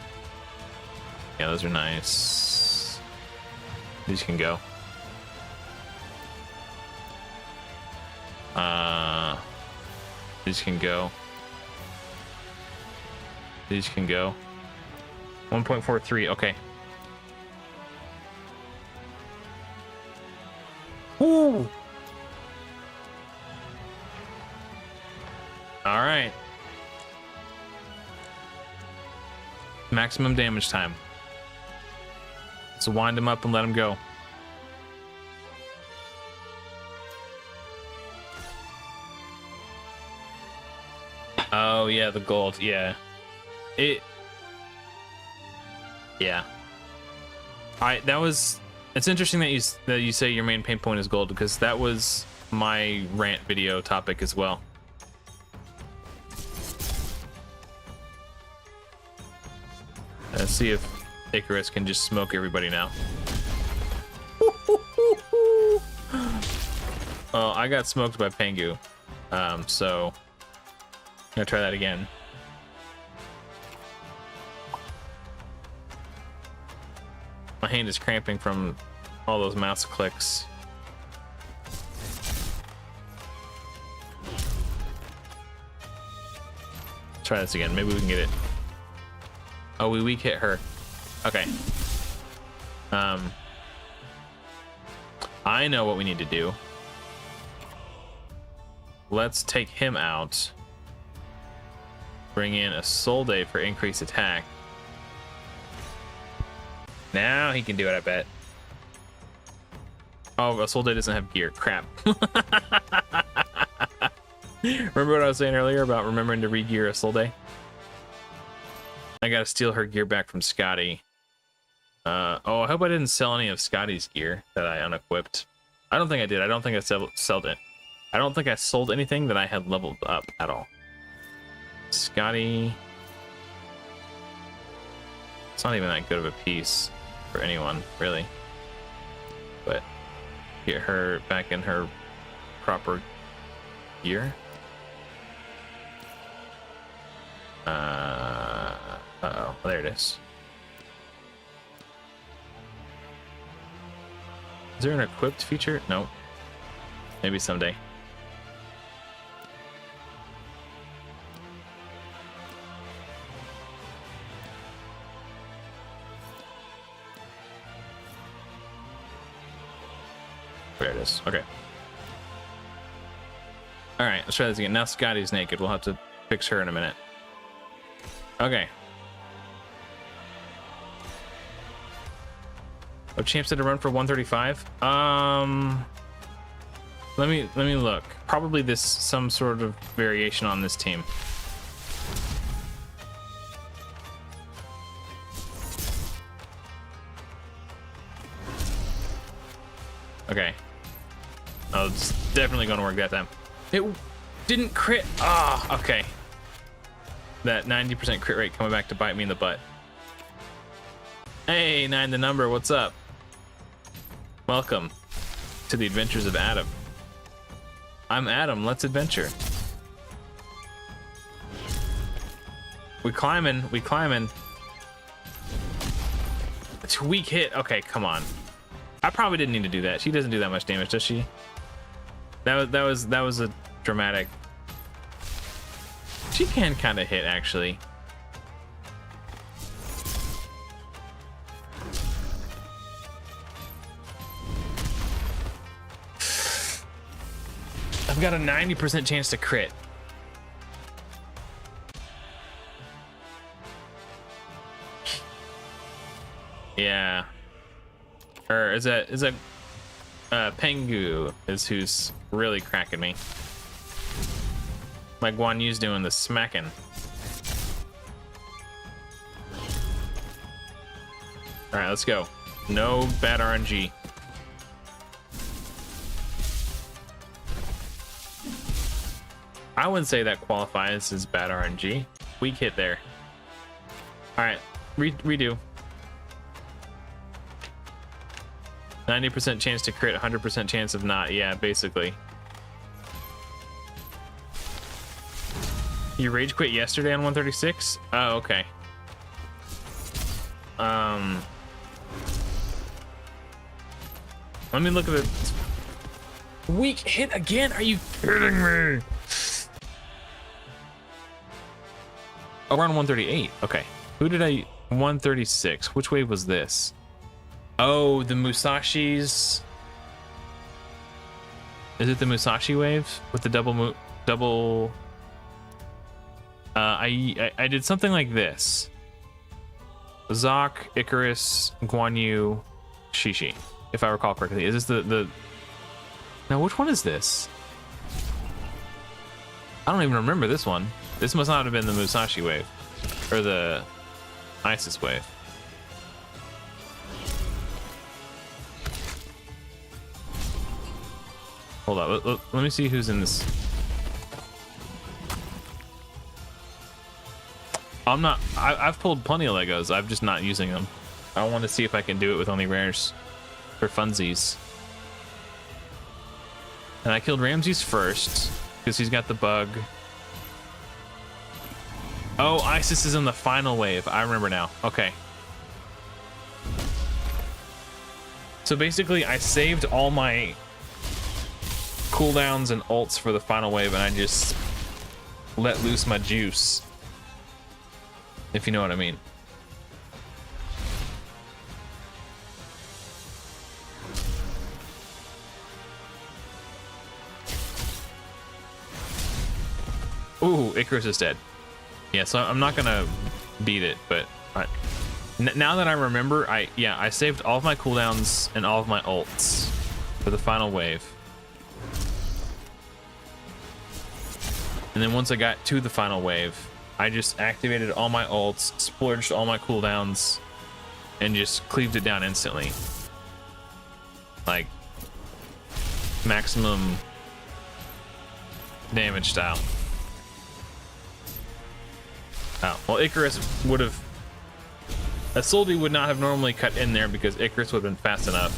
Yeah, those are nice. These can go. These can go. These can go. 1.43. Okay. Ooh. All right. Maximum damage time. So wind him up and let him go. Oh yeah, the gold. Yeah. Yeah. It's interesting that you say your main pain point is gold, because that was my rant video topic as well. Let's see if Icarus can just smoke everybody now. Oh, I got smoked by Pengu. So I'm gonna try that again. My hand is cramping from all those mouse clicks. Try this again. Maybe we can get it. Oh, we weak hit her. Okay. I know what we need to do. Let's take him out. Bring in a Soul Day for increased attack. Now he can do it, I bet. Oh, a Soul Day doesn't have gear. Crap. Remember what I was saying earlier about remembering to re-gear a Soul Day? I gotta steal her gear back from Scotty. Oh, I hope I didn't sell any of Scotty's gear that I unequipped. I don't think I did. I don't think I sold it. I don't think I sold anything that I had leveled up at all. Scotty. It's not even that good of a piece for anyone, really. But get her back in her proper gear. Uh-oh, there it is. Is there an equipped feature? No. Maybe someday. There it is. Okay. All right, let's try this again. Now Scotty's naked. We'll have to fix her in a minute. Okay. Oh, champs did a run for 135. Let me look. Probably this some sort of variation on this team. Okay. Oh, it's definitely gonna work that time. It didn't crit. Ah, okay. That 90% crit rate coming back to bite me in the butt. Hey, 9 the number, what's up? Welcome to the adventures of Adam. I'm Adam, let's adventure. We climbing. It's a weak hit. Okay, come on. I probably didn't need to do that. She doesn't do that much damage, does she? That was a dramatic. She can kind of hit, actually. I've got a 90% chance to crit. Yeah. Or is that Pengu is who's really cracking me. My Guan Yu's doing the smacking. All right, let's go. No bad RNG. I wouldn't say that qualifies as bad RNG. Weak hit there. All right, redo. 90% chance to crit, 100% chance of not. Yeah, basically. You rage quit yesterday on 136? Oh, okay. Let me look at it. Weak hit again? Are you kidding me? Oh, we're on 138. Okay. Who did I... 136. Which wave was this? Oh, the Musashi's... Is it the Musashi wave? With the double... I did something like this. Zoc, Icarus, Guan Yu, Shishi. If I recall correctly. Is this the... Now, which one is this? I don't even remember this one. This must not have been the Musashi wave. Or the Isis wave. Hold on, let me see who's in this. I've pulled plenty of Legos. I'm just not using them. I want to see if I can do it with only rares for funsies. And I killed Ramses first because he's got the bug. Oh, Isis is in the final wave. I remember now. Okay. So basically, I saved all my cooldowns and ults for the final wave, and I just let loose my juice. If you know what I mean. Ooh, Icarus is dead. Yeah, so I'm not gonna beat it, but now that I remember, I saved all of my cooldowns and all of my ults for the final wave. And then once I got to the final wave, I just activated all my ults, splurged all my cooldowns, and just cleaved it down instantly. Like, maximum damage style. Oh, well, Icarus would have... A Soldi would not have normally cut in there because Icarus would have been fast enough.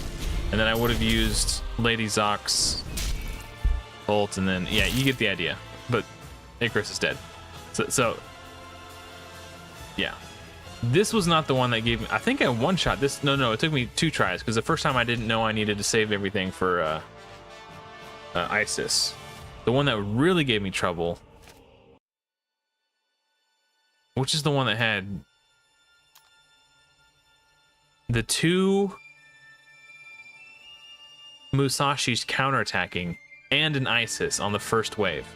And then I would have used Lady Zoc's ult, and then, yeah, you get the idea. But Icarus is dead. So yeah. This was not the one that gave me, I think I one-shot this. No, it took me 2 tries because the first time I didn't know I needed to save everything for Isis. The one that really gave me trouble, which is the one that had the 2 Musashi's counterattacking and an Isis on the first wave.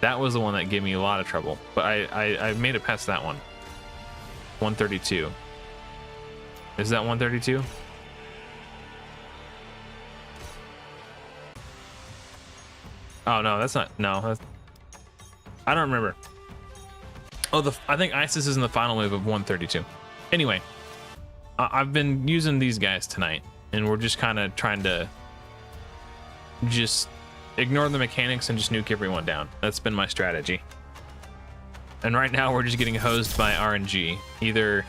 That was the one that gave me a lot of trouble, but I made it past that one. 132. Is that 132? Oh no, that's not. No, that's, I don't remember. Oh, I think Isis is in the final wave of 132. Anyway, I've been using these guys tonight, and we're just kind of trying to just ignore the mechanics and just nuke everyone down. That's been my strategy. And right now we're just getting hosed by RNG. Either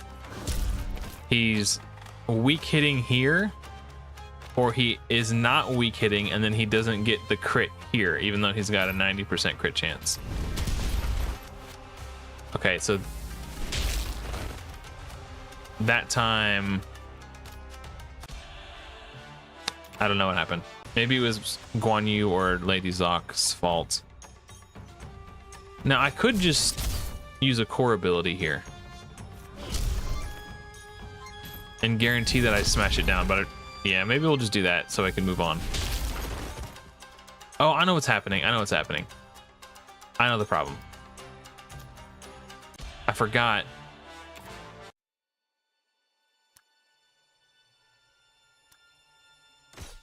he's weak hitting here, or he is not weak hitting and then he doesn't get the crit here, even though he's got a 90% crit chance. Okay, so that time, I don't know what happened. Maybe it was Guan Yu or Lady Zoc's fault. Now I could just use a core ability here and guarantee that I smash it down, but yeah, maybe we'll just do that so I can move on. Oh, I know what's happening. I know what's happening. I know the problem. I forgot.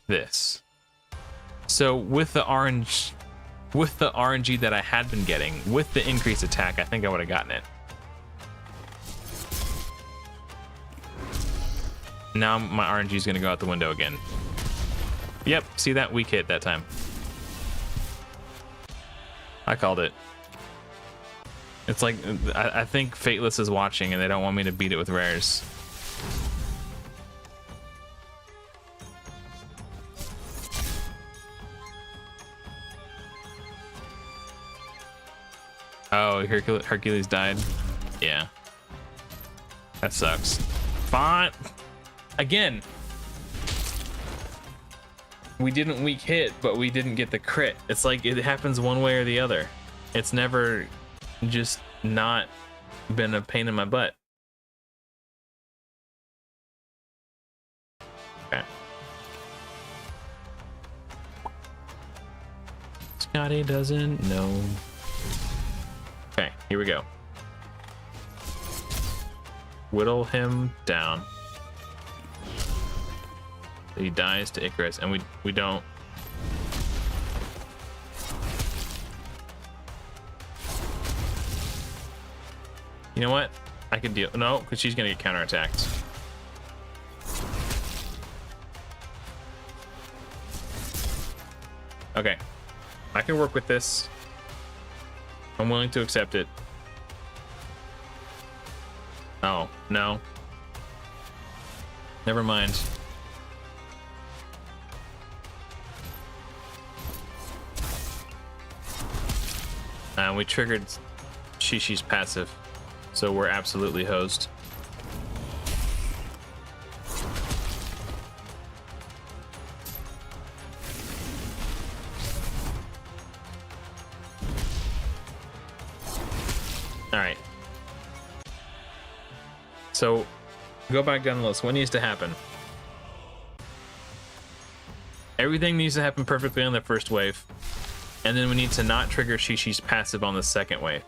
This. So with the RNG that I had been getting, with the increased attack, I think I would have gotten it. Now my RNG is going to go out the window again. Yep, see that? Weak hit that time. I called it. It's like, I think Fateless is watching and they don't want me to beat it with rares. Oh, Hercules died. Yeah. That sucks. Fine. Again. We didn't weak hit, but we didn't get the crit. It's like it happens one way or the other. It's never just not been a pain in my butt. Okay. Scotty doesn't know. Okay, here we go. Whittle him down. He dies to Icarus, and we don't. You know what? I can deal. No, because she's gonna get counterattacked. Okay, I can work with this. I'm willing to accept it. Oh, no. Never mind. We triggered Shishi's passive, so we're absolutely hosed. Alright. So, go back down the list. What needs to happen? Everything needs to happen perfectly on the first wave. And then we need to not trigger Shishi's passive on the second wave.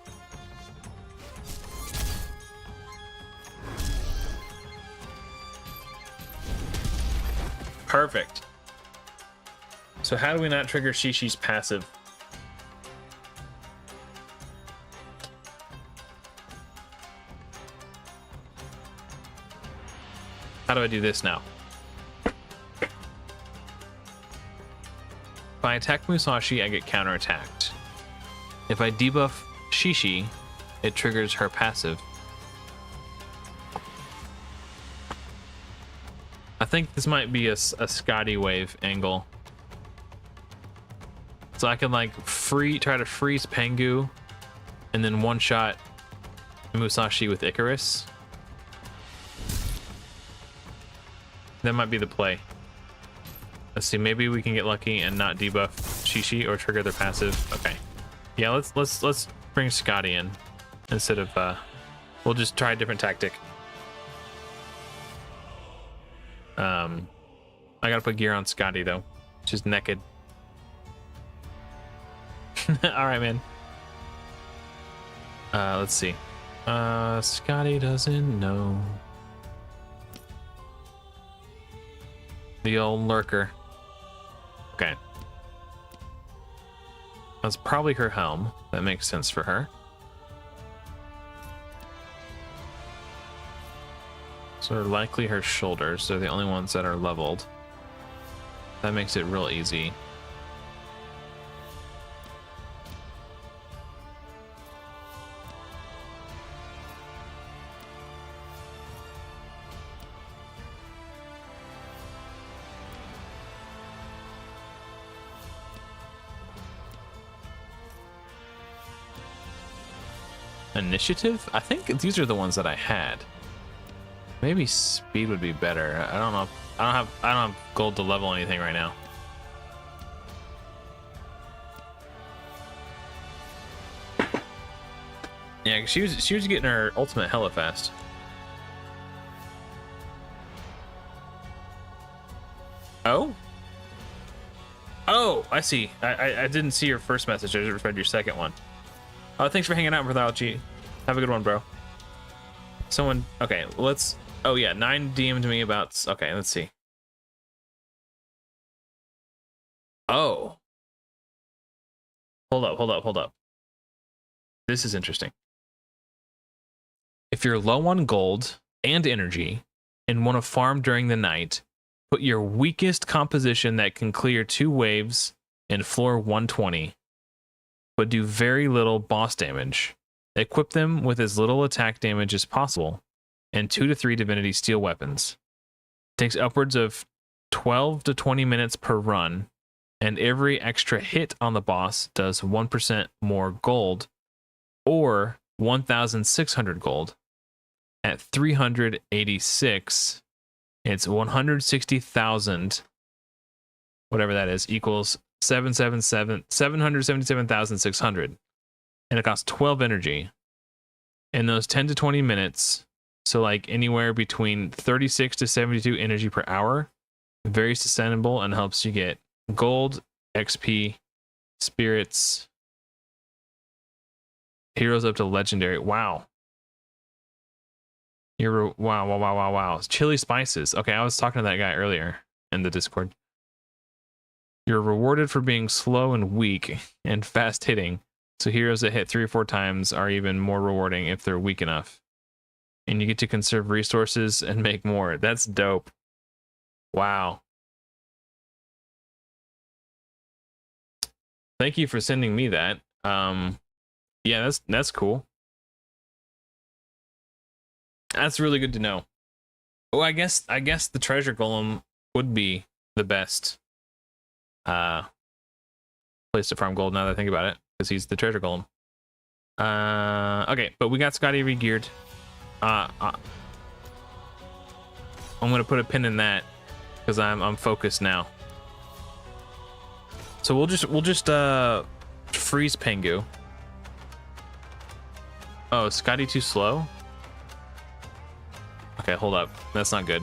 Perfect. So how do we not trigger Shishi's passive? How do I do this now? If I attack Musashi, I get counterattacked. If I debuff Shishi, it triggers her passive. I think this might be a Scotty wave angle. So I can like try to freeze Pengu and then one-shot Musashi with Icarus. That might be the play. Let's see, maybe we can get lucky and not debuff Shishi or trigger their passive. Okay. Yeah, let's bring Scotty in instead of we'll just try a different tactic. I gotta put gear on Scotty though. She's naked. Alright, man. Let's see. Scotty doesn't know. The old lurker. Okay. That's probably her helm. That makes sense for her. So likely her shoulders. They're the only ones that are leveled. That makes it real easy. Initiative? I think these are the ones that I had. Maybe speed would be better. I don't know. I don't have gold to level anything right now. Yeah, she was getting her ultimate hella fast. Oh? Oh, I see. I didn't see your first message. I just read your second one. Oh, thanks for hanging out with Alchi. Have a good one, bro. Someone, okay, let's, oh yeah, 9 DM'd me about, okay, let's see. Oh. Hold up. This is interesting. If you're low on gold and energy and want to farm during the night, put your weakest composition that can clear 2 waves in floor 120, but do very little boss damage. Equip them with as little attack damage as possible, and 2 to 3 divinity steel weapons. Takes upwards of 12 to 20 minutes per run, and every extra hit on the boss does 1% more gold, or 1,600 gold. At 386, it's 160,000, whatever that is, equals 777,600. And it costs 12 energy. In those 10 to 20 minutes, so like anywhere between 36 to 72 energy per hour, very sustainable and helps you get gold, XP, spirits, heroes up to legendary. Wow. Wow. Chili spices. Okay, I was talking to that guy earlier in the Discord. You're rewarded for being slow and weak and fast hitting. So heroes that hit 3 or 4 times are even more rewarding if they're weak enough. And you get to conserve resources and make more. That's dope. Wow. Thank you for sending me that. Yeah, that's cool. That's really good to know. Oh, I guess the treasure golem would be the best place to farm gold now that I think about it, because he's the treasure golem. Okay, but we got Scotty re-geared. I'm gonna put a pin in that because I'm focused now. So we'll just freeze Pengu. Oh, is Scotty too slow? Okay, hold up. That's not good.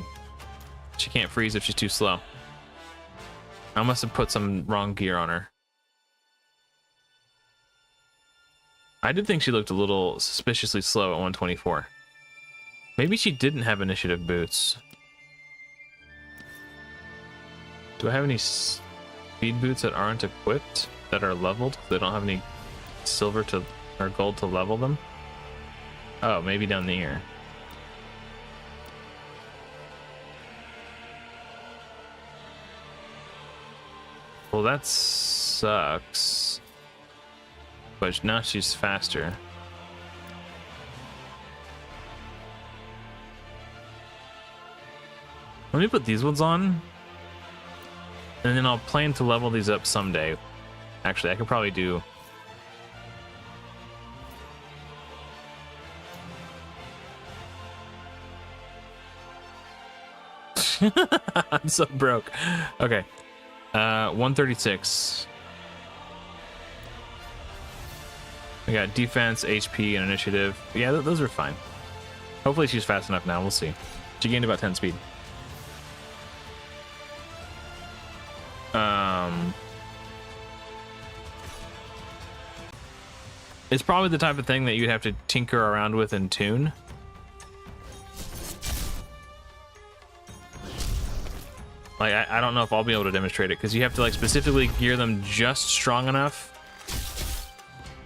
She can't freeze if she's too slow. I must have put some wrong gear on her. I did think she looked a little suspiciously slow at 124. Maybe she didn't have initiative boots. Do I have any speed boots that aren't equipped, that are leveled? They don't have any silver to or gold to level them? Oh, maybe down here. Well, that sucks. But now she's faster. Let me put these ones on. And then I'll plan to level these up someday. Actually, I could probably do... I'm so broke. Okay. 136. We got defense, HP, and initiative. Yeah, those are fine. Hopefully she's fast enough now. We'll see. She gained about 10 speed. It's probably the type of thing that you'd have to tinker around with and tune. Like, I don't know if I'll be able to demonstrate it, because you have to like specifically gear them just strong enough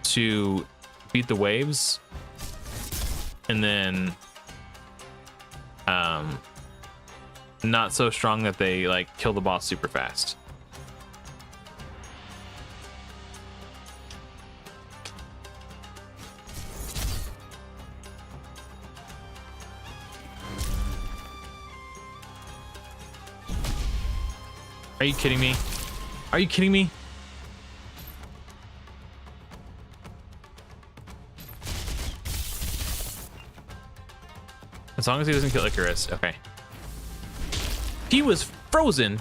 to beat the waves, and then not so strong that they like kill the boss super fast. Are you kidding me? Are you kidding me? As long as he doesn't kill Icarus, okay. He was frozen.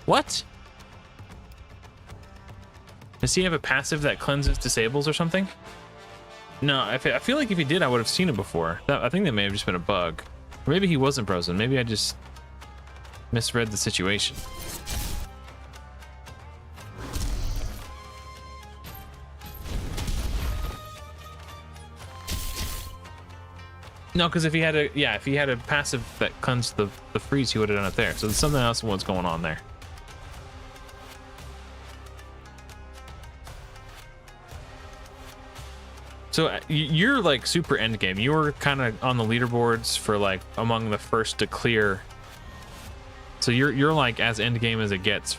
What? Does he have a passive that cleanses, disables, or something? No, I feel like if he did, I would have seen it before. I think that may have just been a bug. Or maybe he wasn't frozen. Maybe I just misread the situation. No, because if he had a passive that cleansed the freeze, he would have done it there. So there's something else what's going on there. So you're like super end game. You were kind of on the leaderboards for like among the first to clear. So you're like as end game as it gets.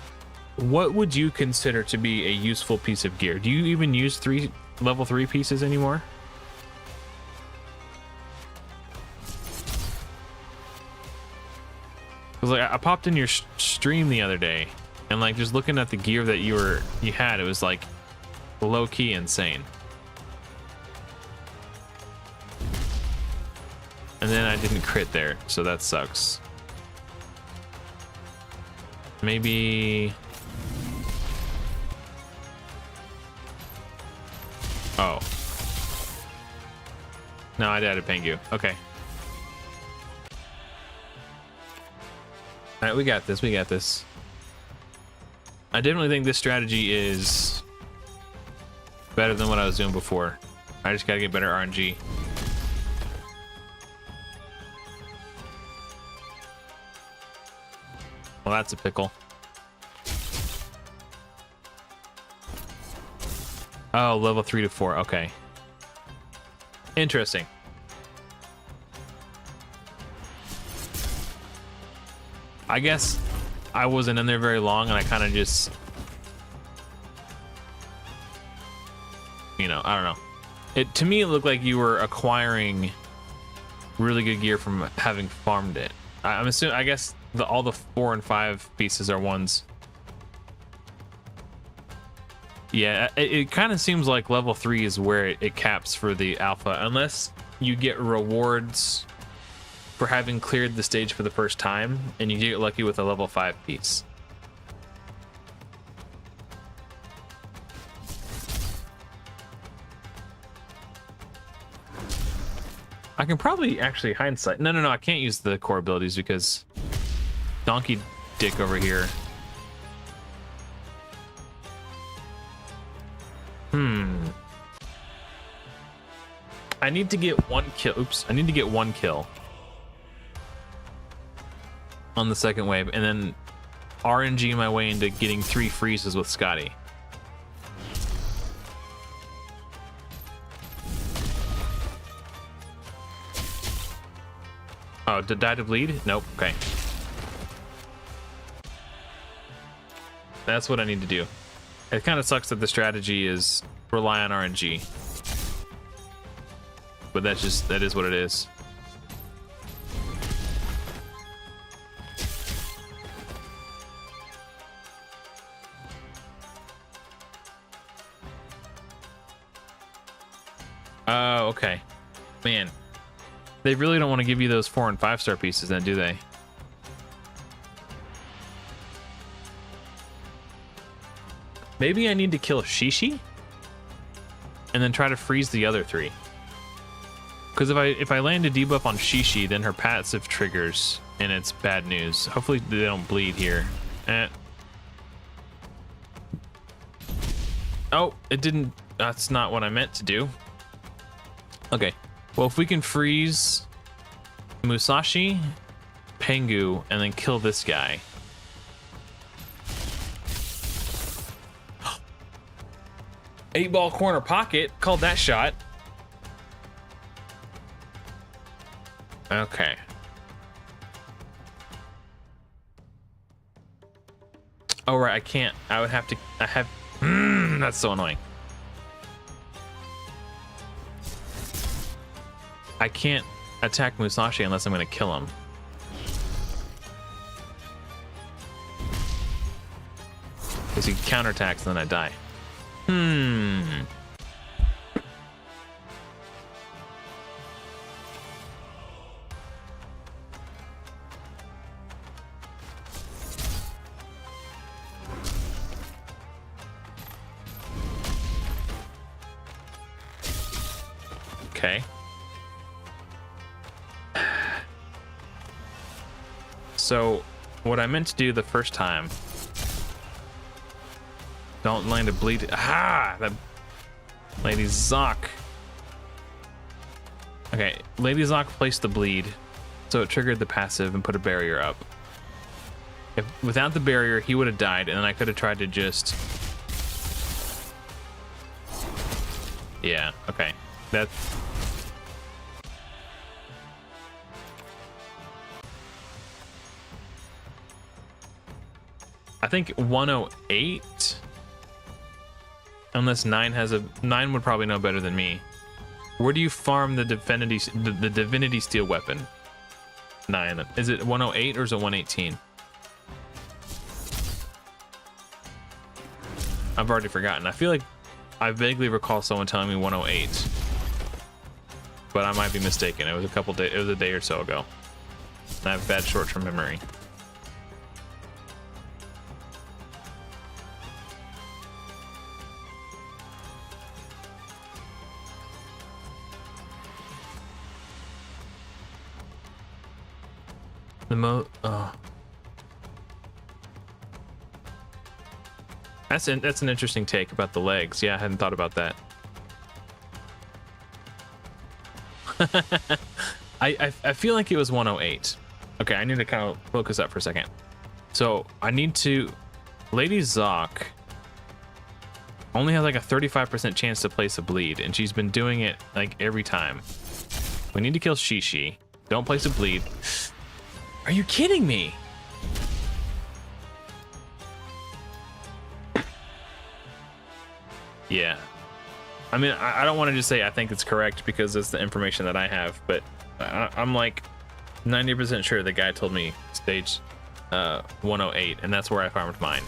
What would you consider to be a useful piece of gear? Do you even use level 3 pieces anymore? Because like I popped in your stream the other day, and like just looking at the gear that you had, it was like low key insane. And then I didn't crit there, so that sucks. Maybe... Oh. No, I added Pengu. Okay. Alright, we got this, we got this. I definitely think this strategy is better than what I was doing before. I just gotta get better RNG. Well, that's a pickle. Oh, level 3 to 4. Okay. Interesting. I guess I wasn't in there very long, and I kind of just, you know, I don't know. To me, it looked like you were acquiring really good gear from having farmed it. I'm assuming, I guess all the 4 and 5 pieces are ones. Yeah, it kind of seems like level 3 is where it caps for the alpha, unless you get rewards for having cleared the stage for the first time, and you get lucky with a level 5 piece. I can probably actually hindsight. No, I can't use the core abilities because Donkey Dick over here. I need to get 1 kill. Oops. I need to get 1 kill on the second wave, and then RNG my way into getting 3 freezes with Scotty. Oh, did I to bleed? Nope. Okay. That's what I need to do. It kind of sucks that the strategy is rely on RNG. But that is what it is. Oh, okay. Man, They really don't want to give you those 4 and 5 star pieces then, do they? Maybe I need to kill Shishi and then try to freeze the other 3. Because if I land a debuff on Shishi, then her passive triggers and it's bad news. Hopefully they don't bleed here. Oh, it didn't. That's not what I meant to do. Okay. Well, if we can freeze Musashi, Pengu, and then kill this guy. Eight-ball corner pocket. Called that shot. Okay. Oh, right. I can't. I would have to. I have. That's so annoying. I can't attack Musashi unless I'm going to kill him. Because he counterattacks and then I die. Okay. So, what I meant to do the first time... Don't land a bleed... Ah! That... Lady Zoc. Okay, Lady Zoc placed the bleed, so it triggered the passive and put a barrier up. If without the barrier, he would have died, and then I could have tried to just... Yeah, okay. That's... I think 108, unless 9 would probably know better than me. Where do you farm the divinity steel weapon? 9. Is it 108 or is it 118? I've already forgotten. I feel like I vaguely recall someone telling me 108, but I might be mistaken. It was it was a day or so ago. I have bad short-term memory. That's an interesting take about the legs. Yeah, I hadn't thought about that. I feel like it was 108. Okay, I need to kind of focus up for a second. So I need to... Lady Zoc only has like a 35% chance to place a bleed, and she's been doing it like every time. We need to kill Shishi. Don't place a bleed. Are you kidding me? Yeah. I mean, I don't want to just say I think it's correct because it's the information that I have, but I'm like 90% sure the guy told me stage 108, and that's where I farmed mine.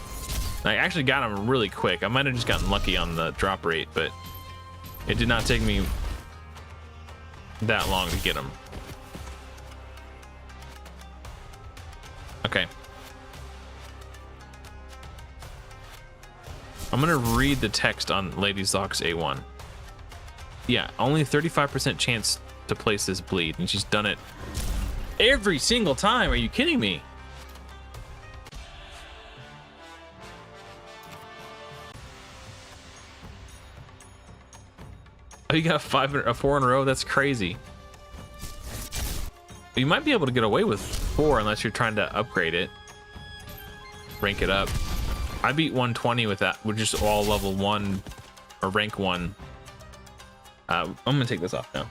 I actually got him really quick. I might have just gotten lucky on the drop rate, but it did not take me that long to get him. Okay. I'm gonna read the text on Lady Zoc's A1. Yeah, only 35% chance to place this bleed, and she's done it every single time. Are you kidding me? Oh, you got 4 in a row? That's crazy. You might be able to get away with 4 unless you're trying to upgrade it. Rank it up. I beat 120 with that, with just all level 1 or rank 1. I'm gonna take this off now.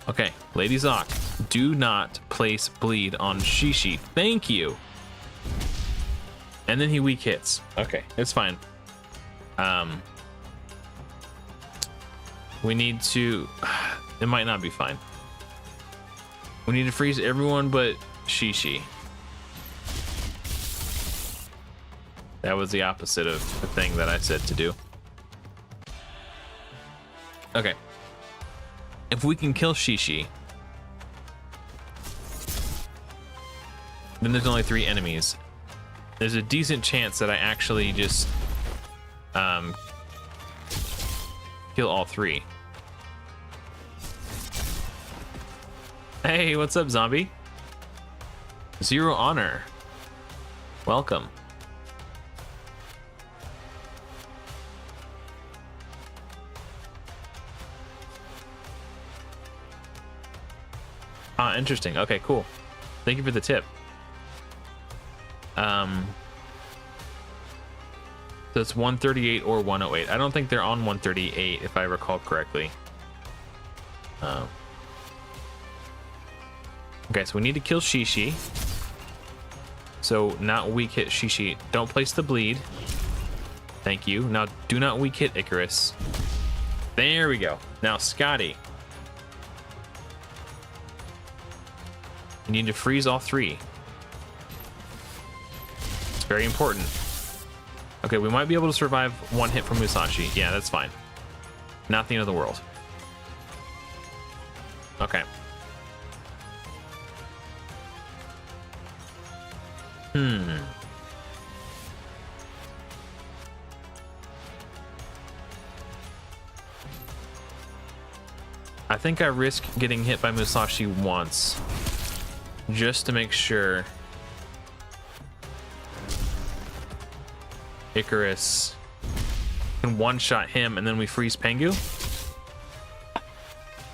Okay, Lady Zoc, do not place bleed on Shishi. Thank you. And then he weak hits. Okay, it's fine. We need to... It might not be fine. We need to freeze everyone but Shishi. That was the opposite of the thing that I said to do. Okay. If we can kill Shishi, then there's only 3 enemies. There's a decent chance that I actually just kill all 3. Hey, what's up, zombie? 0 honor. Welcome. Ah, interesting. Okay, cool. Thank you for the tip. So it's 138 or 108. I don't think they're on 138 if I recall correctly. Okay, so we need to kill Shishi. So not weak hit Shishi. Don't place the bleed. Thank you. Now do not weak hit Icarus. There we go. Now Scotty. You need to freeze all 3. It's very important. Okay, we might be able to survive 1 hit from Musashi. Yeah, that's fine. Not the end of the world. Okay. I think I risk getting hit by Musashi once, just to make sure Icarus can one-shot him and then we freeze Pengu.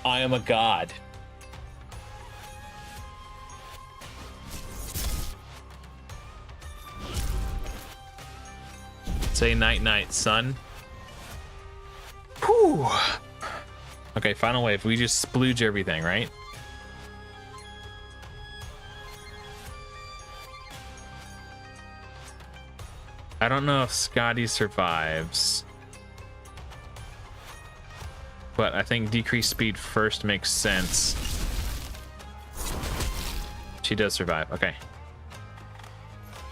I am a god. Say night-night, son. Whew. Okay, final wave. We just splooge everything, right? I don't know if Scotty survives, but I think decreased speed first makes sense. She does survive. Okay.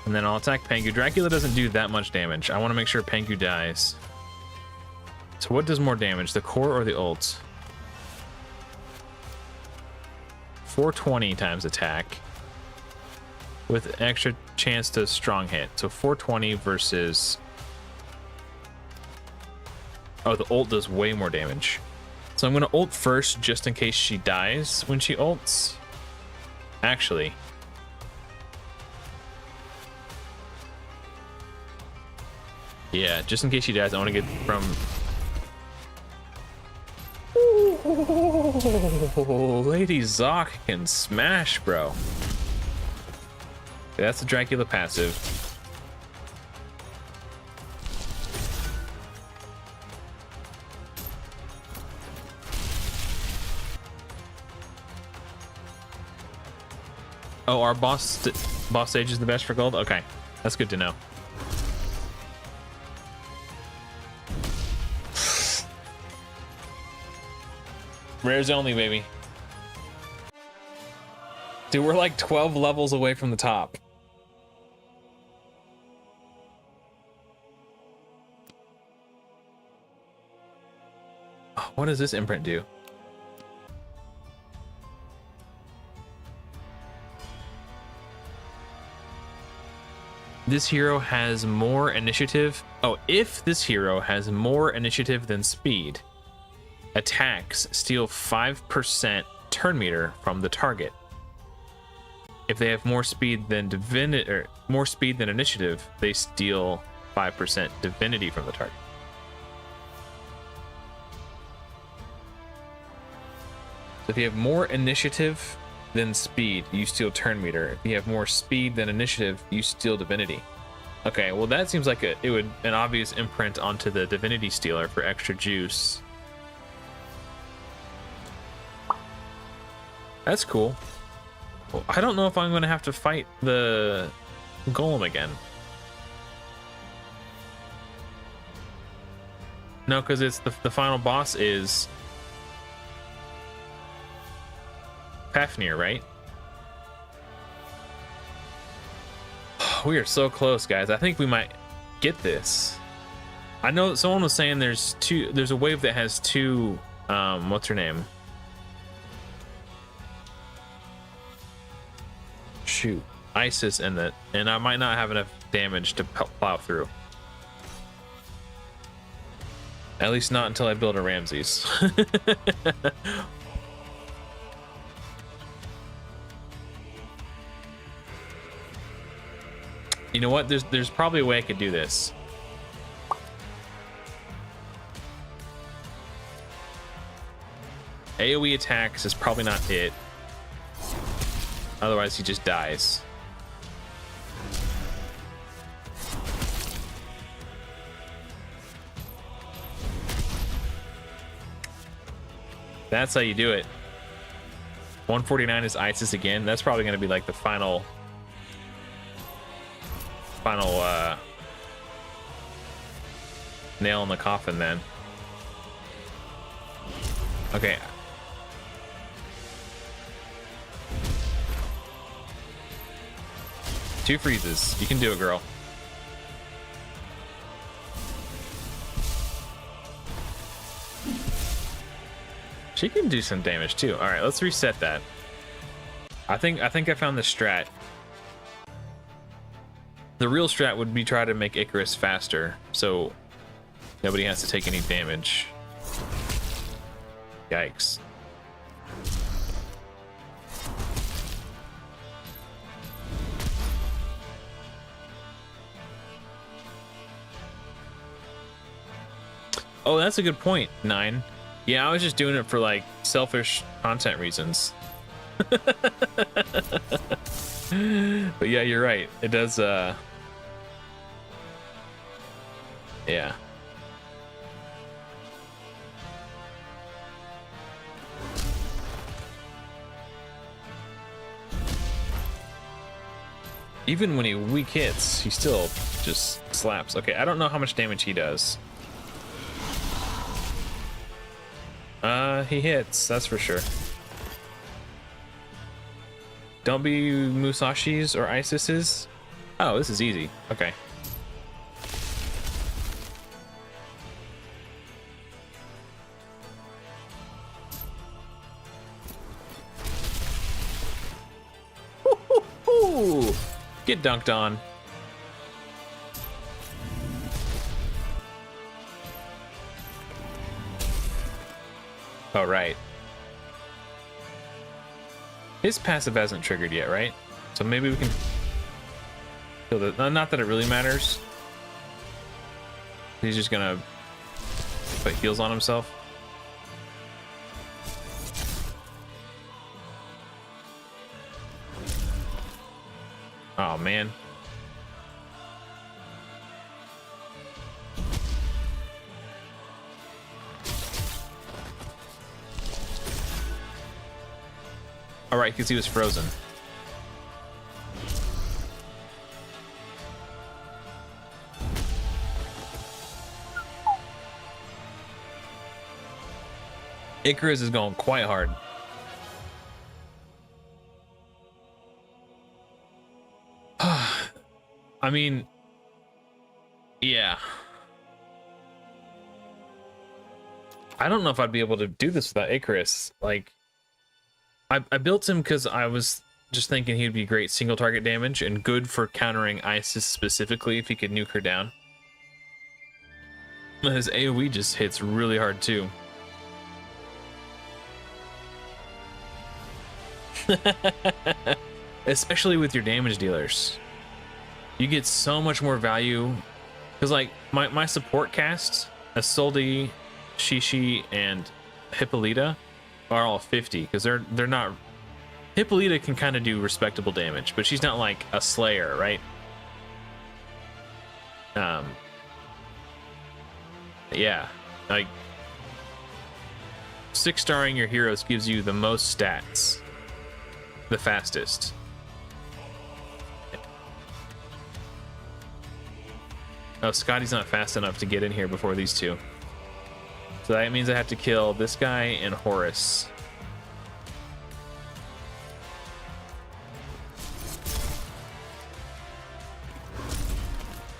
And then I'll attack Pengu. Dracula doesn't do that much damage. I want to make sure Pengu dies. So what does more damage, the core or the ult? 420 times attack with extra chance to strong hit. So 420 versus... Oh, the ult does way more damage. So I'm going to ult first just in case she dies when she ults. Actually... Yeah, just in case she dies, I want to get from... Ooh, Lady Zoc can smash, bro. Okay, that's the Dracula passive. Oh, our boss stage is the best for gold? Okay, that's good to know. Rares only, baby. Dude, we're like 12 levels away from the top. What does this imprint do? This hero has more initiative. Oh, if this hero has more initiative than speed, attacks steal 5% turn meter from the target. If they have more speed than initiative, they steal 5% divinity from the target. So if you have more initiative than speed, you steal turn meter. If you have more speed than initiative, you steal divinity. Okay, well that seems like it would an obvious imprint onto the divinity stealer for extra juice. That's cool. Well, I don't know if I'm going to have to fight the golem again. No, because it's the final boss is Fafnir, right? We are so close, guys. I think we might get this. I know someone was saying there's a wave that has 2 what's her name? Shoot. Isis and I might not have enough damage to plow through. At least not until I build a Ramses. You know what? There's probably a way I could do this. AoE attacks is probably not it. Otherwise, he just dies. That's how you do it. 149 is Isis again. That's probably going to be like the final nail in the coffin then. Okay. Two freezes. You can do it, girl. She can do some damage too. All right, let's reset that. I think I found the strat. The real strat would be try to make Icarus faster, so nobody has to take any damage. Yikes. Oh, that's a good point, 9. Yeah, I was just doing it for like selfish content reasons. But yeah, you're right. It does yeah. Even when he weak hits, he still just slaps. Okay, I don't know how much damage he does. He hits, that's for sure. Don't be Musashi's or Isis's. Oh, this is easy. Okay. Woo-hoo-hoo! Get dunked on. Oh, right. His passive hasn't triggered yet, right? So maybe we can kill the... Not that it really matters. He's just gonna put heals on himself. Oh, man. All right, because he was frozen. Icarus is going quite hard. I mean, yeah. I don't know if I'd be able to do this without Icarus. Like, I built him because I was just thinking he'd be great single target damage and good for countering Isis specifically if he could nuke her down. His AoE just hits really hard too. Especially with your damage dealers. You get so much more value. Because like my support cast, Isolde, Shishi, and Hippolyta are all 50 because they're not. Hippolyta can kind of do respectable damage, but she's not like a slayer, right? Yeah, like 6-starring your heroes gives you the most stats, the fastest. Oh, Scotty's not fast enough to get in here before these two. So that means I have to kill this guy and Horus.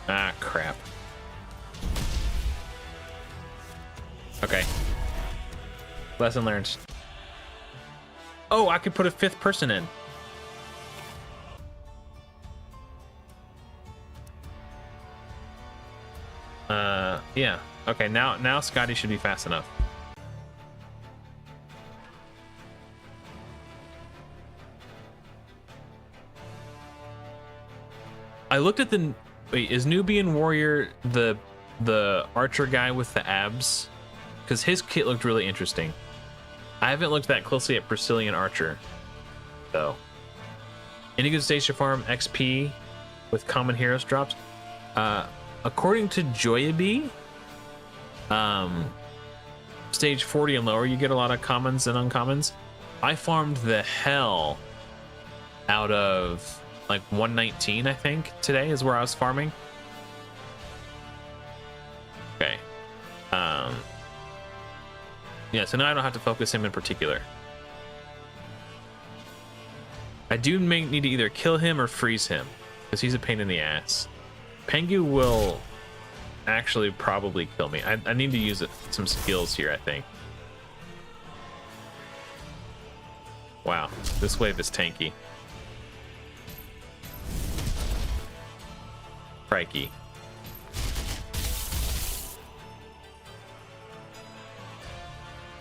Ah, crap. Okay. Lesson learned. Oh, I could put a 5th person in. Yeah. Okay, now Scotty should be fast enough. I looked at the... Wait, is Nubian Warrior the archer guy with the abs? Because his kit looked really interesting. I haven't looked that closely at Brazilian Archer, though. Any good stage to farm XP with common heroes drops? According to Joyabi, stage 40 and lower, you get a lot of commons and uncommons. I farmed the hell out of like 119, I think, today is where I was farming. Okay. Yeah, so now I don't have to focus him in particular. I do need to either kill him or freeze him, because he's a pain in the ass. Pengu will actually probably kill me. I need to use some skills here, I think. Wow, this wave is tanky. Crikey.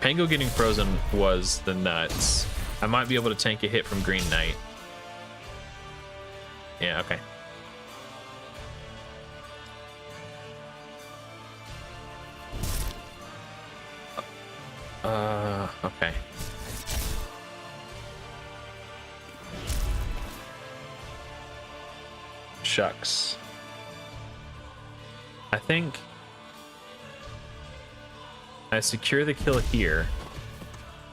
Pango getting frozen was the nuts. I might be able to tank a hit from Green Knight. Yeah, okay. Okay. Shucks. I think I secure the kill here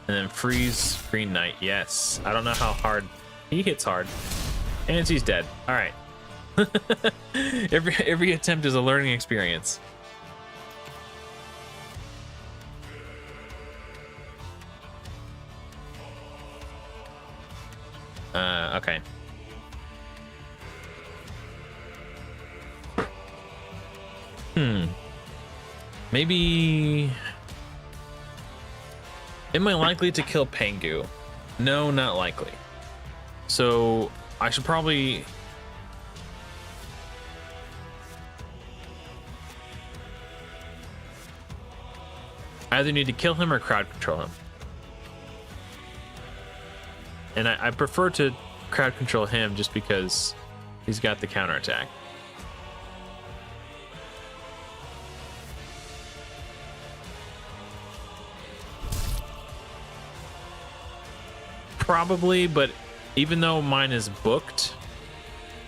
and then freeze Green Knight. Yes. I don't know how hard he hits hard. And he's dead. All right. every attempt is a learning experience. Okay. Maybe... Am I likely to kill Pengu? No, not likely. So I should probably... either need to kill him or crowd control him. And I prefer to crowd control him just because he's got the counterattack. Probably, but even though mine is booked,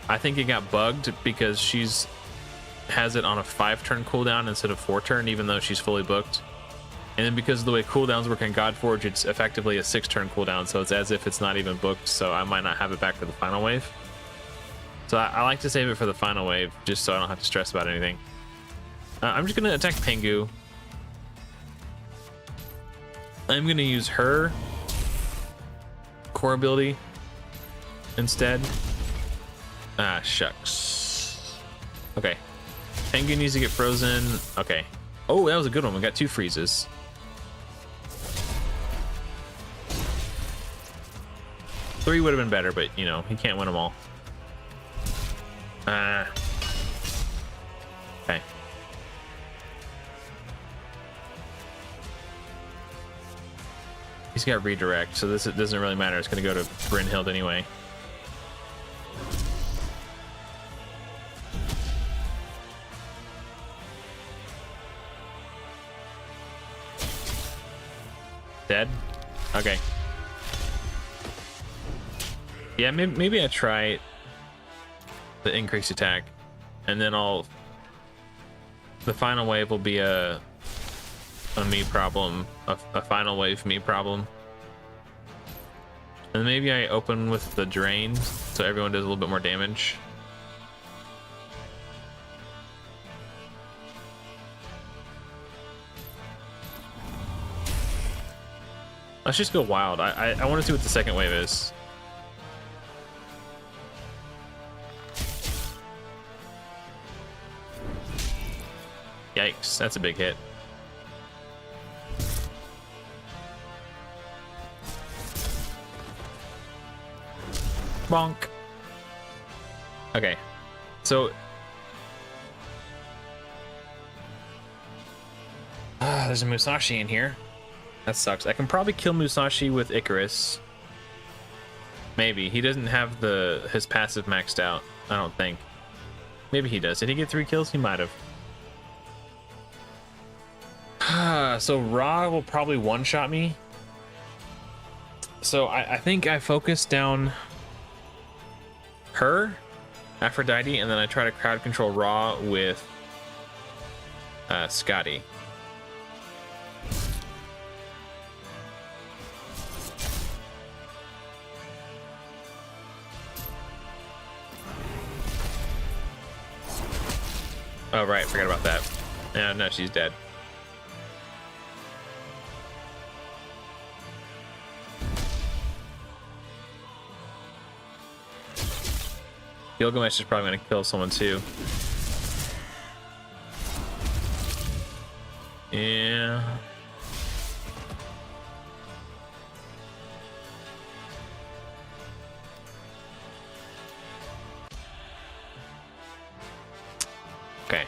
I think it got bugged because she's has it on a 5-turn cooldown instead of 4-turn, even though she's fully booked. And then because of the way cooldowns work in Godforge, it's effectively a 6-turn cooldown, so it's as if it's not even booked, so I might not have it back for the final wave. So I like to save it for the final wave, just so I don't have to stress about anything. I'm just going to attack Pengu. I'm going to use her core ability instead. Ah, shucks. Okay. Pengu needs to get frozen. Okay. Oh, that was a good one. We got 2 freezes. Three would have been better, but, you know, he can't win them all. Okay. He's got redirect, so this doesn't really matter. It's going to go to Brynhild anyway. Dead? Okay. Yeah, maybe I try the increased attack, and then the final wave will be a me problem, a final wave me problem. And maybe I open with the drain so everyone does a little bit more damage. Let's just go wild. I want to see what the second wave is. Yikes, that's a big hit. Bonk. Okay, so there's a Musashi in here. That sucks. I can probably kill Musashi with Icarus. Maybe. He doesn't have his passive maxed out, I don't think. Maybe he does. Did he get 3 kills? He might have. So Ra will probably one-shot me. So I think I focus down her, Aphrodite, and then I try to crowd control Ra with Scotty. Oh, right. Forgot about that. Yeah, no, she's dead. Gilgamesh is probably going to kill someone too. Yeah. Okay.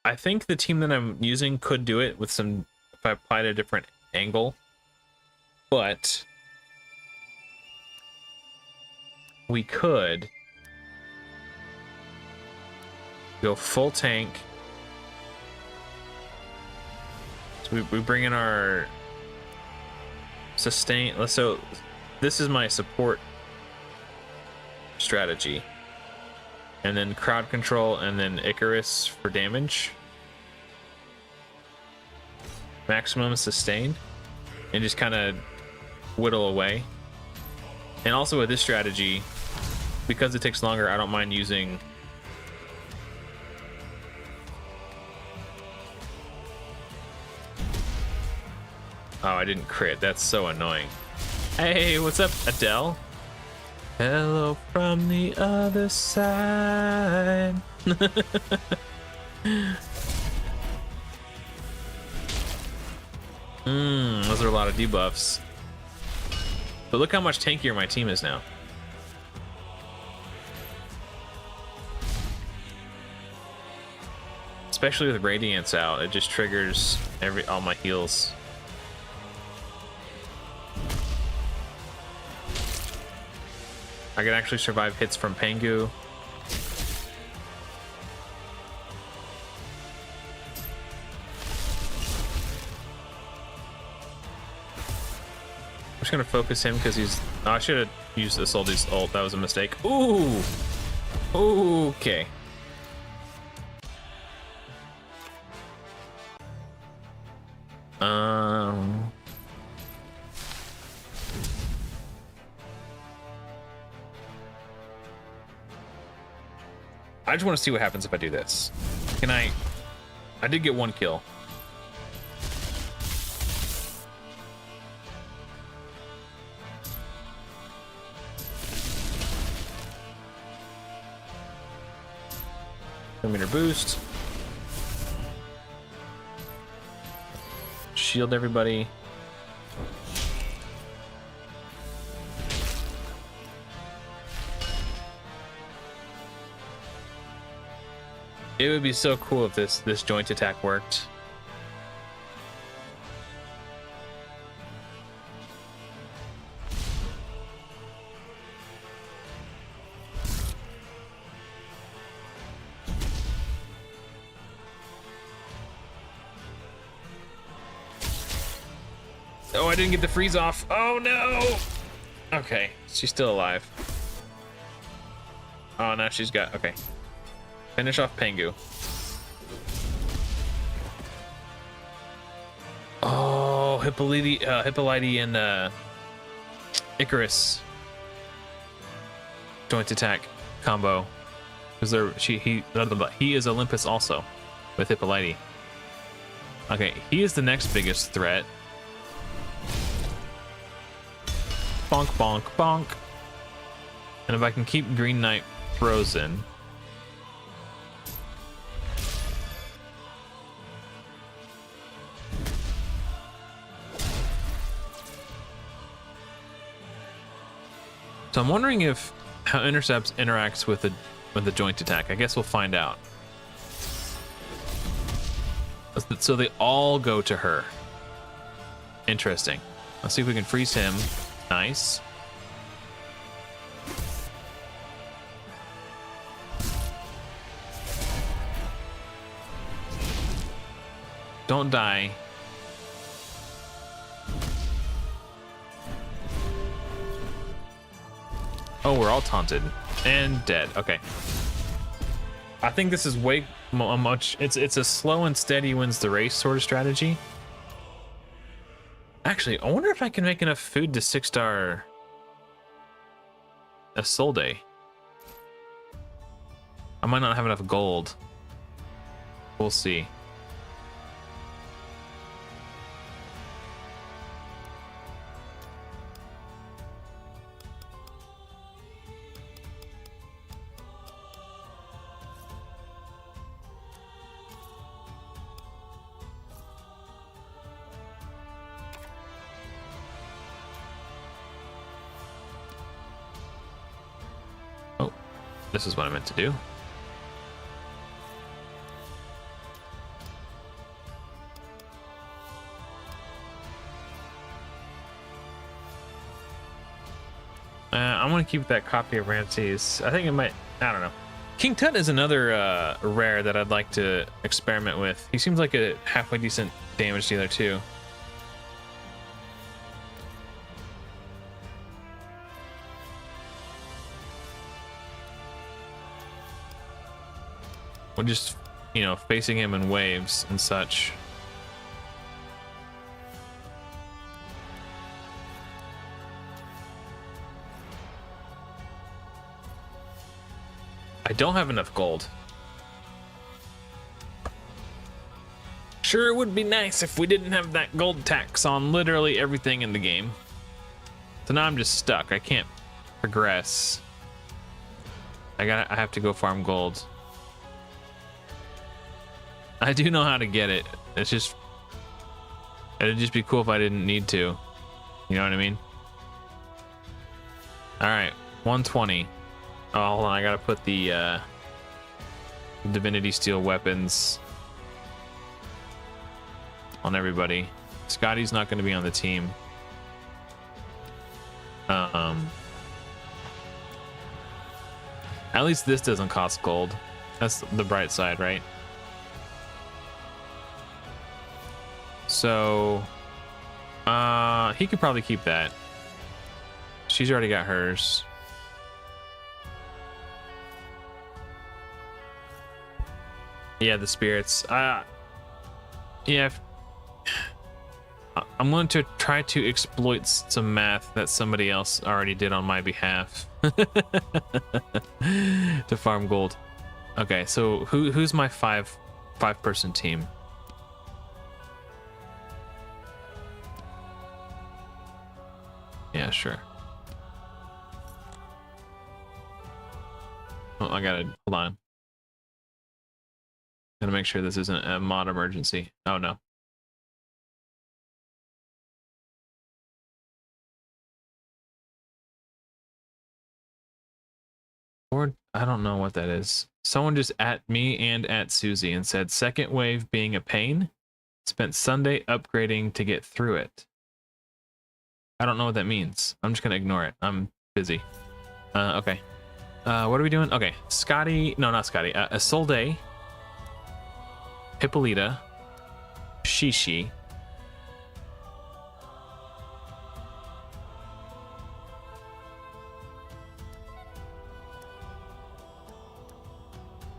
I think the team that I'm using could do it with some, if I applied a different angle, but we could go full tank. So we bring in our sustain. So this is my support strategy. And then crowd control, and then Icarus for damage. Maximum sustain. And just kind of whittle away. And also with this strategy, because it takes longer, I don't mind using oh, I didn't crit. That's so annoying. Hey, what's up, Adele? Hello from the other side. Those are a lot of debuffs. But look how much tankier my team is now. Especially with Radiance out, it just triggers all my heals. I can actually survive hits from Pengu. I'm just gonna focus him because he's. Oh, I should have used this Isolde's ult. That was a mistake. Ooh. Okay. I just want to see what happens if I do this. Can I did get 1 kill. Meter boost. Shield everybody. It would be so cool if this joint attack worked. Oh, I didn't get the freeze off. Oh no! Okay, she's still alive. Oh, now she's got, okay. Finish off Pengu. Oh, Hippolyte and Icarus joint attack combo. Because he is Olympus also with Hippolyte. Okay, he is the next biggest threat. Bonk, bonk, bonk. And if I can keep Green Knight frozen. So I'm wondering if how Intercepts interacts with the joint attack. I guess we'll find out. So they all go to her. Interesting. Let's see if we can freeze him. Nice. Don't die. Oh, we're all taunted and dead. Okay. I think this is way much. It's a slow and steady wins the race sort of strategy. Actually, I wonder if I can make enough food to 6-star a Soul Day. I might not have enough gold. We'll see. This is what I meant to do. I'm gonna keep that copy of Ramses. I think it might, I don't know. King Tut is another rare that I'd like to experiment with. He seems like a halfway decent damage dealer too. We're just, you know, facing him in waves and such. I don't have enough gold. Sure, it would be nice if we didn't have that gold tax on literally everything in the game. So now I'm just stuck. I can't progress. I have to go farm gold. I do know how to get it. It's just, it'd just be cool if I didn't need to. You know what I mean? All right, 120. Oh, hold on, I gotta put the Divinity Steel weapons on everybody. Scotty's not gonna be on the team. At least this doesn't cost gold. That's the bright side, right? So, he could probably keep that. She's already got hers. Yeah, the spirits. Yeah. I'm going to try to exploit some math that somebody else already did on my behalf to farm gold. Okay, so who's my five-person team? Yeah, sure. Oh, I gotta hold on. Gotta make sure this isn't a mod emergency. Oh no. Or I don't know what that is. Someone just at me and at Susie and said second wave being a pain. Spent Sunday upgrading to get through it. I don't know what that means. I'm just gonna ignore it. I'm busy. Okay. What are we doing? Okay, Scotty. No, not Scotty. Isolde, Hippolyta, Shishi,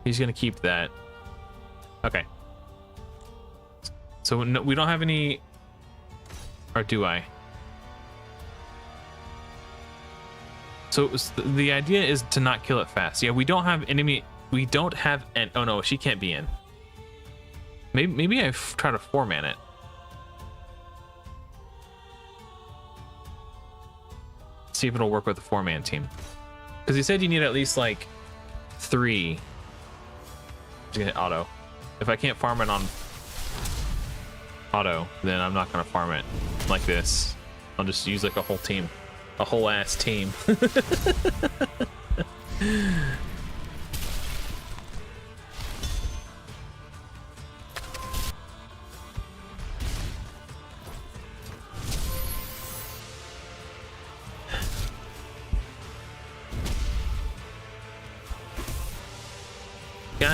he's gonna keep that. Okay. So no, we don't have any, or do I? So the idea is to not kill it fast. Yeah, we don't have enemy. We don't have an. Oh no, she can't be in. Maybe I try to 4-man it. See if it'll work with the 4-man team. Because he said you need at least like 3 to get auto. If I can't farm it on auto, then I'm not gonna farm it like this. I'll just use like a whole team. A whole ass team.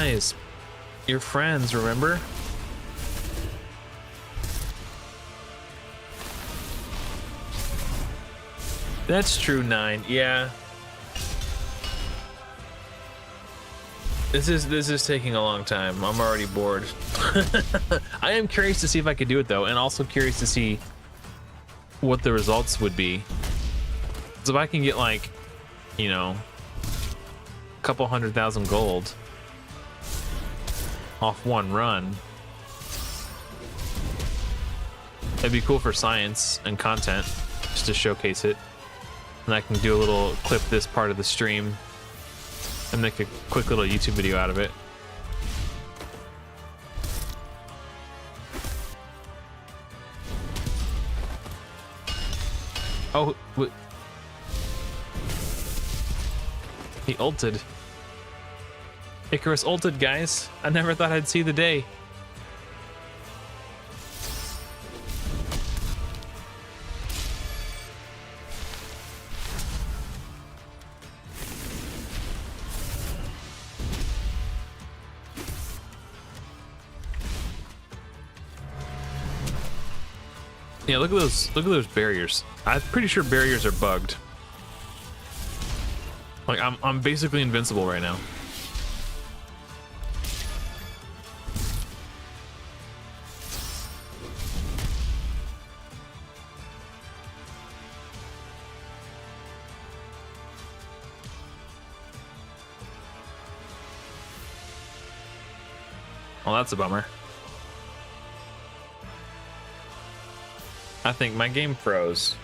guys, your friends, remember? That's true, 9. Yeah. This is taking a long time. I'm already bored. I am curious to see if I could do it though, and also curious to see what the results would be. So if I can get like, you know, a couple 100,000 gold off one run, that'd be cool for science and content, just to showcase it. And I can do a little clip this part of the stream and make a quick little YouTube video out of it. Oh, what? He ulted. Icarus ulted, guys. I never thought I'd see the day. Yeah, look at those barriers. I'm pretty sure barriers are bugged. Like I'm basically invincible right now. Well, that's a bummer. I think my game froze.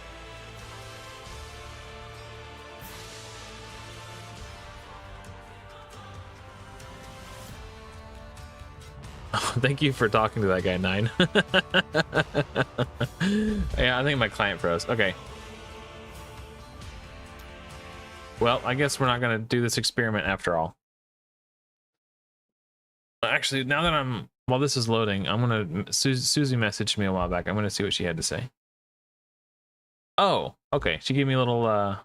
Oh, thank you for talking to that guy, 9. Yeah, I think my client froze. Okay. Well, I guess we're not gonna do this experiment after all. Actually, now that while this is loading, I'm gonna Susie messaged me a while back. I'm gonna see what she had to say. Oh, okay. She gave me a little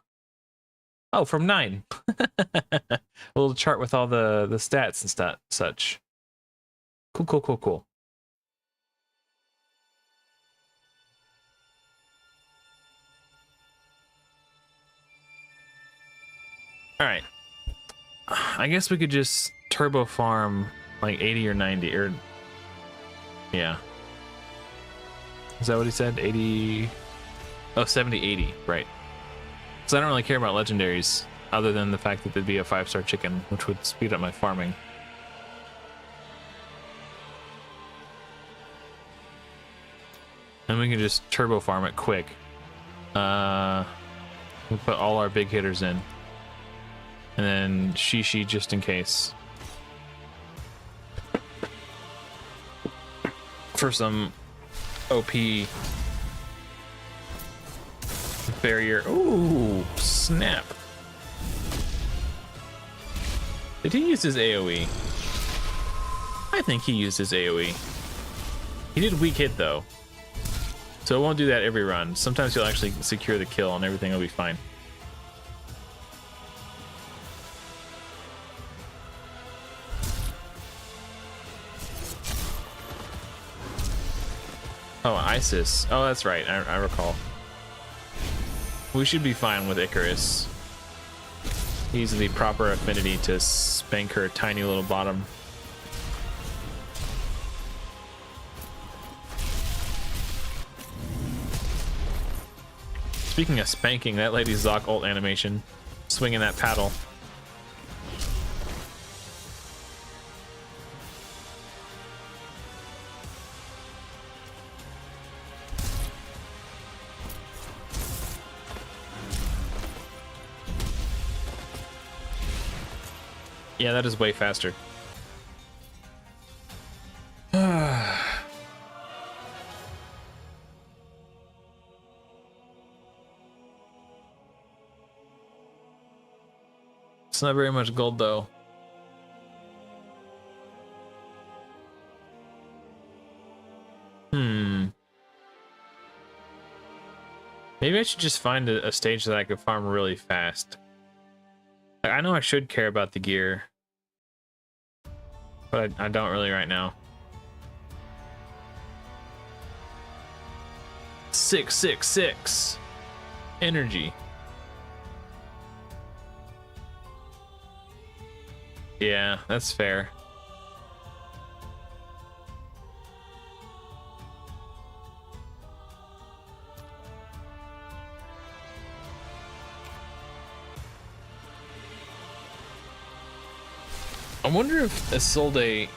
oh, from 9. A little chart with all the stats and such. Cool. All right. I guess we could just turbo farm like 80 or 90 or yeah. Is that what he said? 80. Oh, 70, 80, right. So I don't really care about legendaries other than the fact that there'd be a 5-star chicken, which would speed up my farming. And we can just turbo farm it quick. We'll put all our big hitters in. And then Shishi just in case. For some OP barrier. Ooh, snap. Did he use his AoE? I think he used his AoE. He did weak hit though. So it won't do that every run. Sometimes he'll actually secure the kill and everything will be fine. Oh, Isis. Oh, that's right. I recall. We should be fine with Icarus. He's the proper affinity to spank her tiny little bottom. Speaking of spanking, that lady's Zoc ult animation, swinging that paddle. Yeah, that is way faster. It's not very much gold though. Maybe I should just find a stage that I could farm really fast. I know I should care about the gear. but I don't really right now. 666 energy. Yeah, that's fair. I wonder if Isolde...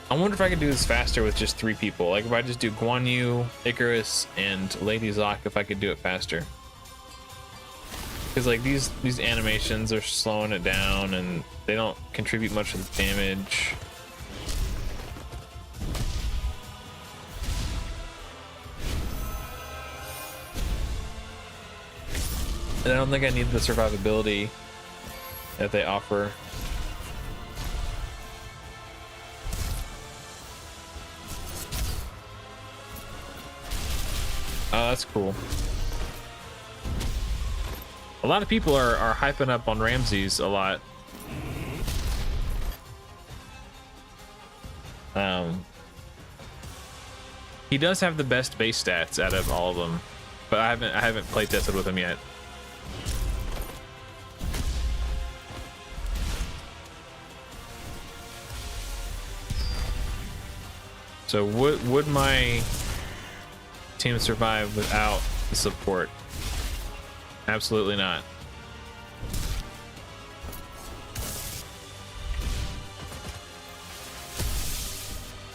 I wonder if I could do this faster with just 3 people. Like if I just do Guan Yu, Icarus, and Lady Zoc, if I could do it faster. Because like these animations are slowing it down and they don't contribute much to the damage. And I don't think I need the survivability that they offer. Oh, that's cool. A lot of people are hyping up on Ramses a lot. He does have the best base stats out of all of them, but I haven't play tested with him yet. So would my team survive without the support? Absolutely not.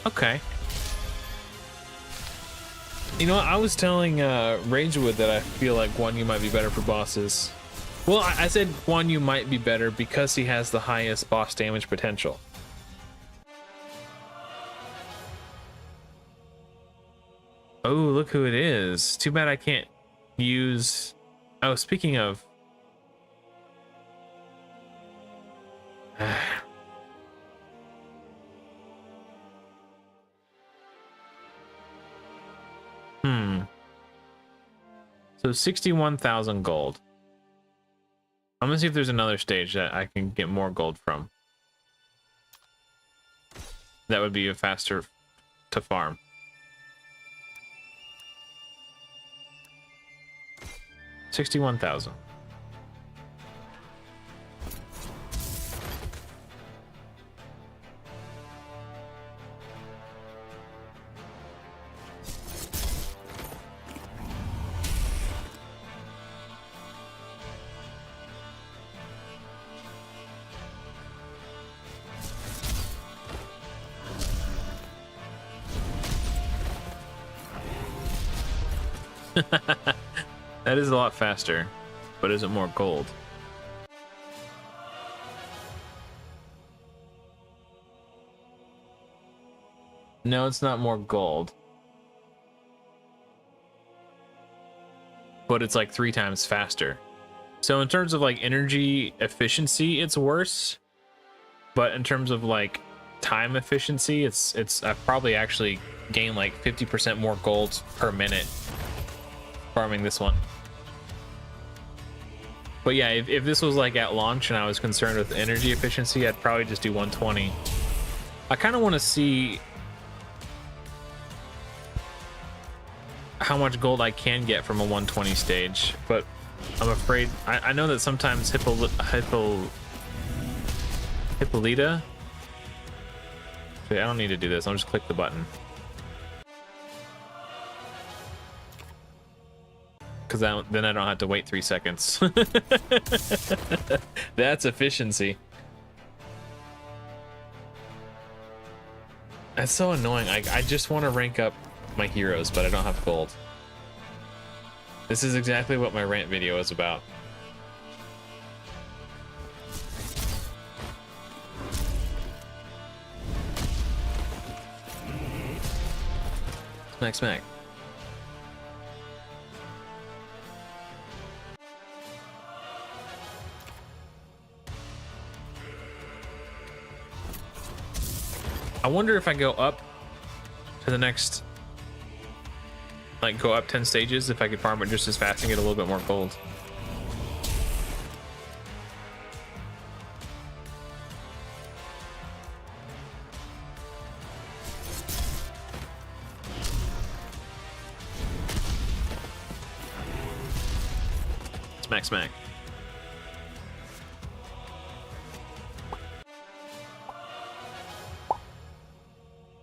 Okay. You know what? I was telling Ragewood that I feel like Guan Yu might be better for bosses. Well, I said Guan Yu might be better because he has the highest boss damage potential. Oh, look who it is. Too bad I can't use... Oh, speaking of... So 61,000 gold. I'm gonna see if there's another stage that I can get more gold from. That would be a faster to farm. 61,000. That is a lot faster, but is it more gold? No, it's not more gold. But it's like 3 times faster. So in terms of like energy efficiency, it's worse. But in terms of like time efficiency, it's I've probably actually gained like 50% more gold per minute farming this one. But yeah, if this was like at launch and I was concerned with energy efficiency, I'd probably just do 120. I kind of want to see how much gold I can get from a 120 stage, but I'm afraid I know that sometimes Hippolyta. Okay, I don't need to do this. I'll just click the button. Because then I don't have to wait 3 seconds. That's efficiency. That's so annoying. I just want to rank up my heroes, but I don't have gold. This is exactly what my rant video is about. Smack, smack. I wonder if I go up to the next, like go up 10 stages, if I could farm it just as fast and get a little bit more gold. Smack, smack.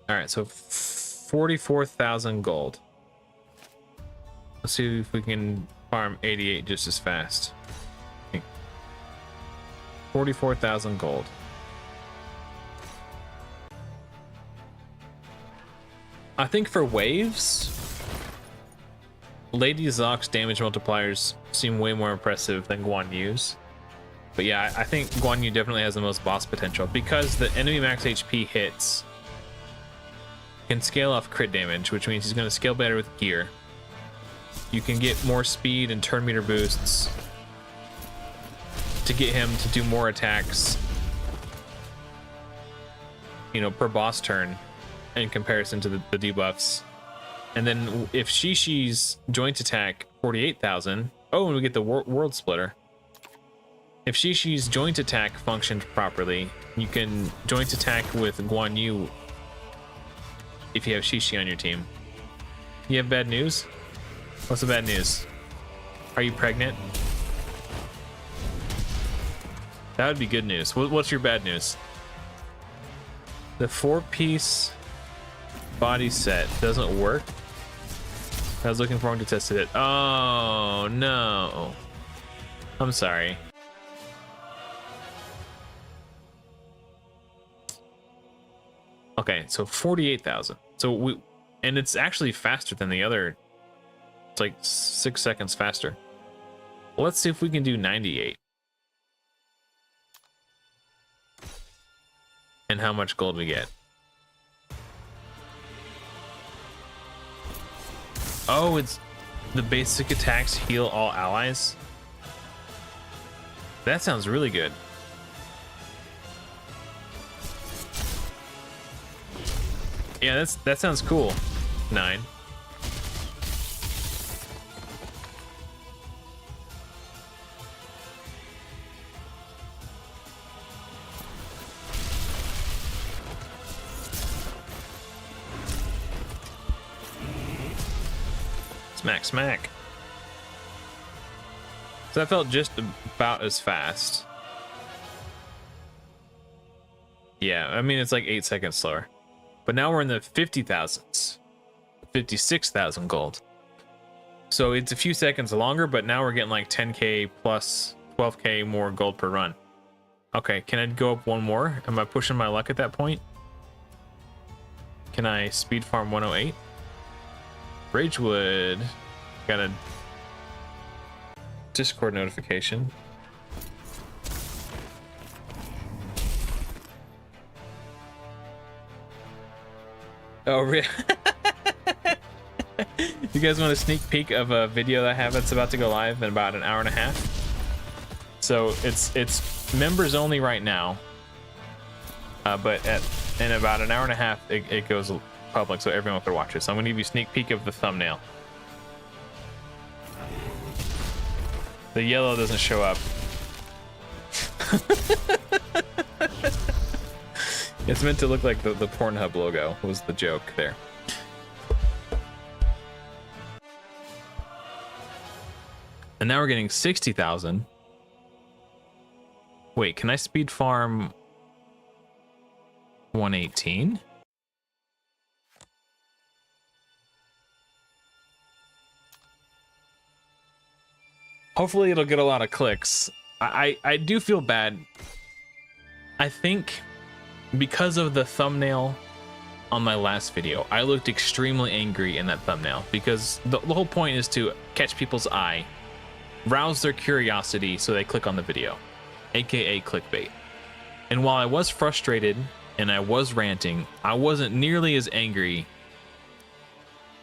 All right, so 44,000 gold. Let's see if we can farm 88 just as fast. 44,000 gold. I think for waves, Lady Zock's damage multipliers seem way more impressive than Guan Yu's. But yeah, I think Guan Yu definitely has the most boss potential because the enemy max HP hits can scale off crit damage, which means he's going to scale better with gear. You can get more speed and turn meter boosts to get him to do more attacks, you know, per boss turn in comparison to the debuffs. And then if Shishi's joint attack 48,000, oh, and we get the world splitter. If Shishi's joint attack functioned properly, you can joint attack with Guan Yu if you have Shishi on your team. You have bad news? What's the bad news? Are you pregnant? That would be good news. What's your bad news? The 4-piece body set doesn't work. I was looking forward to testing it. Oh no. I'm sorry. Okay, so 48,000. So and it's actually faster than the other. It's like 6 seconds faster. Well, let's see if we can do 98. And how much gold we get. Oh, it's the basic attacks heal all allies. That sounds really good. Yeah, that sounds cool. 9. Smack, smack. So that felt just about as fast. Yeah, I mean, it's like 8 seconds slower. But now we're in the 50,000s. 56,000 gold. So it's a few seconds longer, but now we're getting like 10k plus 12k more gold per run. Okay, can I go up one more? Am I pushing my luck at that point? Can I speed farm 108? Ragewood got a Discord notification. Oh, really? You guys want a sneak peek of a video that I have that's about to go live in about an hour and a half? So it's members only right now, but in about an hour and a half it goes public, so everyone can watch it. So I'm gonna give you a sneak peek of the thumbnail. The yellow doesn't show up. It's meant to look like the Pornhub logo was the joke there. And now we're getting 60,000. Wait, can I speed farm 118? Hopefully it'll get a lot of clicks. I do feel bad. I think because of the thumbnail on my last video, I looked extremely angry in that thumbnail because the whole point is to catch people's eye, rouse their curiosity so they click on the video, aka clickbait. And while I was frustrated and I was ranting, I wasn't nearly as angry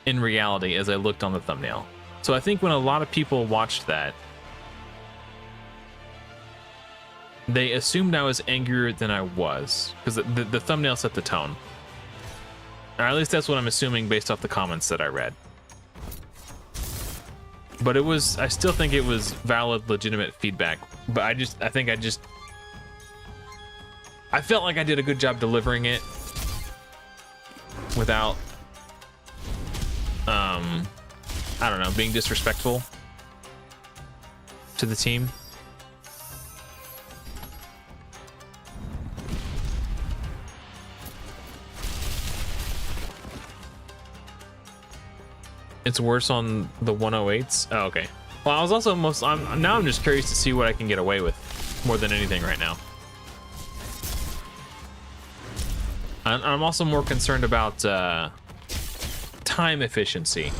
in reality as I looked on the thumbnail. So I think when a lot of people watched that, they assumed I was angrier than I was because the thumbnail set the tone. Or at least that's what I'm assuming based off the comments that I read. But I still think it was valid, legitimate feedback. But I felt like I did a good job delivering it without, I don't know, being disrespectful. to the team. It's worse on the 108s. Oh, okay. Well, I was also now I'm just curious to see what I can get away with more than anything right now. I'm also more concerned about time efficiency.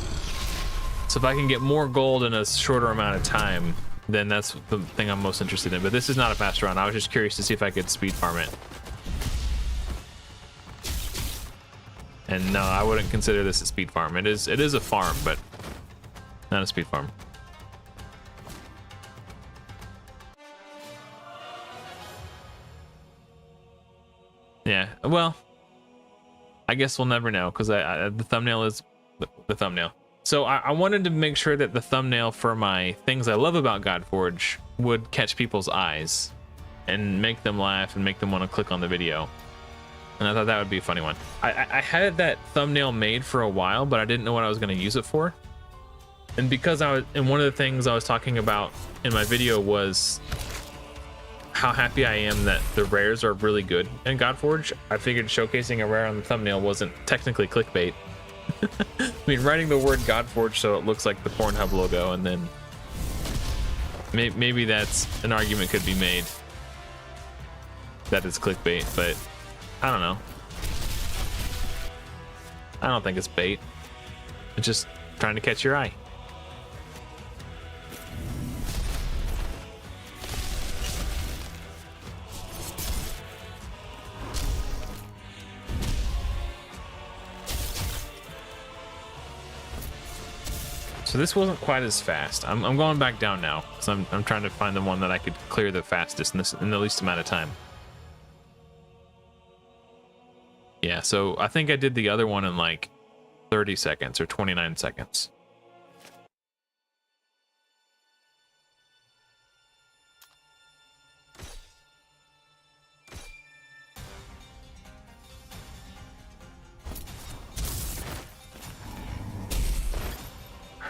So if I can get more gold in a shorter amount of time, then that's the thing I'm most interested in. But this is not a fast run. I was just curious to see if I could speed farm it. And no, I wouldn't consider this a speed farm. It is a farm, but not a speed farm. Yeah, well, I guess we'll never know, because the thumbnail is the thumbnail. So I wanted to make sure that the thumbnail for my things I love about Godforge would catch people's eyes and make them laugh and make them want to click on the video. And I thought that would be a funny one. I had that thumbnail made for a while, but I didn't know what I was going to use it for. And because and one of the things I was talking about in my video was how happy I am that the rares are really good in Godforge. I figured showcasing a rare on the thumbnail wasn't technically clickbait. I mean, writing the word Godforge so it looks like the Pornhub logo, and then maybe that's an argument could be made that it's clickbait, but I don't know. I don't think it's bait. It's just trying to catch your eye. So this wasn't quite as fast. I'm going back down now, because I'm trying to find the one that I could clear the fastest in the least amount of time. Yeah, so I think I did the other one in like 30 seconds or 29 seconds.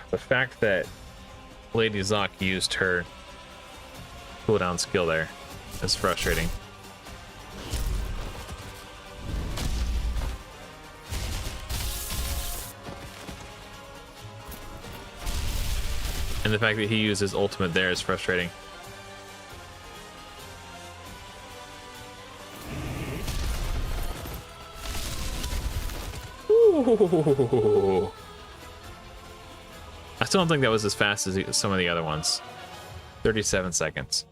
The fact that Lady Zoc used her cooldown skill there is frustrating. And the fact that he used his ultimate there is frustrating. Ooh. I still don't think that was as fast as some of the other ones. 37 seconds.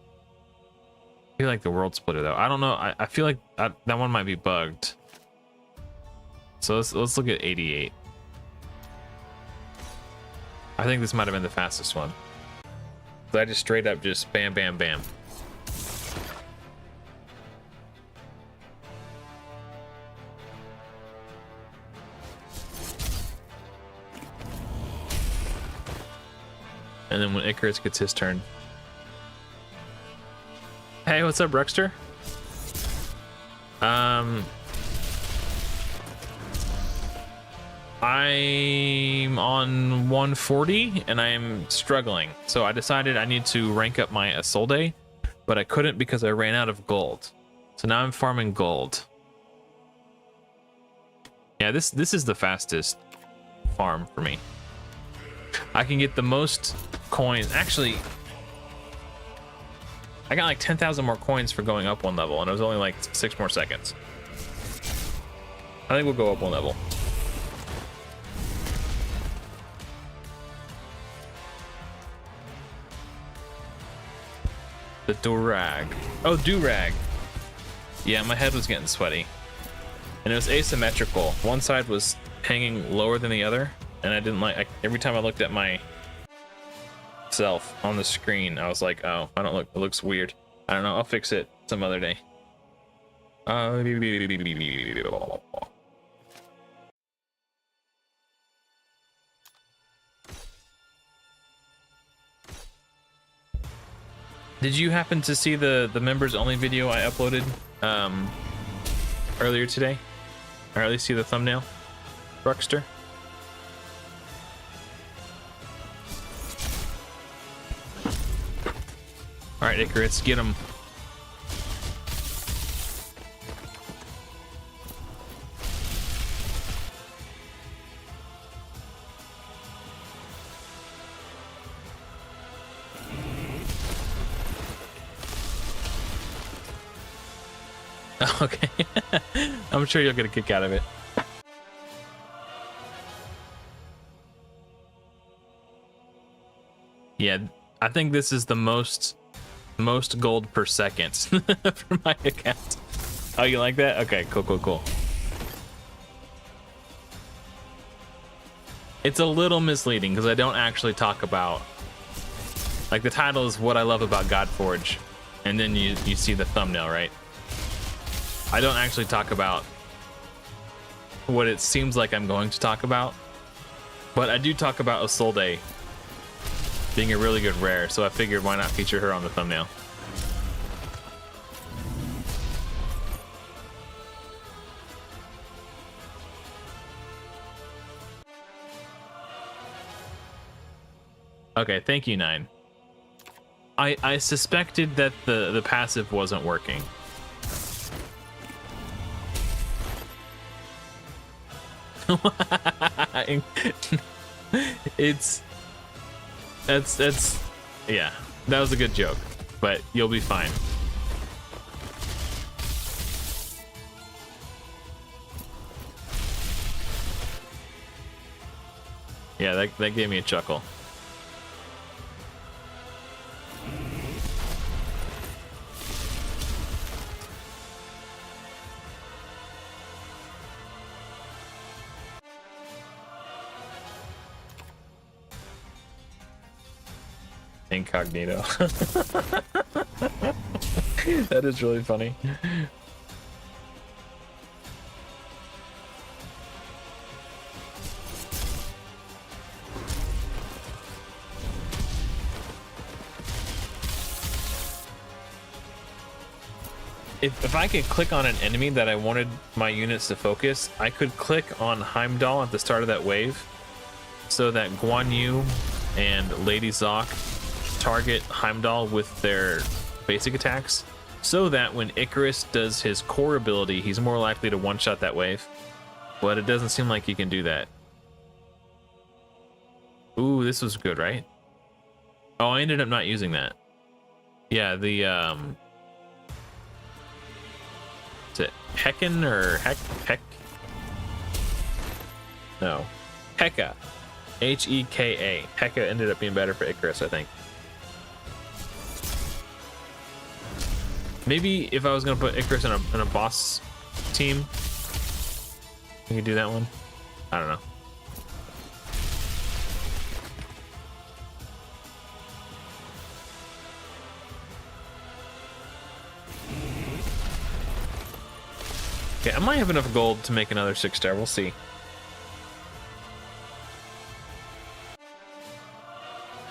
I feel like the world splitter though. I don't know. I feel like that one might be bugged. So let's look at 88. I think this might have been the fastest one. So I just straight up just bam, bam, bam. And then when Icarus gets his turn. Hey, what's up, Ruxter? I'm on 140 and I'm struggling. So I decided I need to rank up my Isolde, but I couldn't because I ran out of gold. So now I'm farming gold. Yeah, this is the fastest farm for me. I can get the most coins. Actually, I got like 10,000 more coins for going up one level, and it was only like 6 more seconds. I think we'll go up one level. The Durag. Oh, Durag. Yeah, my head was getting sweaty. And it was asymmetrical. One side was hanging lower than the other. And I didn't like, every time I looked at myself on the screen, I was like, oh, I don't look, it looks weird. I don't know, I'll fix it some other day. Did you happen to see the members only video I uploaded earlier today? Or at least see the thumbnail, Ruxter? All right, Icarus, get him. Okay. I'm sure you'll get a kick out of it. Yeah, I think this is the most gold per second for my account. Oh, you like that? Okay, cool. It's a little misleading because I don't actually talk about, like, the title is what I love about Godforge, and then you see the thumbnail, right? I don't actually talk about what it seems like I'm going to talk about, but I do talk about Isolde being a really good rare, so I figured why not feature her on the thumbnail. Okay, thank you, 9. I suspected that the passive wasn't working. That's yeah, that was a good joke, but you'll be fine. Yeah, that gave me a chuckle. Incognito. That is really funny. If I could click on an enemy that I wanted my units to focus, I could click on Heimdall at the start of that wave so that Guan Yu and Lady Zoc target Heimdall with their basic attacks, so that when Icarus does his core ability, he's more likely to one-shot that wave. But it doesn't seem like he can do that. Ooh, this was good, right? Oh, I ended up not using that. Yeah, the is it Hecken or Heck? No, Heka. Heka. Heka ended up being better for Icarus, I think. Maybe if I was gonna put Icarus in a boss team, we could do that one. I don't know. Okay, I might have enough gold to make another 6-star. We'll see.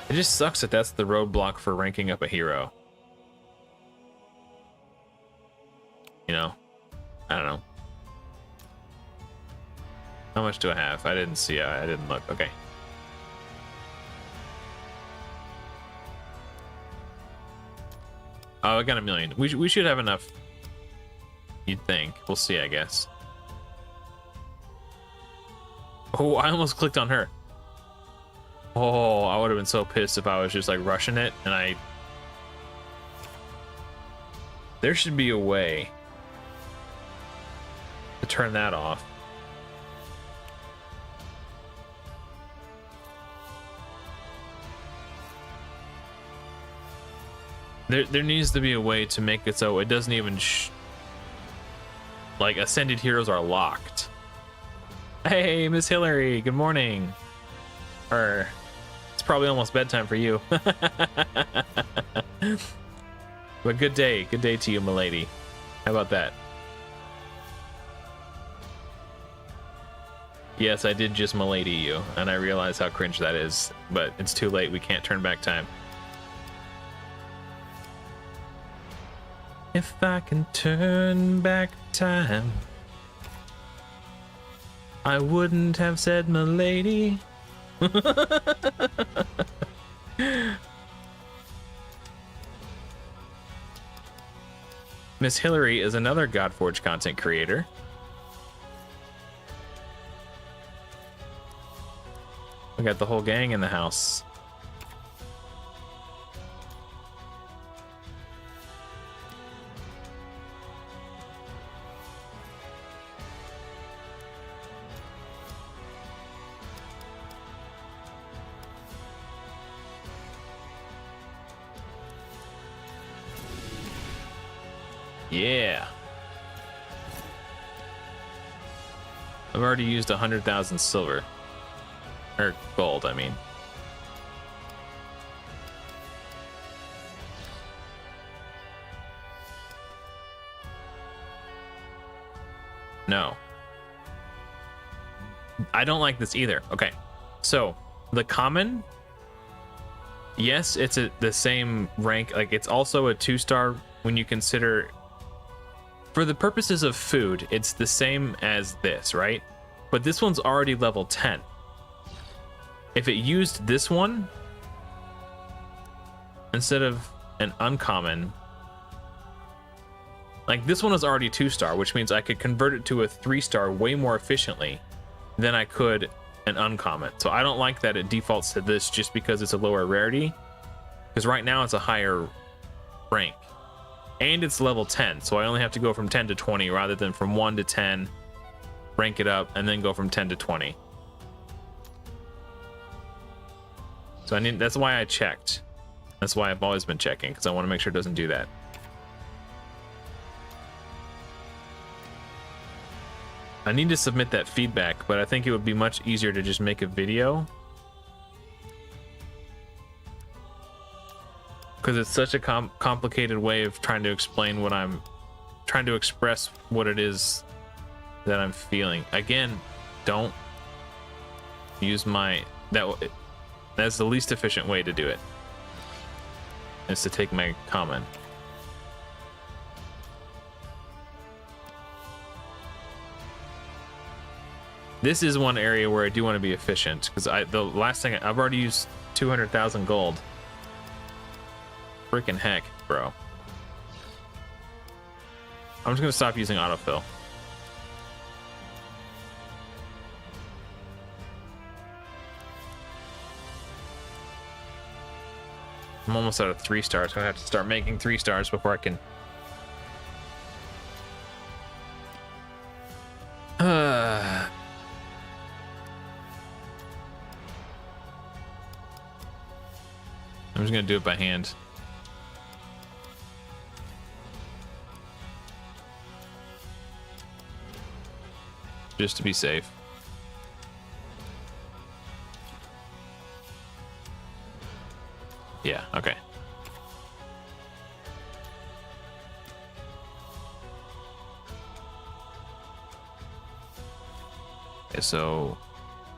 It just sucks that that's the roadblock for ranking up a hero. You know, I don't know. How much do I have? I didn't see. I didn't look. Okay. Oh, I got 1 million. We should have enough. You'd think. We'll see, I guess. Oh, I almost clicked on her. Oh, I would have been so pissed if I was just like rushing it and I... There should be a way to turn that off. There needs to be a way to make it so it doesn't even like ascended heroes are locked. Hey, Miss Hillary, good morning. Or it's probably almost bedtime for you. But good day to you, milady. How about that? Yes, I did just milady you, and I realize how cringe that is, but it's too late. We can't turn back time. If I can turn back time, I wouldn't have said milady. Miss Hillary is another Godforge content creator. We got the whole gang in the house. Yeah. I've already used 100,000 silver. Or gold, I mean. No. I don't like this either. Okay. So, the common, yes, it's the same rank. Like, it's also a 2-star when you consider, for the purposes of food, it's the same as this, right? But this one's already level 10. If it used this one instead of an uncommon, like this one is already 2-star, which means I could convert it to a 3-star way more efficiently than I could an uncommon. So I don't like that it defaults to this just because it's a lower rarity, because right now it's a higher rank and it's level 10, so I only have to go from 10 to 20 rather than from 1 to 10, rank it up, and then go from 10 to 20. So that's why I checked. That's why I've always been checking, because I want to make sure it doesn't do that. I need to submit that feedback, but I think it would be much easier to just make a video, because it's such a complicated way of trying to explain what I'm trying to express, what it is that I'm feeling. Again, don't use that's the least efficient way to do it, is to take my comment. This is one area where I do want to be efficient, because the last thing I've already used 200,000 gold. Freaking heck, bro. I'm just gonna stop using autofill. I'm almost out of 3 stars. So I have to start making 3 stars before I can. I'm just gonna do it by hand. Just to be safe. Yeah, okay. Okay, so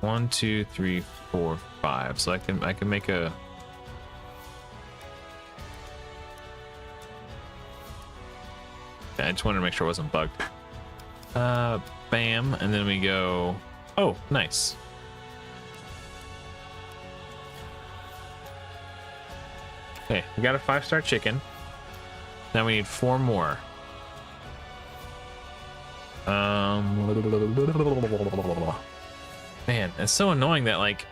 1, 2, 3, 4, 5. So I can make a. Okay, I just wanted to make sure it wasn't bugged. Bam, and then we go. Oh, nice. Okay, we got a 5-star chicken. Now we need 4 more. Man, it's so annoying that, like,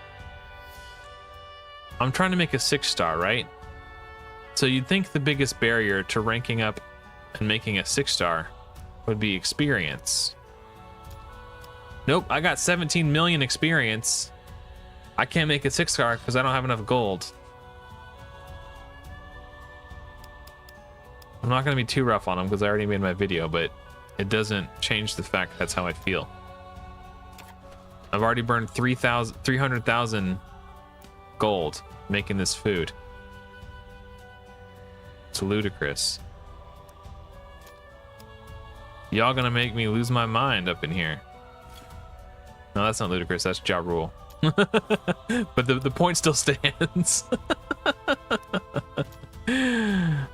I'm trying to make a 6-star, right? So you'd think the biggest barrier to ranking up and making a 6-star would be experience. Nope, I got 17 million experience. I can't make a 6-star because I don't have enough gold. I'm not going to be too rough on them because I already made my video, but it doesn't change the fact that's how I feel. I've already burned 300,000 gold making this food. It's ludicrous. Y'all gonna make me lose my mind up in here. No, that's not ludicrous, that's Ja Rule. But the point still stands.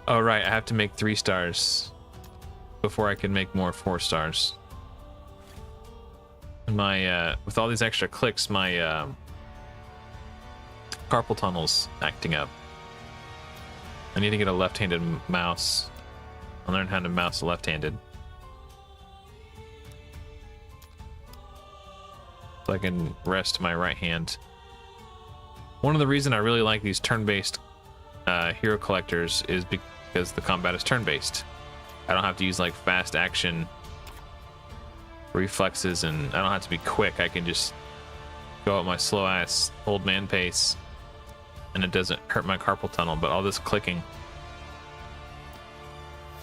Oh right, I have to make 3 stars before I can make more 4 stars. My with all these extra clicks, my carpal tunnel's acting up. I need to get a left-handed mouse. I'll learn how to mouse left-handed. So I can rest my right hand. One of the reasons I really like these turn-based hero collectors is because the combat is turn-based. I don't have to use like fast action reflexes, and I don't have to be quick. I can just go at my slow-ass old man pace, and it doesn't hurt my carpal tunnel. But all this clicking,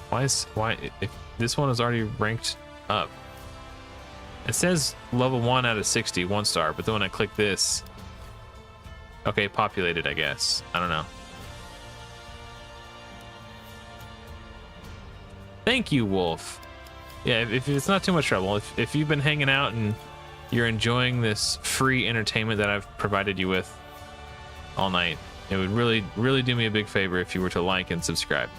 why if this one is already ranked up? It says level 1 out of 60, 1 star, but then when I click this, okay, populated, I guess. I don't know. Thank you, Wolf. Yeah, if it's not too much trouble, if you've been hanging out and you're enjoying this free entertainment that I've provided you with all night, it would really do me a big favor if you were to like and subscribe.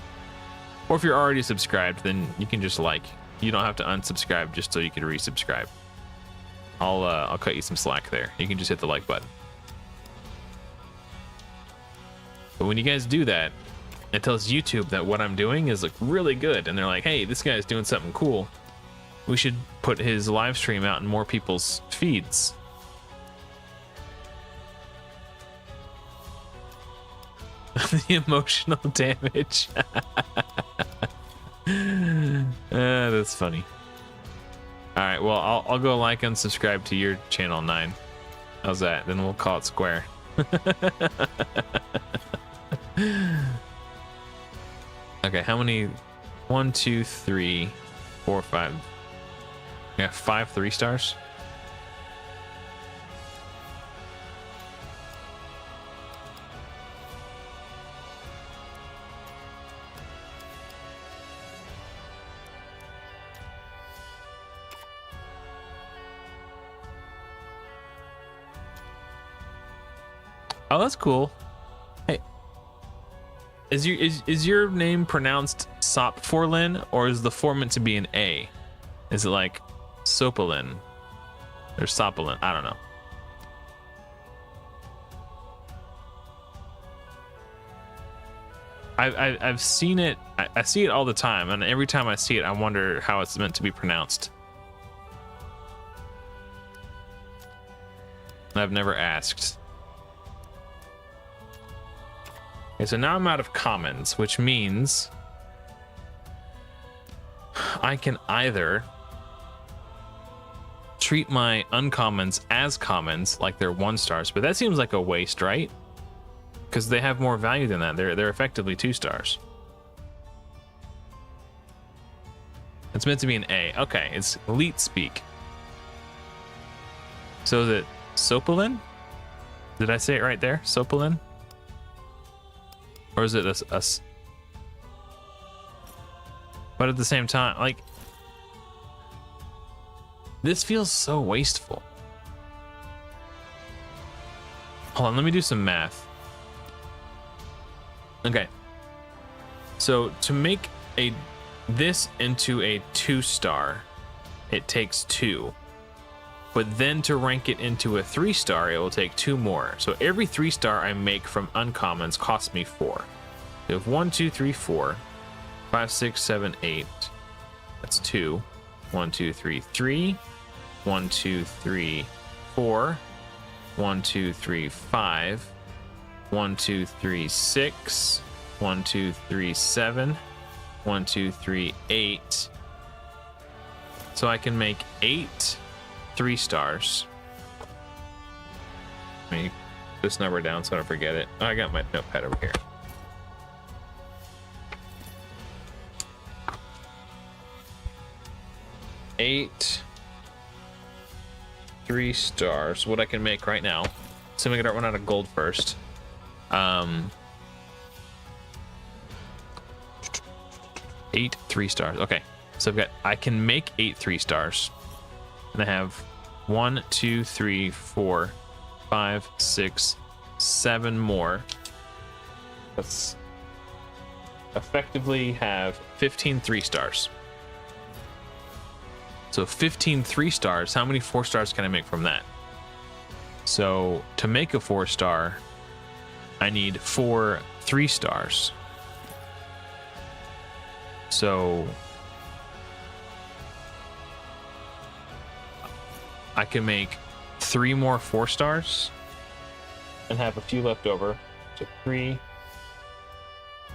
Or if you're already subscribed, then you can just like. You don't have to unsubscribe just so you can resubscribe. I'll cut you some slack there. You can just hit the like button. But when you guys do that, it tells YouTube that what I'm doing is like really good, and they're like, hey, this guy's doing something cool. We should put his live stream out in more people's feeds. The emotional damage. That's funny. All right, well, I'll go like and subscribe to your channel 9. How's that? Then we'll call it square. Okay, how many? 1, 2, 3, 4, 5. Yeah, 5 3 stars. Oh, that's cool. Hey, is your name pronounced Sopforlin, or is the 4 meant to be an A? Is it like Sopalin or Sopalin? I don't know. I've seen it. I see it all the time, and every time I see it, I wonder how it's meant to be pronounced. I've never asked. Okay, so now I'm out of commons, which means I can either treat my uncommons as commons, like they're 1 stars, but that seems like a waste, right? Because they have more value than that. They're effectively 2 stars. It's meant to be an A. Okay, it's elite speak. So is it Sopalin? Did I say it right there? Sopalin? Or is it us? But at the same time, like, this feels so wasteful. Hold on, let me do some math. Okay. So to make this into a 2 star, it takes 2. But then to rank it into a 3 star, it will take 2 more. So every 3 star I make from uncommons costs me 4. We have 1, 2, 3, 4, 5, 6, 7, 8. That's 2. 1, 2, 3, 3. 1, 2, 3, 4. 1, 2, 3, 5. 1, 2, 3, 6. 1, 2, 3, 7. 1, 2, 3, 8. So I can make 8 3 stars. Let me put this number down so I don't forget it. Oh, I got my notepad over here. Eight 3 stars. What I can make right now, assuming I don't run out of gold first. 8 3 stars. Okay, so I can make 8 3 stars. And I have 1, 2, 3, 4, 5, 6, 7 more. Let's effectively have 15 3 stars. So 15 3 stars, how many 4 stars can I make from that? So to make a 4 star, I need 4 3 stars. So I can make 3 more 4 stars and have a few left over. So 3,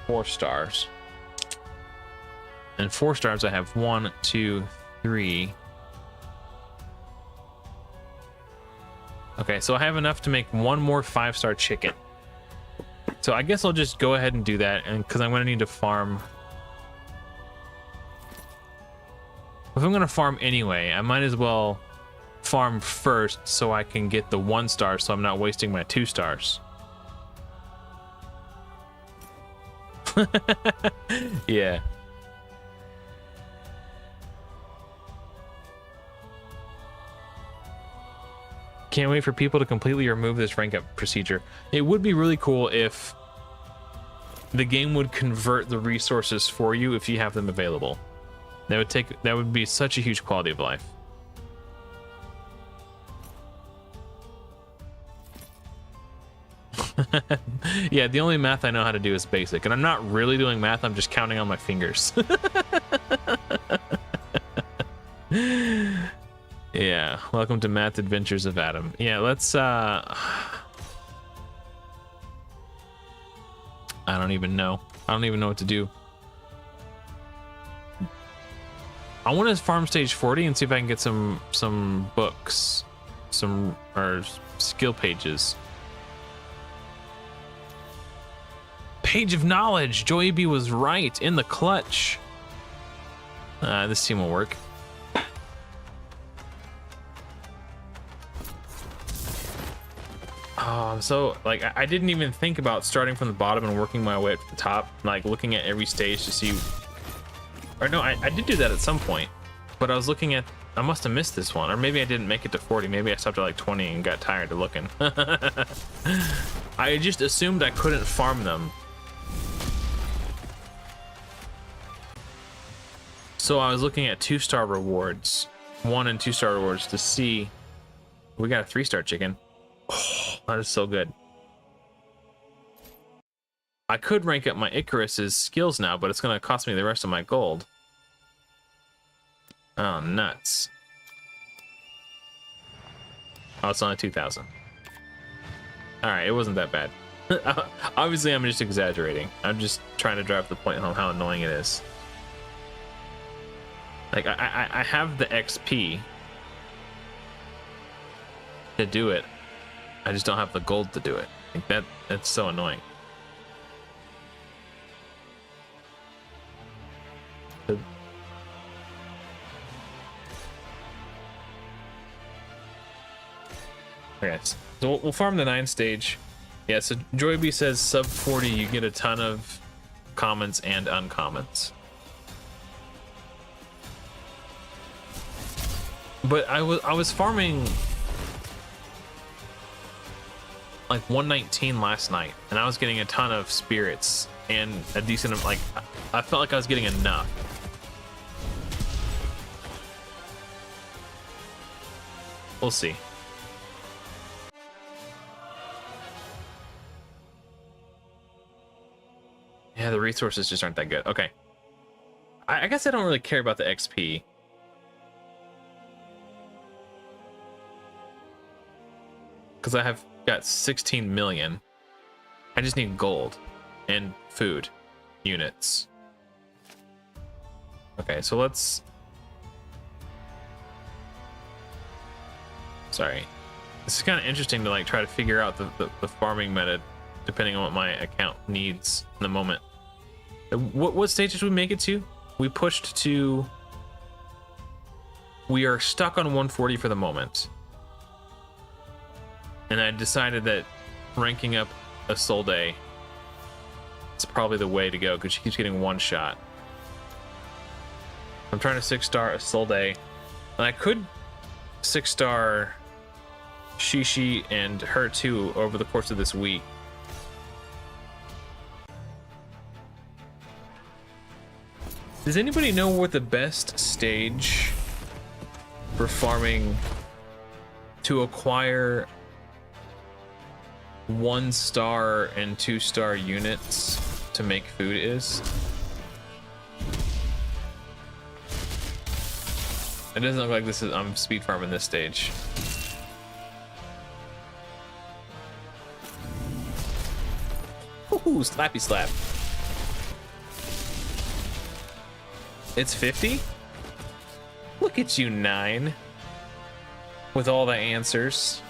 4 stars. And 4 stars, I have 1, 2, 3. Okay, so I have enough to make 1 more 5-star chicken. So I guess I'll just go ahead and do that, and because I'm going to need to farm. If I'm going to farm anyway, I might as well farm first so I can get the 1 star, so I'm not wasting my 2 stars. Yeah. Can't wait for people to completely remove this rank up procedure. It would be really cool if the game would convert the resources for you if you have them available. That would be such a huge quality of life. Yeah, the only math I know how to do is basic, and I'm not really doing math, I'm just counting on my fingers. Yeah, welcome to Math Adventures of Adam. Yeah, let's I don't even know. I don't even know what to do. I want to farm stage 40 and see if I can get some books, or skill pages. Page of Knowledge. Joey B was right in the clutch. This team will work. So like I didn't even think about starting from the bottom and working my way up to the top, like looking at every stage to see. Or no, I did do that at some point, but I was looking at. I must have missed this one, or maybe I didn't make it to 40. Maybe I stopped at like 20 and got tired of looking. I just assumed I couldn't farm them. So I was looking at 2-star rewards, 1 and 2-star rewards to see. We got a 3-star chicken. Oh, that is so good. I could rank up my Icarus's skills now, but it's going to cost me the rest of my gold. Oh, nuts. Oh, it's only 2,000. Alright, it wasn't that bad. Obviously, I'm just exaggerating. I'm just trying to drive the point home how annoying it is. Like, I have the XP to do it. I just don't have the gold to do it. Like that's so annoying. Okay, so we'll farm the 9 stage. Yeah, so Joyby says sub 40 you get a ton of commons and uncommons. But I was farming like 119 last night, and I was getting a ton of spirits and a decent, like, I felt like I was getting enough. We'll see. Yeah, the resources just aren't that good. Okay. I guess I don't really care about the XP. Because I have got 16 million. I just need gold and food units. Okay, so let's... Sorry. This is kind of interesting to like try to figure out the farming meta depending on what my account needs in the moment. What stage did we make it to? We pushed to... We are stuck on 140 for the moment. And I decided that ranking up a Solde is probably the way to go because she keeps getting 1 shot. I'm trying to 6-star a Solde, and I could 6-star Shishi and her too over the course of this week. Does anybody know what the best stage for farming to acquire 1-star and 2-star units to make food is? It doesn't look like this is I'm speed farming this stage. Ooh, slappy slap. It's 50? Look at you, 9. With all the answers.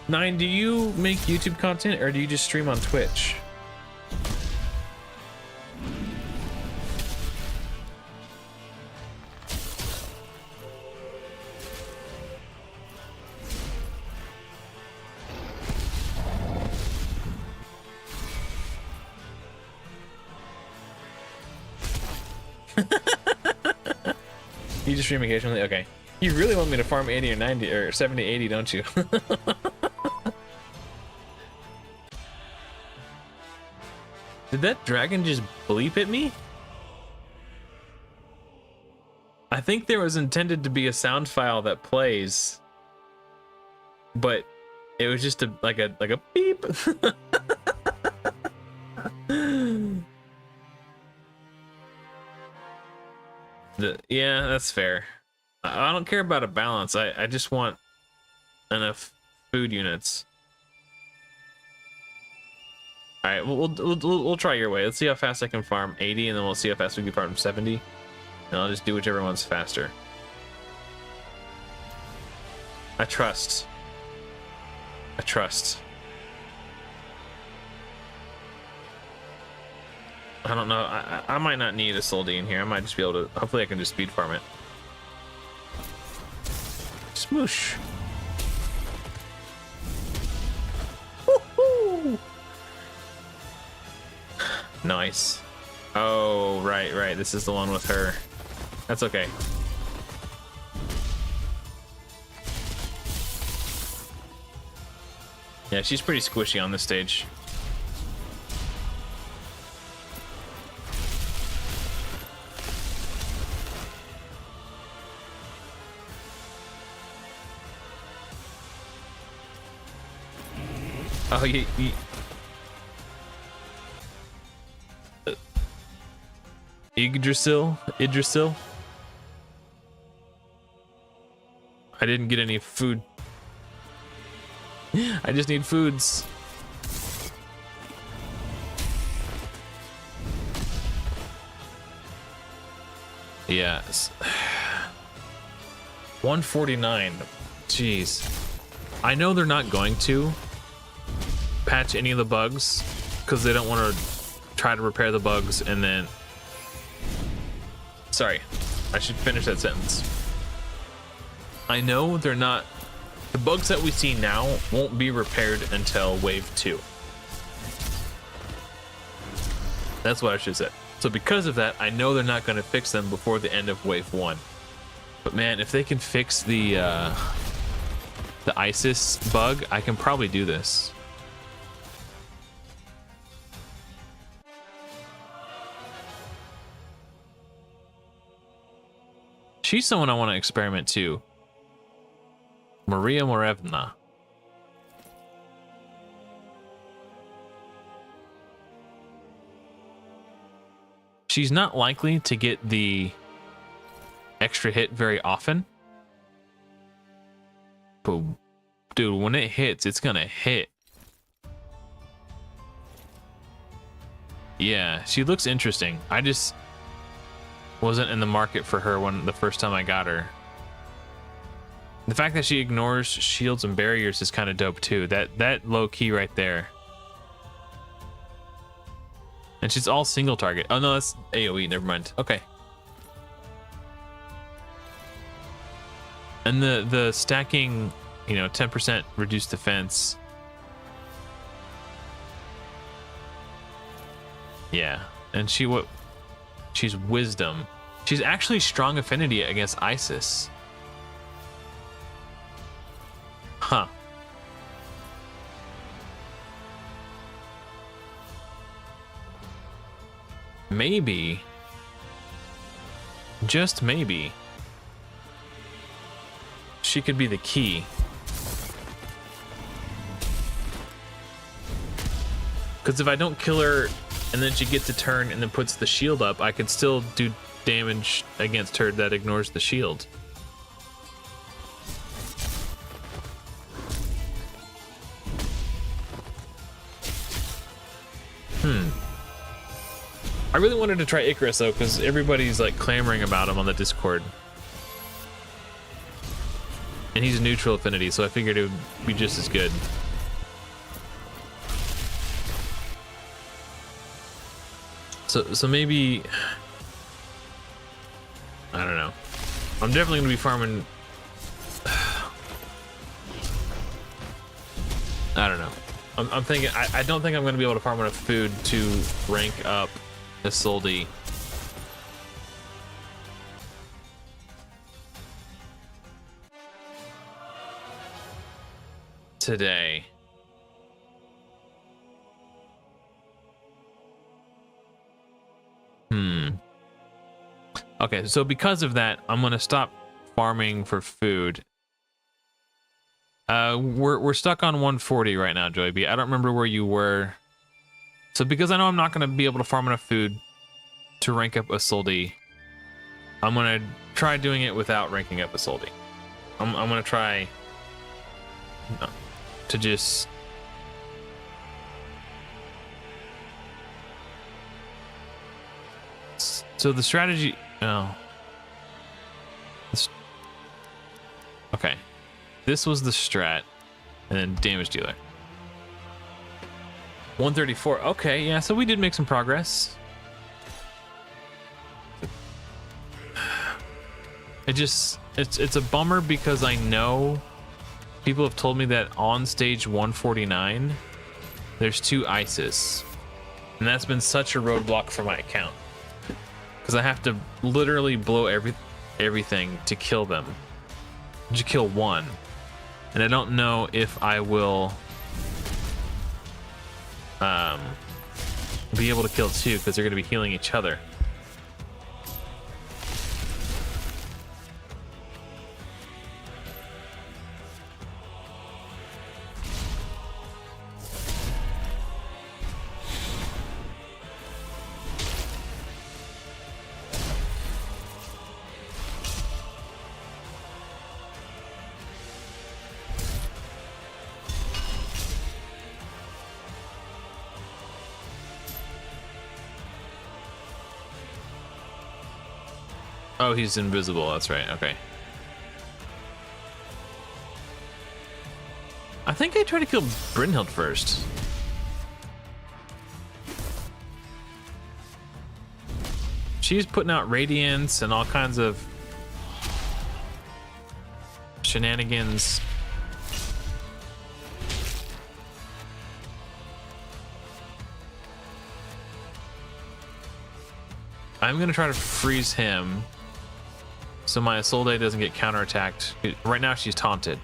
9, do you make YouTube content or do you just stream on Twitch? You just stream occasionally? Okay. You really want me to farm 80 or 90 or 70, 80, don't you? Did that dragon just bleep at me? I think there was intended to be a sound file that plays, but it was just like a beep. Yeah, that's fair. I don't care about a balance. I just want enough food units. All right, we'll try your way. Let's see how fast I can farm 80, and then we'll see how fast we can farm 70. And I'll just do whichever one's faster. I trust. I trust. I don't know. I might not need a Ltd in here. I might just be able to. Hopefully, I can just speed farm it. Smoosh. Woohoo! Nice. Oh, right. This is the one with her. That's okay. Yeah, she's pretty squishy on this stage. Oh, Idrisil? I didn't get any food. I just need foods. Yes. 149. Jeez. I know they're not going to patch any of the bugs because they don't want to try to repair the bugs and then... Sorry, I should finish that sentence. I know they're not... The bugs that we see now won't be repaired until wave 2. That's what I should say. So because of that, I know they're not going to fix them before the end of wave 1. But man, if they can fix the ISIS bug, I can probably do this. She's someone I want to experiment too. Maria Morevna. She's not likely to get the extra hit very often. But dude, when it hits, it's gonna hit. Yeah, she looks interesting. I just wasn't in the market for her when the first time I got her. The fact that she ignores shields and barriers is kind of dope too. That low key right there. And she's all single target. Oh no, that's AoE, never mind. Okay. And the stacking, you know, 10% reduced defense. Yeah. And she's wisdom. She's actually strong affinity against ISIS. Huh. Maybe, just maybe, she could be the key. Because if I don't kill her and then she gets a turn and then puts the shield up, I could still do damage against her that ignores the shield. I really wanted to try Icarus though, because everybody's like clamoring about him on the Discord. And he's neutral affinity, so I figured it would be just as good. So maybe, I don't know. I'm definitely gonna be farming. I don't know. I'm thinking, I don't think I'm gonna be able to farm enough food to rank up Ltd. Today. Okay, so because of that, I'm gonna stop farming for food. We're stuck on 140 right now, Joy B. I don't remember where you were. So because I know I'm not gonna be able to farm enough food to rank up Ltd, I'm gonna try doing it without ranking up Ltd. I'm gonna try to just so the strategy. Oh, okay. This was the strat, and then damage dealer. 134. Okay, yeah. So we did make some progress. It's a bummer because I know people have told me that on stage 149 there's 2 ISIS, and that's been such a roadblock for my account because I have to literally blow everything to kill them, to kill one, and I don't know if I will be able to kill 2 because they're going to be healing each other. Oh, he's invisible. That's right. Okay. I think I tried to kill Brynhild first. She's putting out radiance and all kinds of shenanigans. I'm gonna try to freeze him so my Ltd doesn't get counterattacked. Right now she's taunted.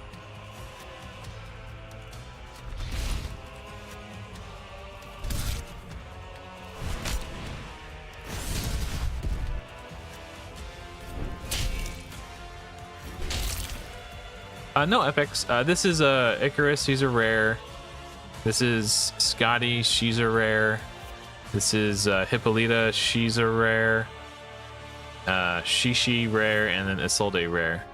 No, FX. This is Icarus, she's a rare. This is Scotty, she's a rare. This is Hippolyta, she's a rare. Shishi rare, and then Ltd rare.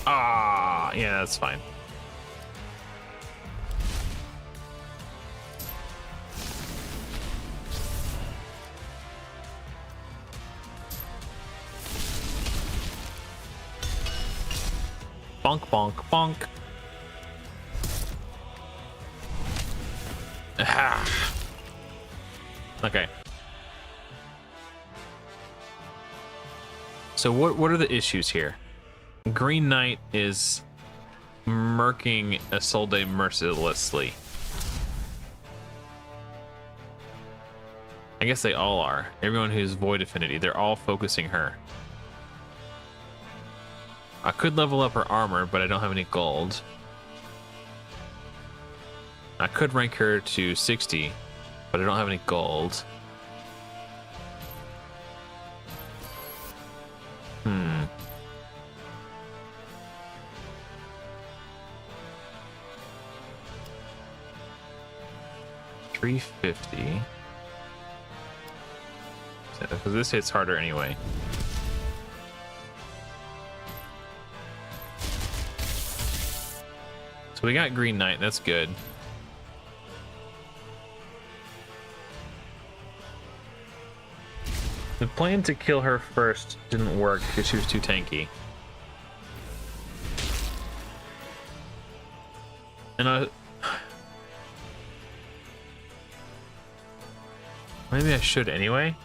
Ah, yeah, that's fine. Bonk, bonk, bonk. Ah. Okay. So what are the issues here? Green Knight is murking Ltd mercilessly. I guess they all are. Everyone who's Void Affinity, they're all focusing her. I could level up her armor, but I don't have any gold. I could rank her to 60, but I don't have any gold. Hmm. $350. because this hits harder anyway. So we got Green Knight, that's good. The plan to kill her first didn't work because she was too tanky. And maybe I should anyway.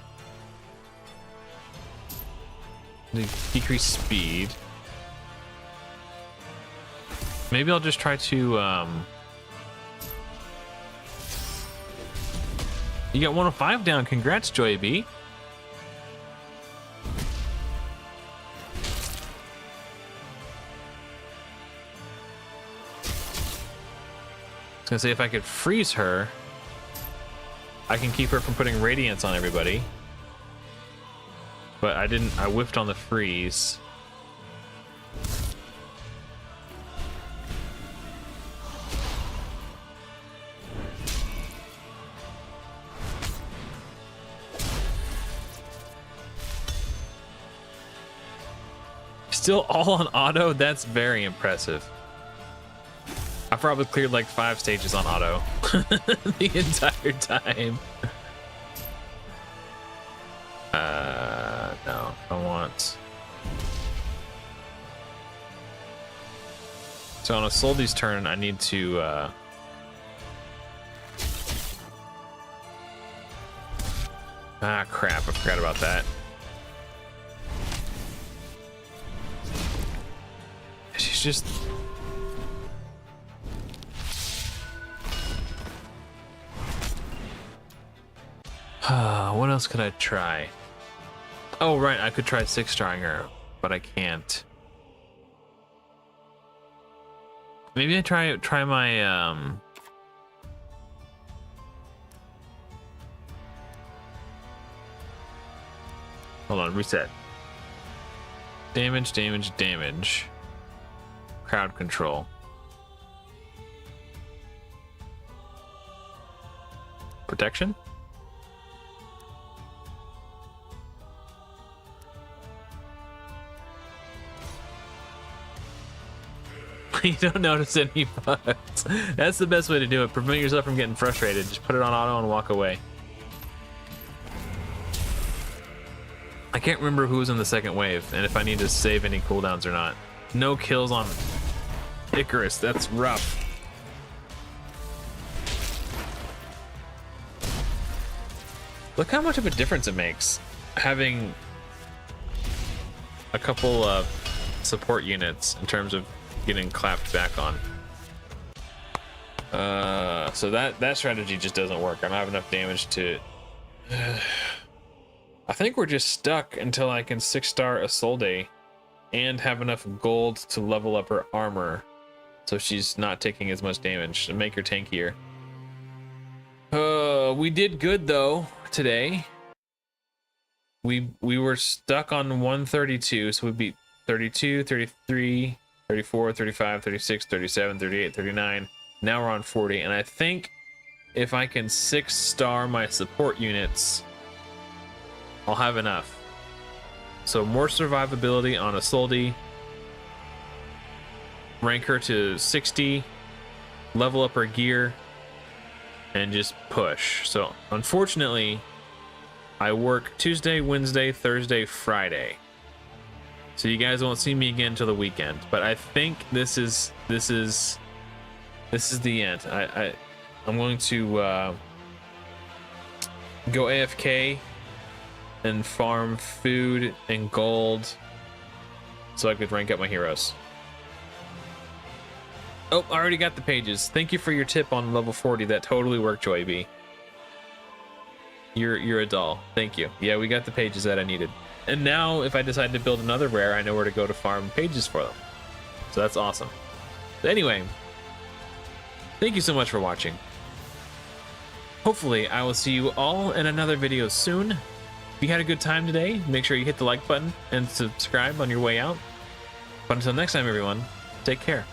Decrease speed. Maybe I'll just try to you got 105 down. Congrats, Joy B. I was gonna say, if I could freeze her, I can keep her from putting radiance on everybody. But I didn't, I whiffed on the freeze. Still all on auto? That's very impressive. I probably cleared like 5 stages on auto the entire time. No, I want. So on a Soldy's turn, I need to crap, I forgot about that. She's just what else could I try? Oh, right, I could try 6-starring her, but I can't. Maybe I try my hold on, reset. Damage, damage, damage. Crowd control. Protection? You don't notice any bugs. That's the best way to do it. Prevent yourself from getting frustrated. Just put it on auto and walk away. I can't remember who was in the second wave and if I need to save any cooldowns or not. No kills on Icarus. That's rough. Look how much of a difference it makes having a couple of support units in terms of getting clapped back on. So that strategy just doesn't work. I don't have enough damage to I think we're just stuck until I can 6-star Isolde and have enough gold to level up her armor so she's not taking as much damage and make her tankier. We did good though today. We were stuck on 132, so we beat 32, 33, 34, 35, 36, 37, 38, 39. Now we're on 40, and I think if I can 6-star my support units, I'll have enough. So more survivability on Isolde, rank her to 60, level up her gear, and just push. So unfortunately, I work Tuesday, Wednesday, Thursday, Friday. So you guys won't see me again till the weekend. But I think this is the end. I'm going to go AFK and farm food and gold so I could rank up my heroes. Oh, I already got the pages. Thank you for your tip on level 40. That totally worked, Joy B. You're a doll. Thank you. Yeah, we got the pages that I needed. And now if I decide to build another rare, I know where to go to farm pages for them. So that's awesome. But anyway, thank you so much for watching. Hopefully I will see you all in another video soon. If you had a good time today, make sure you hit the like button and subscribe on your way out. But until next time, everyone, take care.